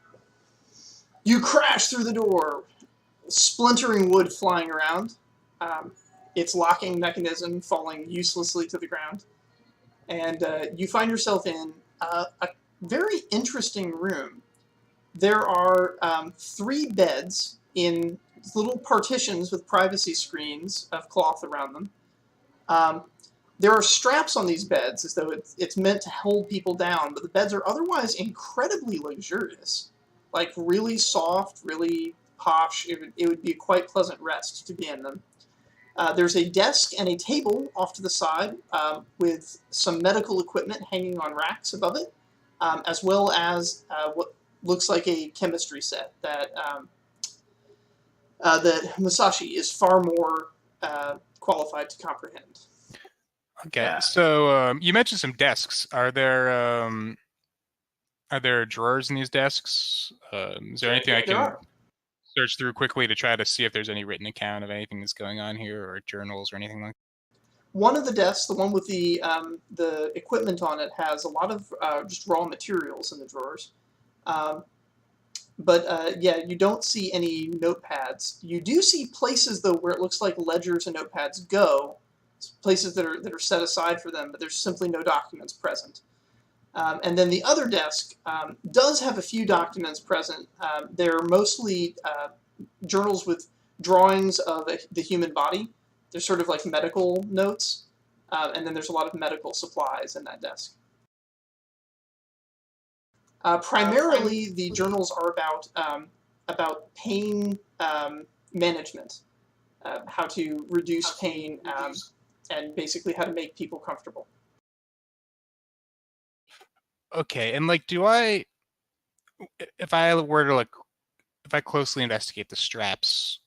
You crash through the door, splintering wood flying around. Its locking mechanism falling uselessly to the ground, and you find yourself in a very interesting room. There are 3 beds in little partitions with privacy screens of cloth around them. There are straps on these beds as though it's meant to hold people down, but the beds are otherwise incredibly luxurious. Like really soft, really posh. It would be a quite pleasant rest to be in them. There's a desk and a table off to the side with some medical equipment hanging on racks above it, as well as what looks like a chemistry set that that Musashi is far more qualified to comprehend. Okay, Yeah. so you mentioned some desks. Are there drawers in these desks? Is there anything I There can are. search through quickly to try to see if there's any written account of anything that's going on here, or journals or anything like that? One of the desks, the one with the equipment on it, has a lot of just raw materials in the drawers. But yeah, you don't see any notepads. You do see places though where it looks like ledgers and notepads go, places that are set aside for them, but there's simply no documents present. And then the other desk does have a few documents present. They're mostly journals with drawings of the human body. They're sort of like medical notes, and then there's a lot of medical supplies in that desk. Primarily, the journals are about pain management, how to reduce pain, and basically how to make people comfortable. Okay, and like, if I were to if I closely investigate the straps,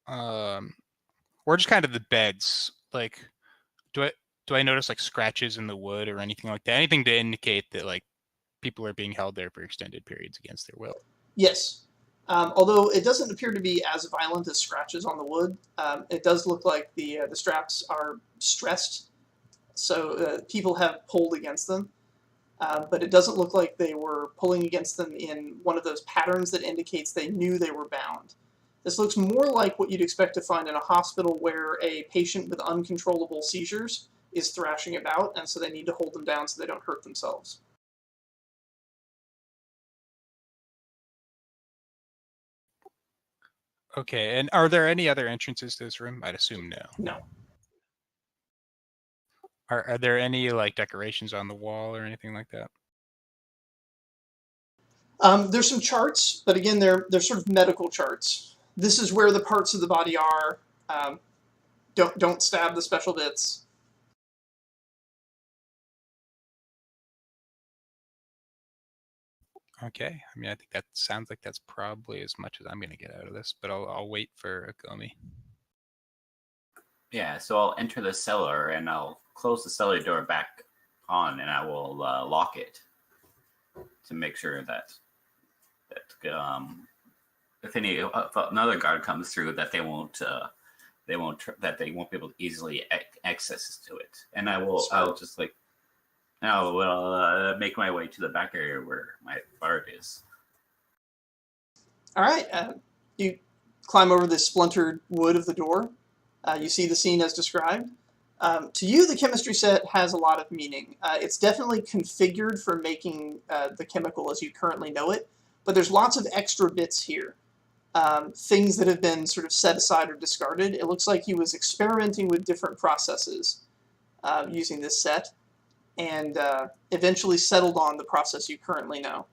or just kind of the beds, like, do I notice like scratches in the wood or anything like that? Anything to indicate that like people are being held there for extended periods against their will? Yes. Although it doesn't appear to be as violent as scratches on the wood, it does look like the straps are stressed, so people have pulled against them. But it doesn't look like they were pulling against them in one of those patterns that indicates they knew they were bound. This looks more like what you'd expect to find in a hospital where a patient with uncontrollable seizures is thrashing about, and so they need to hold them down so they don't hurt themselves. Okay, and are there any other entrances to this room? I'd assume no. No. Are there any like decorations on the wall or anything like that? There's some charts, but again, they're sort of medical charts. This is where the parts of the body are. Don't stab the special bits. Okay, I mean, I think that sounds like that's probably as much as I'm going to get out of this, but I'll wait for Agomi. Yeah, so I'll enter the cellar and I'll close the cellar door back on, and I will lock it to make sure that if another guard comes through, that they won't be able to easily access to it. And I'll make my way to the back area where my guard is. All right, you climb over the splintered wood of the door. You see the scene as described. To you, the chemistry set has a lot of meaning. It's definitely configured for making the chemical as you currently know it, but there's lots of extra bits here. Things that have been sort of set aside or discarded. It looks like he was experimenting with different processes using this set, and eventually settled on the process you currently know.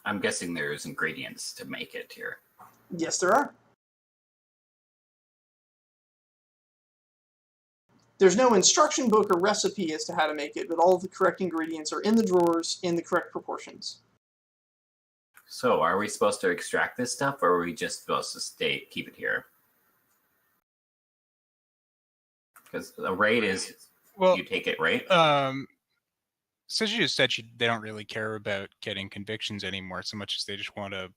I'm guessing there's ingredients to make it here. Yes, there are. There's no instruction book or recipe as to how to make it, but all of the correct ingredients are in the drawers in the correct proportions. So, are we supposed to extract this stuff, or are we just supposed to keep it here? Because the raid is, you take it, right? Since you just said they don't really care about getting convictions anymore, so much as they just want to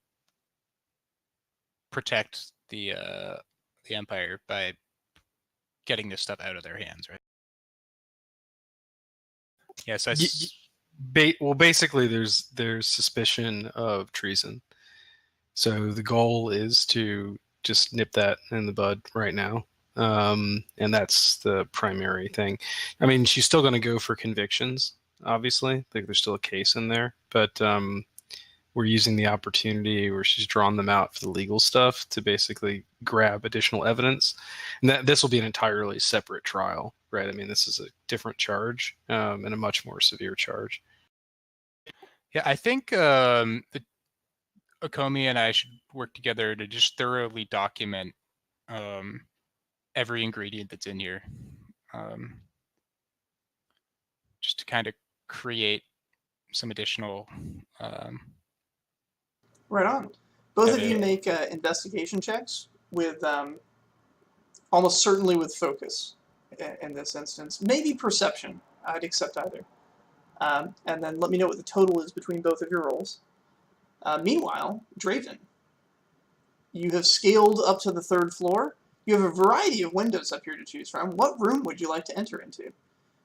protect the Empire by getting this stuff out of their hands, right? Yes, well, basically, there's suspicion of treason, so the goal is to just nip that in the bud right now, and that's the primary thing. I mean, she's still going to go for convictions, obviously. Like there's still a case in there, but we're using the opportunity where she's drawn them out for the legal stuff to basically grab additional evidence. And that this will be an entirely separate trial, right? I mean, this is a different charge and a much more severe charge. Yeah, I think Okomi and I should work together to just thoroughly document every ingredient that's in here, just to kind of create some additional. Right on. Both of you Okay. make investigation checks with almost certainly with focus in this instance. Maybe perception. I'd accept either. And then let me know what the total is between both of your rolls. Meanwhile, Draven, you have scaled up to the 3rd floor. You have a variety of windows up here to choose from. What room would you like to enter into?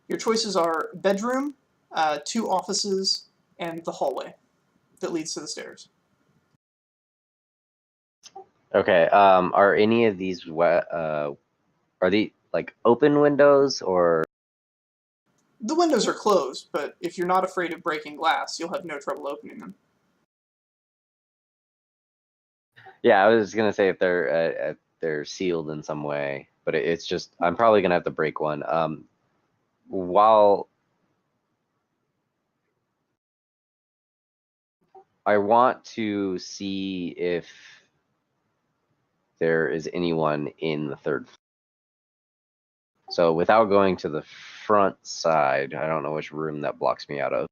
Your choices are bedroom, 2 offices, and the hallway that leads to the stairs. Okay. Are any of these are they like open windows or? The windows are closed, but if you're not afraid of breaking glass, you'll have no trouble opening them. Yeah, I was gonna say if they're sealed in some way, but it's just I'm probably gonna have to break one. While I want to see if there is anyone in the 3rd floor. So without going to the front side, I don't know which room that blocks me out of.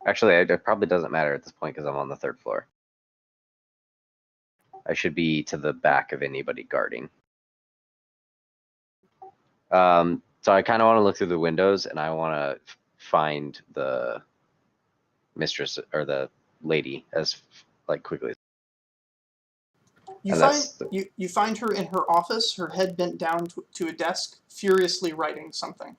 Actually, it probably doesn't matter at this point because I'm on the 3rd floor. I should be to the back of anybody guarding. So I kind of want to look through the windows and I want to find the mistress or the lady as like quickly. You find her in her office, her head bent down to a desk, furiously writing something.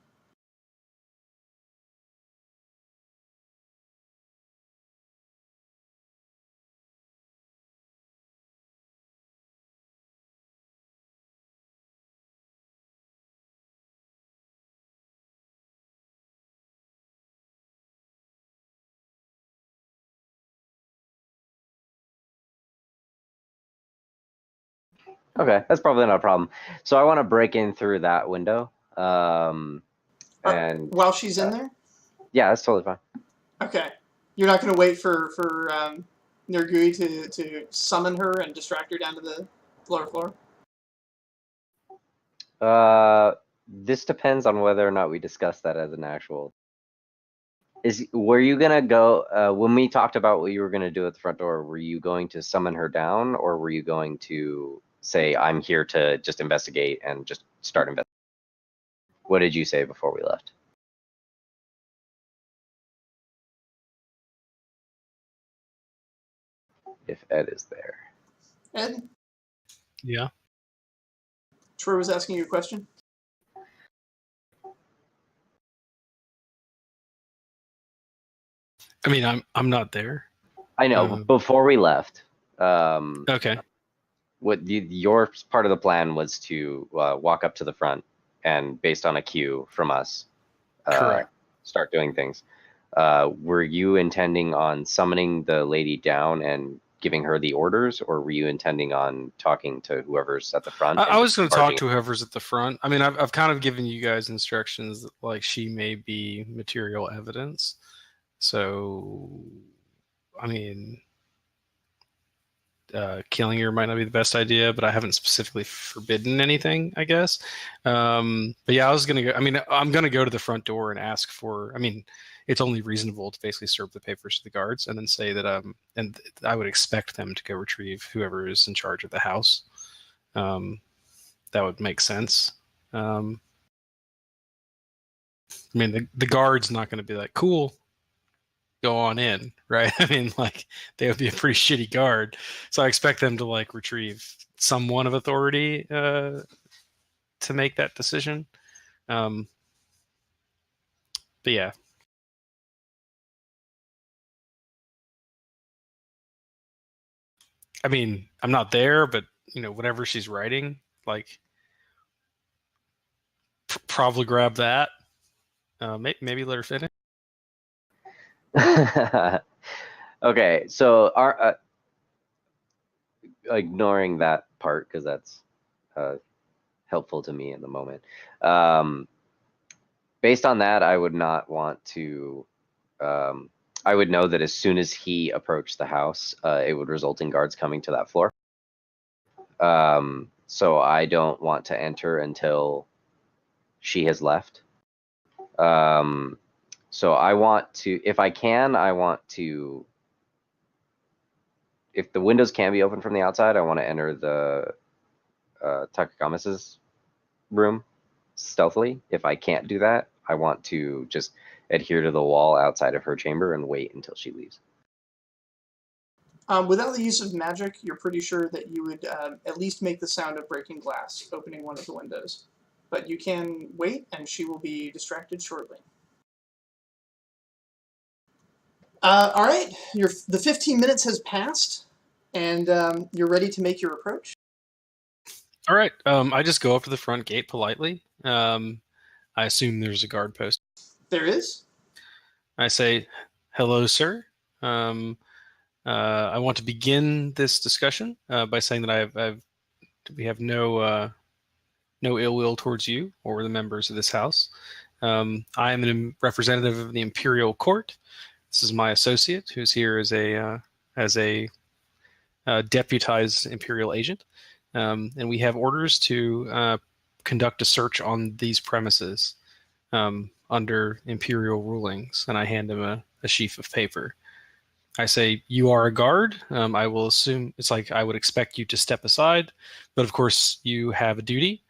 Okay, that's probably not a problem. So I want to break in through that window. And while she's in there? Yeah, that's totally fine. Okay. You're not going to wait for Nergui to summon her and distract her down to the lower floor? This depends on whether or not we discuss that as an actual. Were you gonna go when we talked about what you were gonna do at the front door? Were you going to summon her down, or were you going to say, "I'm here to just investigate and just start investigating"? What did you say before we left? If Ed is there. Ed? Yeah. Troy was asking you a question. I mean, I'm not there. I know. Before we left. Okay. What your part of the plan was to walk up to the front and, based on a cue from us, Correct. Start doing things. Were you intending on summoning the lady down and giving her the orders, or were you intending on talking to whoever's at the front? I was going to talk to whoever's at the front. I mean, I've kind of given you guys instructions that, like, she may be material evidence. So, I mean, killing her might not be the best idea, but I haven't specifically forbidden anything, I guess. But yeah, I was going to go. I mean, I'm going to go to the front door and ask for, I mean, it's only reasonable to basically serve the papers to the guards and then say that, and I would expect them to go retrieve whoever is in charge of the house. That would make sense. I mean, the guard's not going to be like, cool, go on in, right? I mean, like, they would be a pretty shitty guard. So I expect them to, like, retrieve someone of authority to make that decision. But yeah. I mean, I'm not there, but, you know, whatever she's writing, like, probably grab that. Maybe let her finish. Okay, so our ignoring that part because that's helpful to me in the moment. Based on that, I would not want to. I would know that as soon as he approached the house, it would result in guards coming to that floor. So I don't want to enter until she has left. So I want to, if I can, I want to, if the windows can be opened from the outside, I want to enter the Takakamis's room stealthily. If I can't do that, I want to just adhere to the wall outside of her chamber and wait until she leaves. Without the use of magic, you're pretty sure that you would at least make the sound of breaking glass, opening one of the windows. But you can wait, and she will be distracted shortly. All right, the 15 minutes has passed, and you're ready to make your approach. All right. I just go up to the front gate politely. I assume there's a guard post. There is. I say, "Hello, sir. I want to begin this discussion by saying that we have no ill will towards you or the members of this house. I am a representative of the Imperial Court. This is my associate, who's here as a deputized Imperial agent, and we have orders to conduct a search on these premises under Imperial rulings." And I hand him a sheaf of paper. I say, "You are a guard. I will assume it's like I would expect you to step aside, but of course you have a duty.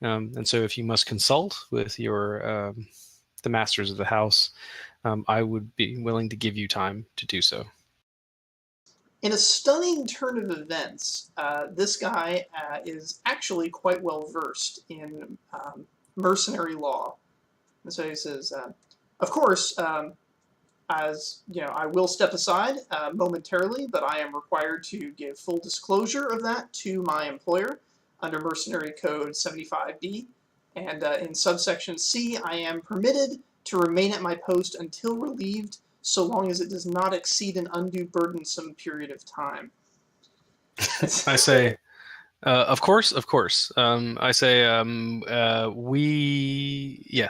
And so if you must consult with your the masters of the house, I would be willing to give you time to do so." In a stunning turn of events, this guy is actually quite well versed in mercenary law. And so he says, of course, as you know, I will step aside momentarily, but I am required to give full disclosure of that to my employer under Mercenary Code 75B. And in subsection C, I am permitted to remain at my post until relieved, so long as it does not exceed an undue burdensome period of time. I say, of course. I say, we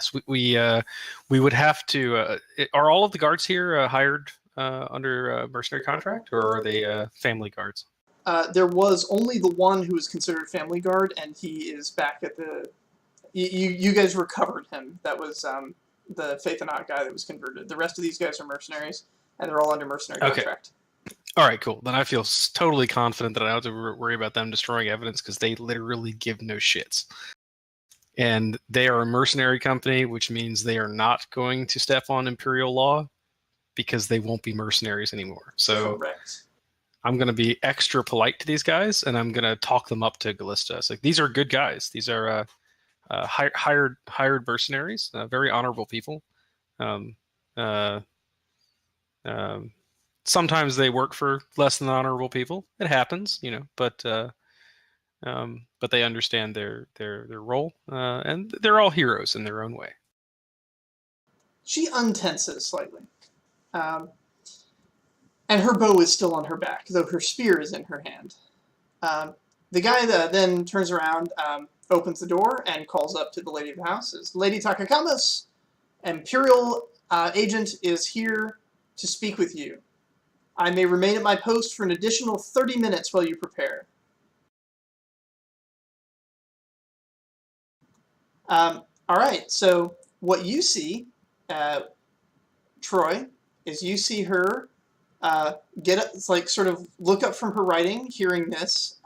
would have to. Are all of the guards here hired under mercenary contract, or are they family guards? There was only the one who was considered family guard, and he is back at the. You guys recovered him. That was the Faythen'oc guy that was converted. The rest of these guys are mercenaries, and they're all under mercenary contract. All right, cool. Then I feel totally confident that I don't have to worry about them destroying evidence because they literally give no shits. And they are a mercenary company, which means they are not going to step on Imperial law because they won't be mercenaries anymore. So Correct. I'm going to be extra polite to these guys, and I'm going to talk them up to Gallista. It's like, these are good guys. These are hired mercenaries, very honorable people. Sometimes they work for less than honorable people. It happens, but they understand their role, and they're all heroes in their own way. She untenses slightly. And her bow is still on her back, though her spear is in her hand. The guy then turns around, opens the door, and calls up to the lady of the house. Says, "Lady Takakamis, Imperial agent is here to speak with you. I may remain at my post for an additional 30 minutes while you prepare." All right, so what you see, Troy, is you see her get up, it's like sort of look up from her writing, hearing this,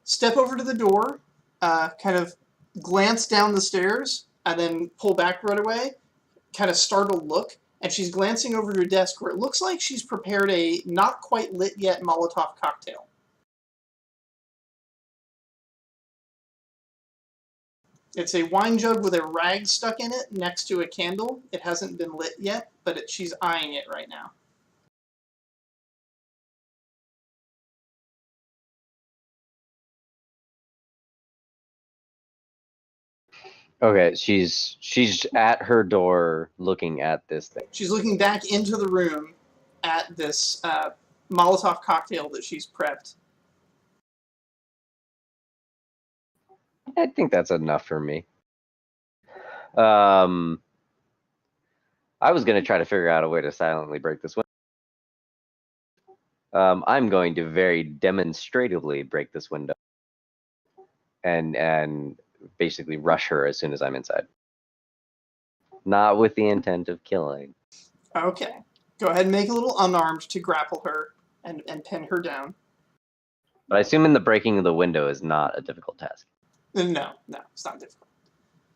step over to the door, kind of glance down the stairs, and then pull back right away, kind of startled look, and she's glancing over to her desk where it looks like she's prepared a not quite lit yet Molotov cocktail. It's a wine jug with a rag stuck in it next to a candle. It hasn't been lit yet, but she's eyeing it right now. Okay, she's at her door looking at this thing. She's looking back into the room at this Molotov cocktail that she's prepped. I think that's enough for me. I was going to try to figure out a way to silently break this window. I'm going to very demonstratively break this window and basically rush her as soon as I'm inside. Not with the intent of killing. Okay. Go ahead and make a little unarmed to grapple her and pin her down. But I assume in the breaking of the window is not a difficult task. No, it's not difficult.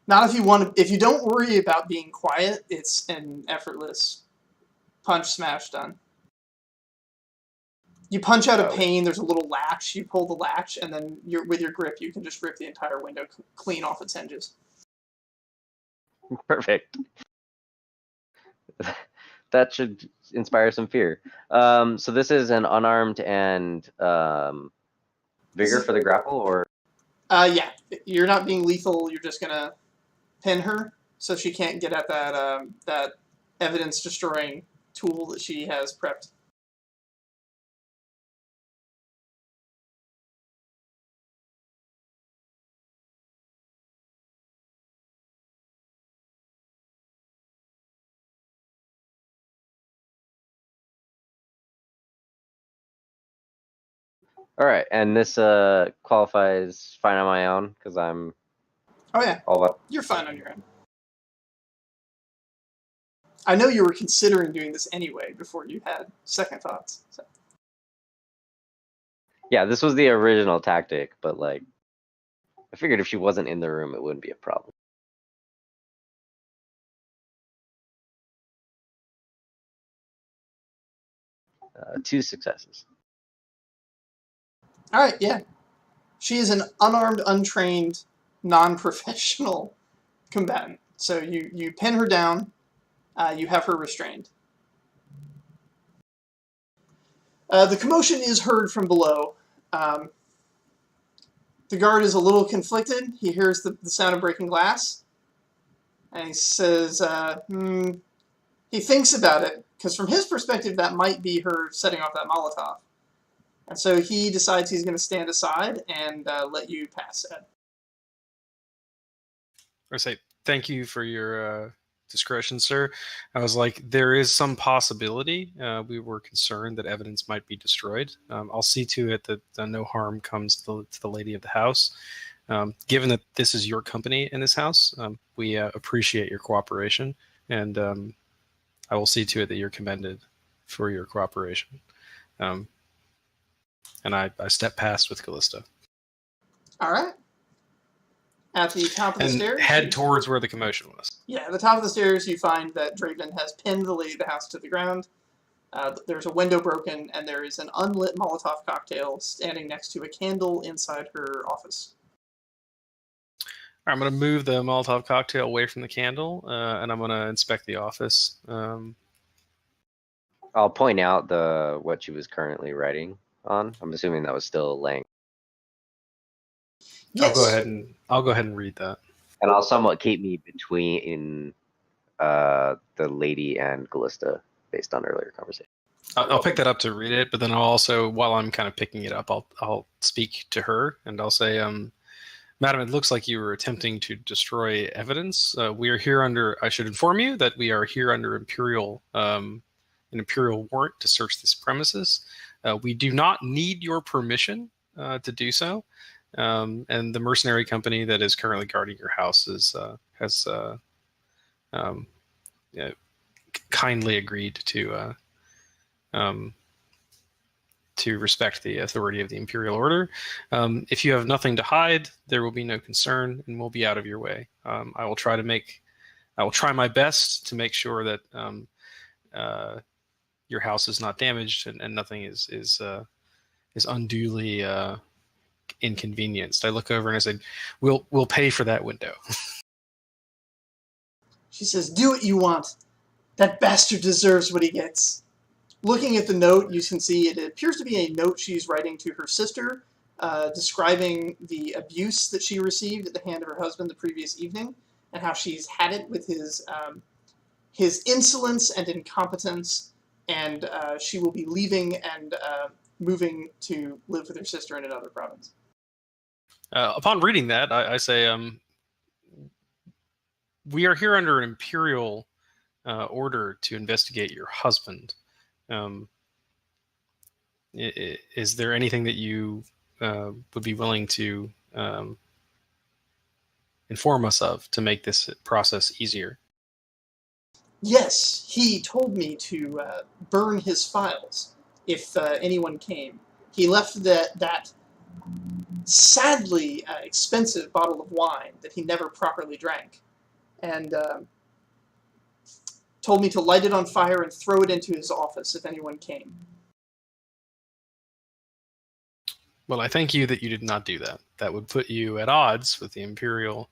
Not if you want to. If you don't worry about being quiet, it's an effortless punch smash done. You punch out a pane. There's a little latch. You pull the latch, and then with your grip, you can just rip the entire window clean off its hinges. Perfect. That should inspire some fear. So this is an unarmed and vigor for the grapple, or? Yeah, you're not being lethal. You're just gonna pin her so she can't get at that evidence-destroying tool that she has prepped. All right, and this qualifies fine on my own because I'm. Oh yeah, all up. You're fine on your own. I know you were considering doing this anyway before you had second thoughts. So. Yeah, this was the original tactic, but like, I figured if she wasn't in the room, it wouldn't be a problem. Two successes. All right, yeah. She is an unarmed, untrained, non-professional combatant. So you pin her down, you have her restrained. The commotion is heard from below. The guard is a little conflicted. He hears the sound of breaking glass. And he says, he thinks about it, because from his perspective, that might be her setting off that Molotov. And so he decides he's going to stand aside and let you pass, Ed. I say, thank you for your discretion, sir. I was like, there is some possibility. We were concerned that evidence might be destroyed. I'll see to it that no harm comes to the lady of the house. Given that this is your company in this house, we appreciate your cooperation, and I will see to it that you're commended for your cooperation. And I step past with Callista. All right. At the top of the stairs, head towards where the commotion was. Yeah, at the top of the stairs, you find that Draven has pinned the lady of the house to the ground. There's a window broken, and there is an unlit Molotov cocktail standing next to a candle inside her office. All right, I'm going to move the Molotov cocktail away from the candle, and I'm going to inspect the office. I'll point out what she was currently writing on. I'm assuming that was still laying. Yes. I'll go ahead and read that. And I'll somewhat keep me between the lady and Callista based on earlier conversation. I'll pick that up to read it, but then I'll also, while I'm kind of picking it up, I'll speak to her and I'll say, Madam, it looks like you were attempting to destroy evidence. We are here under, I should inform you that we are here under an imperial warrant to search this premises. We do not need your permission to do so. And the mercenary company that is currently guarding your house has kindly agreed to respect the authority of the Imperial Order. If you have nothing to hide, there will be no concern, and we'll be out of your way. I will try my best to make sure that your house is not damaged and nothing is unduly inconvenienced. I look over and I said, "We'll pay for that window." She says, "Do what you want. That bastard deserves what he gets." Looking at the note, you can see it appears to be a note she's writing to her sister, describing the abuse that she received at the hand of her husband the previous evening, and how she's had it with his insolence and incompetence, and she will be leaving and moving to live with her sister in another province. Upon reading that, I say, we are here under an imperial order to investigate your husband. Is there anything that you would be willing to inform us of to make this process easier? Yes, he told me to burn his files if anyone came. He left that sadly expensive bottle of wine that he never properly drank, and told me to light it on fire and throw it into his office if anyone came. Well, I thank you that you did not do that. That would put you at odds with the imperial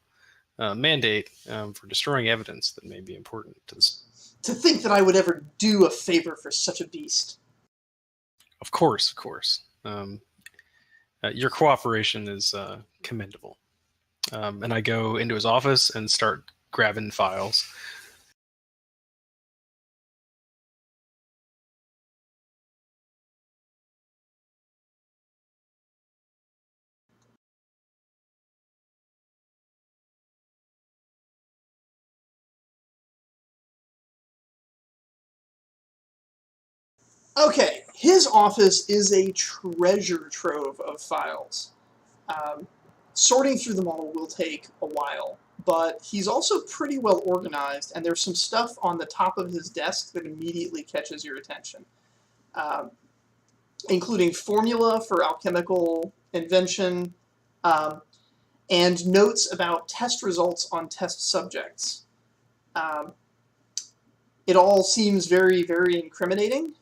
mandate for destroying evidence that may be important to this. To think that I would ever do a favor for such a beast. Of course, of course. Your cooperation is commendable. And I go into his office and start grabbing files. Okay, his office is a treasure trove of files. Sorting through them all will take a while, but he's also pretty well organized, and there's some stuff on the top of his desk that immediately catches your attention, including formula for alchemical invention, and notes about test results on test subjects. It all seems very, very incriminating.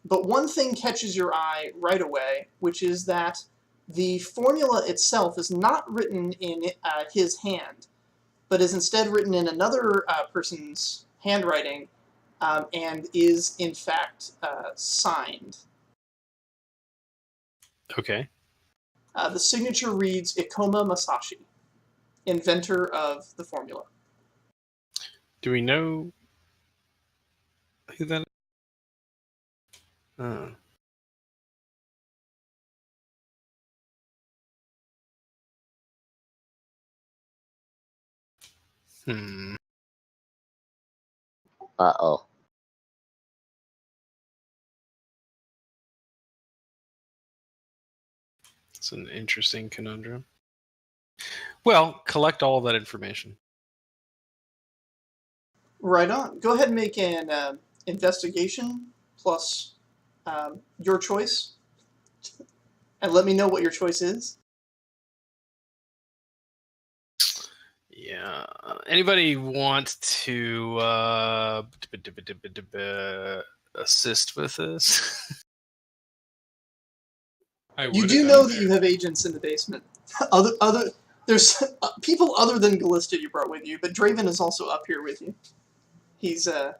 But one thing catches your eye right away, which is that the formula itself is not written in his hand, but is instead written in another person's handwriting, and is in fact signed. Okay. The signature reads Ikoma Masashi, inventor of the formula. Do we know who that is? Uh-oh. It's an interesting conundrum. Well, collect all of that information. Right on. Go ahead and make an investigation plus your choice, and let me know what your choice is. Yeah. Anybody want to assist with this? You do know that you have agents in the basement. There's people other than Gallista you brought with you, but Draven is also up here with you. He's, I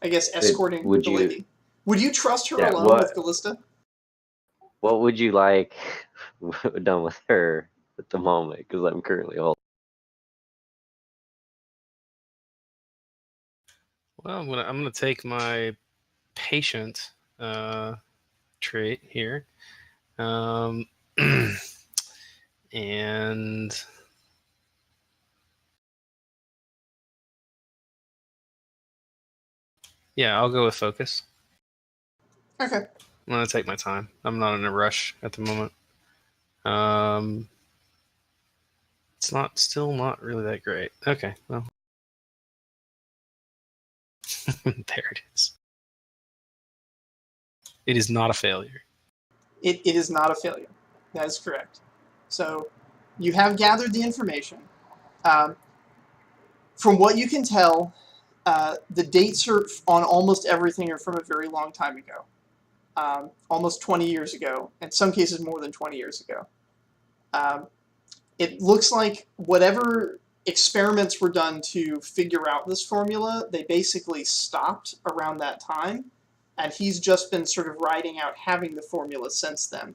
guess, escorting the lady. Would you trust her alone with Gallista? What would you like done with her at the moment? Because I'm currently holding. Well, I'm gonna take my patient trait here, and yeah, I'll go with focus. Okay. I'm gonna take my time. I'm not in a rush at the moment. It's still not really that great. Okay, well. There it is. It is not a failure. It is not a failure. That is correct. So you have gathered the information. From what you can tell, the dates are on almost everything are from a very long time ago. Almost 20 years ago. In some cases more than 20 years ago. It looks like whatever experiments were done to figure out this formula, they basically stopped around that time, and he's just been sort of riding out having the formula since then.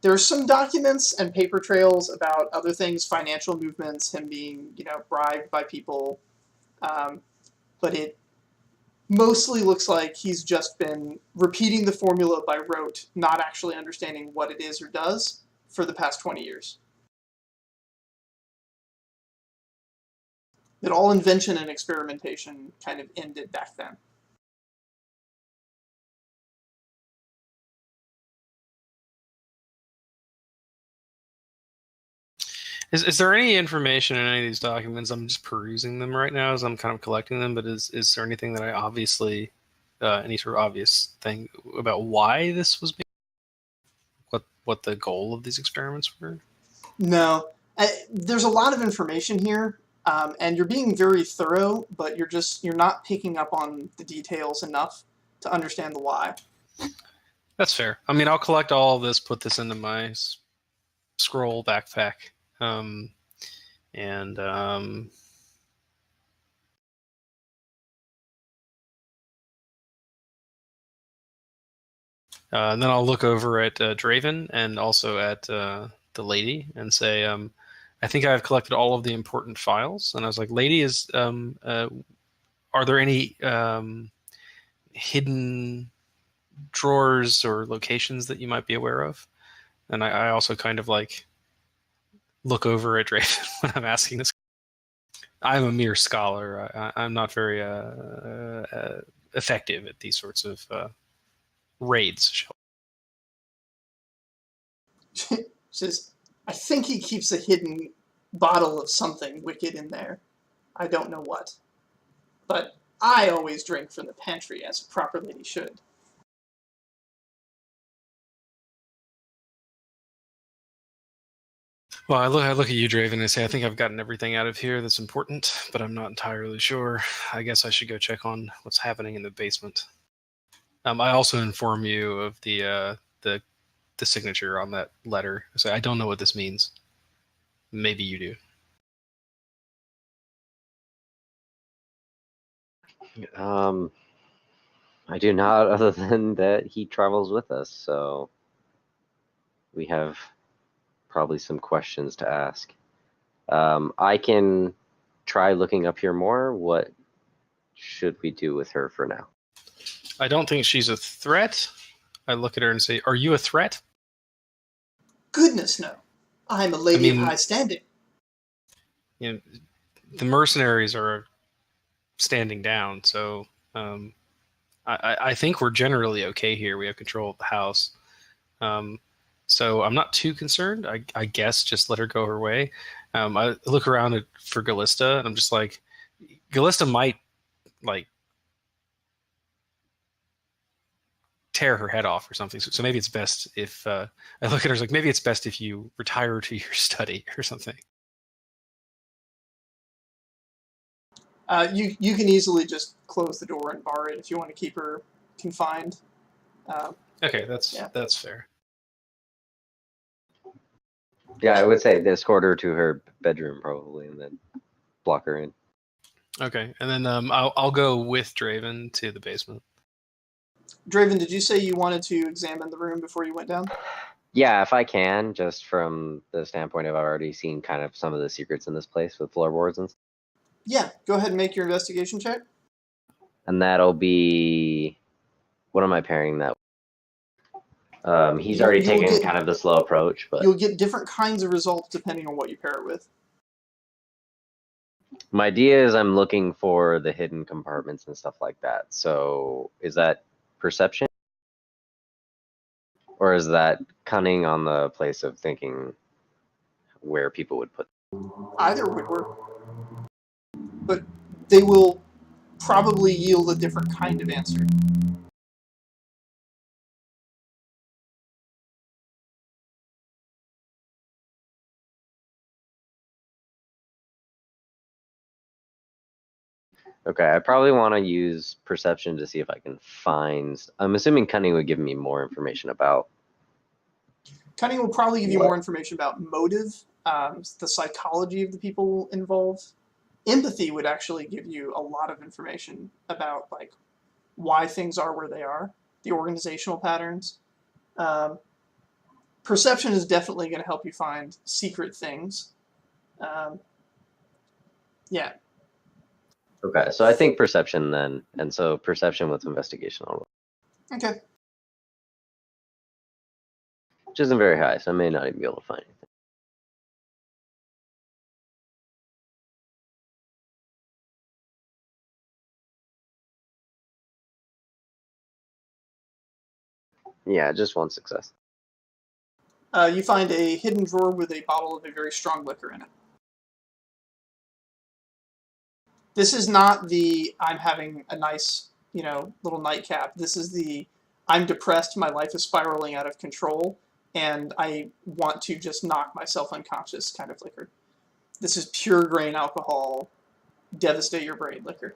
There's some documents and paper trails about other things, financial movements, him being, bribed by people, but it mostly looks like he's just been repeating the formula by rote, not actually understanding what it is or does for the past 20 years. That all invention and experimentation kind of ended back then. Is there any information in any of these documents? I'm just perusing them right now as I'm kind of collecting them, but is there anything that I obviously, any sort of obvious thing about why this was being, what the goal of these experiments were? No. There's a lot of information here, and you're being very thorough, but you're not picking up on the details enough to understand the why. That's fair. I mean, I'll collect all of this, put this into my scroll backpack. And then I'll look over at Draven and also at the lady and say, I think I've collected all of the important files. And I was like, lady, are there any hidden drawers or locations that you might be aware of? And I also kind of like look over at Draven when I'm asking this. I'm a mere scholar. I'm not very effective at these sorts of raids. Says, I think he keeps a hidden bottle of something wicked in there. I don't know what. But I always drink from the pantry, as a proper lady should. Well, I look at you, Draven, and I say, I think I've gotten everything out of here that's important, but I'm not entirely sure. I guess I should go check on what's happening in the basement. I also inform you of the signature on that letter. I say, I don't know what this means. Maybe you do. I do not, other than that he travels with us, so we have probably some questions to ask. I can try looking up here more. What should we do with her for now? I don't think she's a threat. I look at her and say, are you a threat? Goodness, no. I'm a lady of high standing. You know, the mercenaries are standing down, so I think we're generally okay here. We have control of the house. So I'm not too concerned. I guess just let her go her way. I look around for Galista, and I'm just like, Galista might like tear her head off or something. So maybe it's best if I look at her like, maybe it's best if you retire to your study or something. You can easily just close the door and bar it if you want to keep her confined. Okay, that's fair. Yeah, I would say escort her to her bedroom probably, and then block her in. Okay, and then I'll go with Draven to the basement. Draven, did you say you wanted to examine the room before you went down? Yeah, if I can, just from the standpoint of I've already seen kind of some of the secrets in this place with floorboards and stuff. Yeah, go ahead and make your investigation check. And that'll be... What am I pairing that with? He's already taken kind of the slow approach, but... You'll get different kinds of results depending on what you pair it with. My idea is I'm looking for the hidden compartments and stuff like that. So is that perception? Or is that cunning on the place of thinking where people would put them? Either would work. But they will probably yield a different kind of answer. Okay, I probably want to use perception to see if I can find... I'm assuming cunning would give me more information about... Cunning will probably give you more information about motive, the psychology of the people involved. Empathy would actually give you a lot of information about like why things are where they are, the organizational patterns. Perception is definitely going to help you find secret things. Yeah. Okay, so I think perception then, and so perception with investigation, Okay. which isn't very high, so I may not even be able to find anything. Yeah, just one success. You find a hidden drawer with a bottle of a very strong liquor in it. This is not the I'm having a nice, little nightcap. This is the I'm depressed, my life is spiraling out of control, and I want to just knock myself unconscious kind of liquor. This is pure grain alcohol, devastate your brain liquor.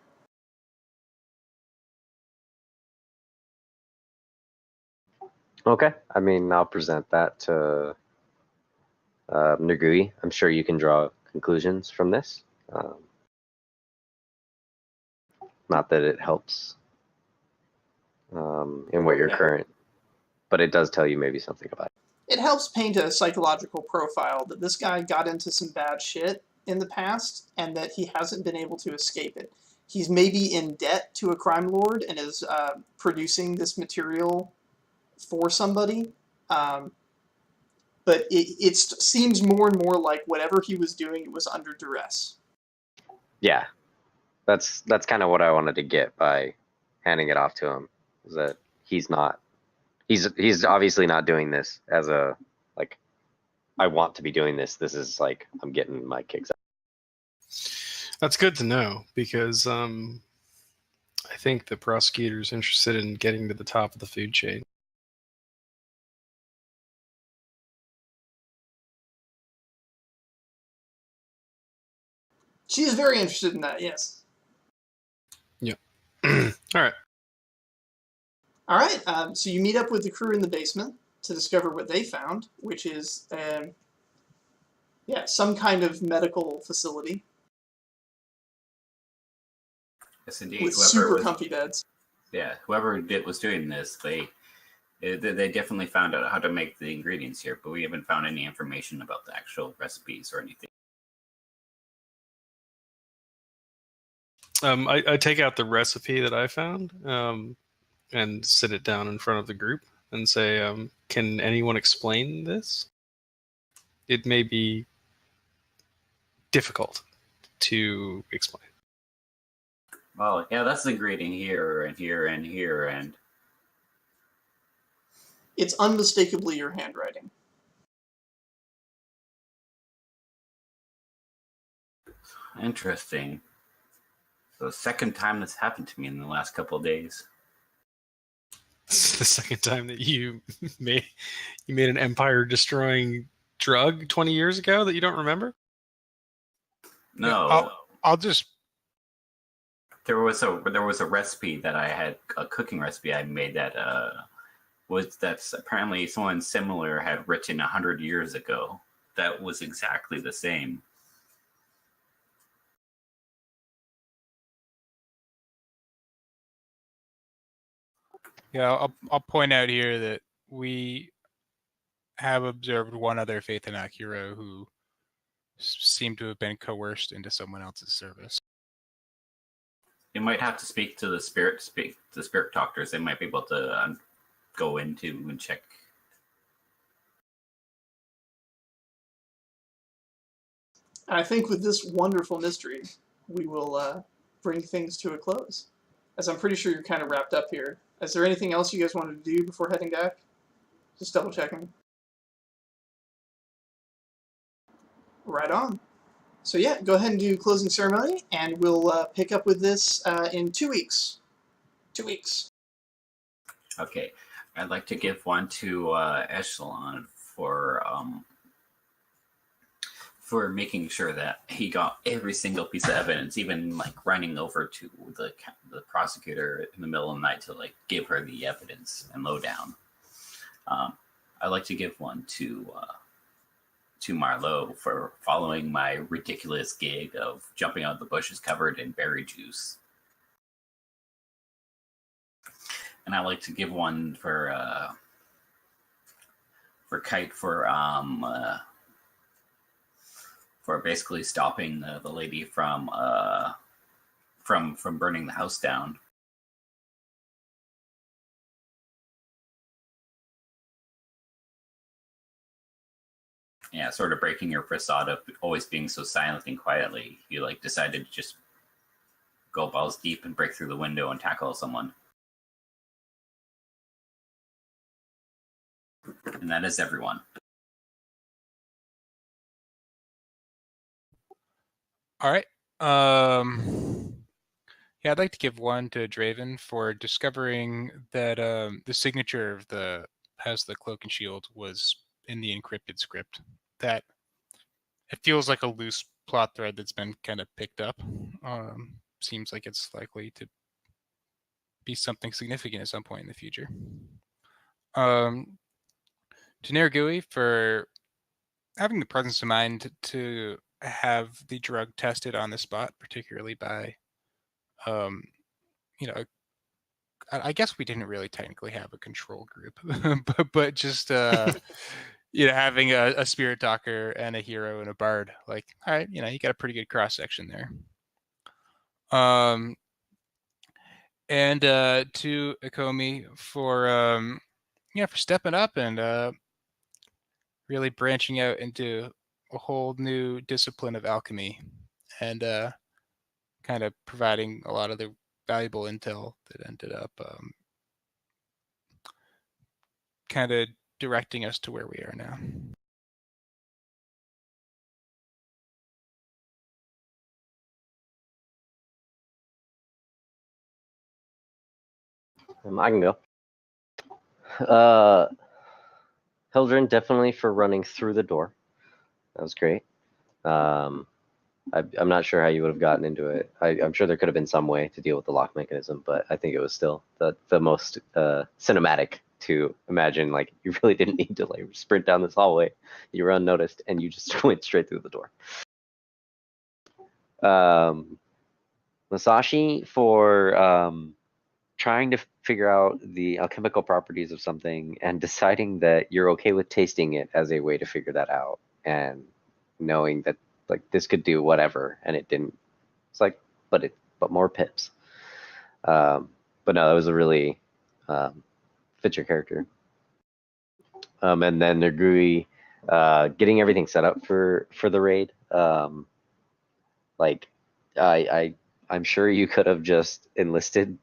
Okay, I mean, I'll present that to Nagui. I'm sure you can draw conclusions from this. Not that it helps in what your current, but it does tell you maybe something about it. It helps paint a psychological profile that this guy got into some bad shit in the past and that he hasn't been able to escape it. He's maybe in debt to a crime lord and is producing this material for somebody. But it seems more and more like whatever he was doing, it was under duress. Yeah, that's kind of what I wanted to get by handing it off to him. Is that he's obviously not doing this as a like I want to be doing this. This is like I'm getting my kicks out. That's good to know because I think the prosecutor's interested in getting to the top of the food chain. She is very interested in that, yes. Yep. All right. All right, so you meet up with the crew in the basement to discover what they found, which is, some kind of medical facility. Yes, indeed. With super comfy beds. Yeah, whoever was doing this, they definitely found out how to make the ingredients here, but we haven't found any information about the actual recipes or anything. I take out the recipe that I found and sit it down in front of the group and say, can anyone explain this? It may be difficult to explain. Well, yeah, that's the ingredient here and here and here, and it's unmistakably your handwriting. Interesting. So the second time this happened to me in the last couple of days. This is the second time that you made an empire-destroying drug 20 years ago that you don't remember? No, I'll just. There was a recipe that I had, a cooking recipe I made that's apparently someone similar had written 100 years ago. That was exactly the same. Yeah, I'll point out here that we have observed one other Faythen'oc hero who seemed to have been coerced into someone else's service. You might have to speak to the spirit doctors. They might be able to go into and check. I think with this wonderful mystery, we will bring things to a close. As I'm pretty sure you're kind of wrapped up here. Is there anything else you guys wanted to do before heading back? Just double checking. Right on. So yeah, go ahead and do closing ceremony, and we'll pick up with this in 2 weeks. 2 weeks. Okay, I'd like to give one to Echelon for making sure that he got every single piece of evidence, even like running over to the prosecutor in the middle of the night to like give her the evidence and lowdown. I'd like to give one to Marlowe for following my ridiculous gig of jumping out of the bushes covered in berry juice. And I'd like to give one Kite for basically stopping the lady from burning the house down. Yeah, sort of breaking your facade of always being so silent and quietly. You like decided to just go balls deep and break through the window and tackle someone. And that is everyone. All right. Yeah, I'd like to give one to Draven for discovering that the signature of the has the cloak and shield was in the encrypted script. That it feels like a loose plot thread that's been kind of picked up. Seems like it's likely to be something significant at some point in the future. To Nergui for having the presence of mind to have the drug tested on the spot, particularly by, you know, I guess we didn't really technically have a control group, but just you know, having a spirit talker and a hero and a bard, like, all right, you know, you got a pretty good cross section there. And to Akomi for yeah, for stepping up and really branching out into a whole new discipline of alchemy, and kind of providing a lot of the valuable intel that ended up kind of directing us to where we are now. I can go. Hildren, definitely for running through the door. That was great. I'm not sure how you would have gotten into it. I'm sure there could have been some way to deal with the lock mechanism, but I think it was still the most cinematic to imagine. Like, you really didn't need to like sprint down this hallway. You were unnoticed, and you just went straight through the door. Masashi for trying to figure out the alchemical properties of something and deciding that you're okay with tasting it as a way to figure that out, and knowing that like this could do whatever, and it didn't. It's like, but more pips. But no, that was a really fit your character. And then Nergui getting everything set up for the raid. Like I'm sure you could have just enlisted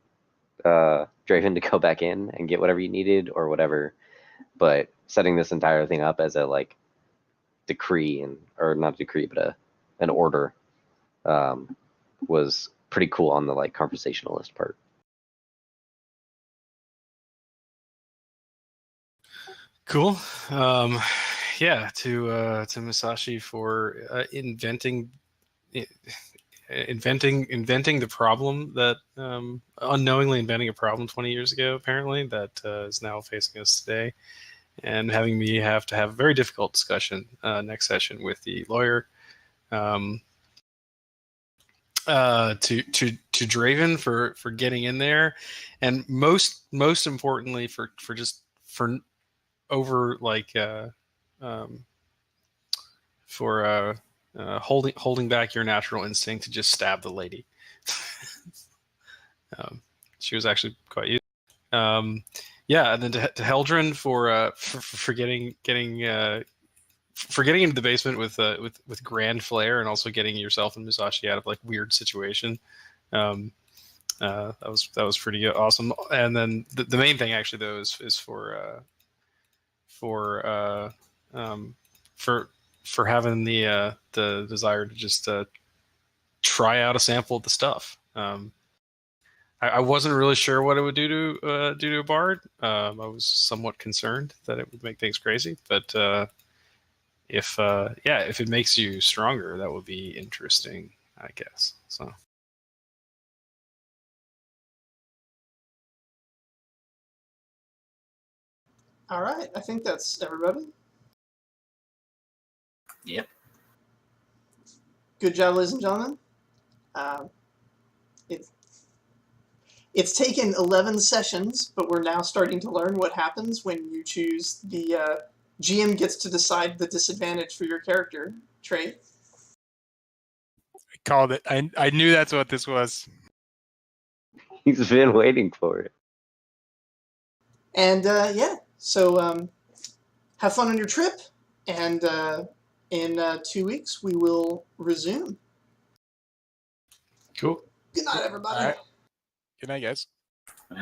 Draven to go back in and get whatever you needed or whatever, but setting this entire thing up as a like decree or not decree, but an order was pretty cool on the like conversationalist part. Cool. Yeah, to Masashi for inventing the problem that unknowingly inventing a problem 20 years ago, apparently, that is now facing us today, and having me have to have a very difficult discussion next session with the lawyer. To Draven for getting in there, and most importantly for holding back your natural instinct to just stab the lady. She was actually quite useful. Yeah, and then to Heldren for getting into the basement with grand flair, and also getting yourself and Musashi out of like weird situation. That was pretty awesome. And then the main thing actually though is for having the desire to just try out a sample of the stuff. I wasn't really sure what it would do to a bard. I was somewhat concerned that it would make things crazy, but if it makes you stronger, that would be interesting, I guess. So. All right, I think that's everybody. Yep. Good job, ladies and gentlemen. It's taken 11 sessions, but we're now starting to learn what happens when you choose the GM gets to decide the disadvantage for your character trait. I called it. I knew that's what this was. He's been waiting for it. And so have fun on your trip, and in 2 weeks we will resume. Cool. Good night, everybody. All right. Good night, guys. Right.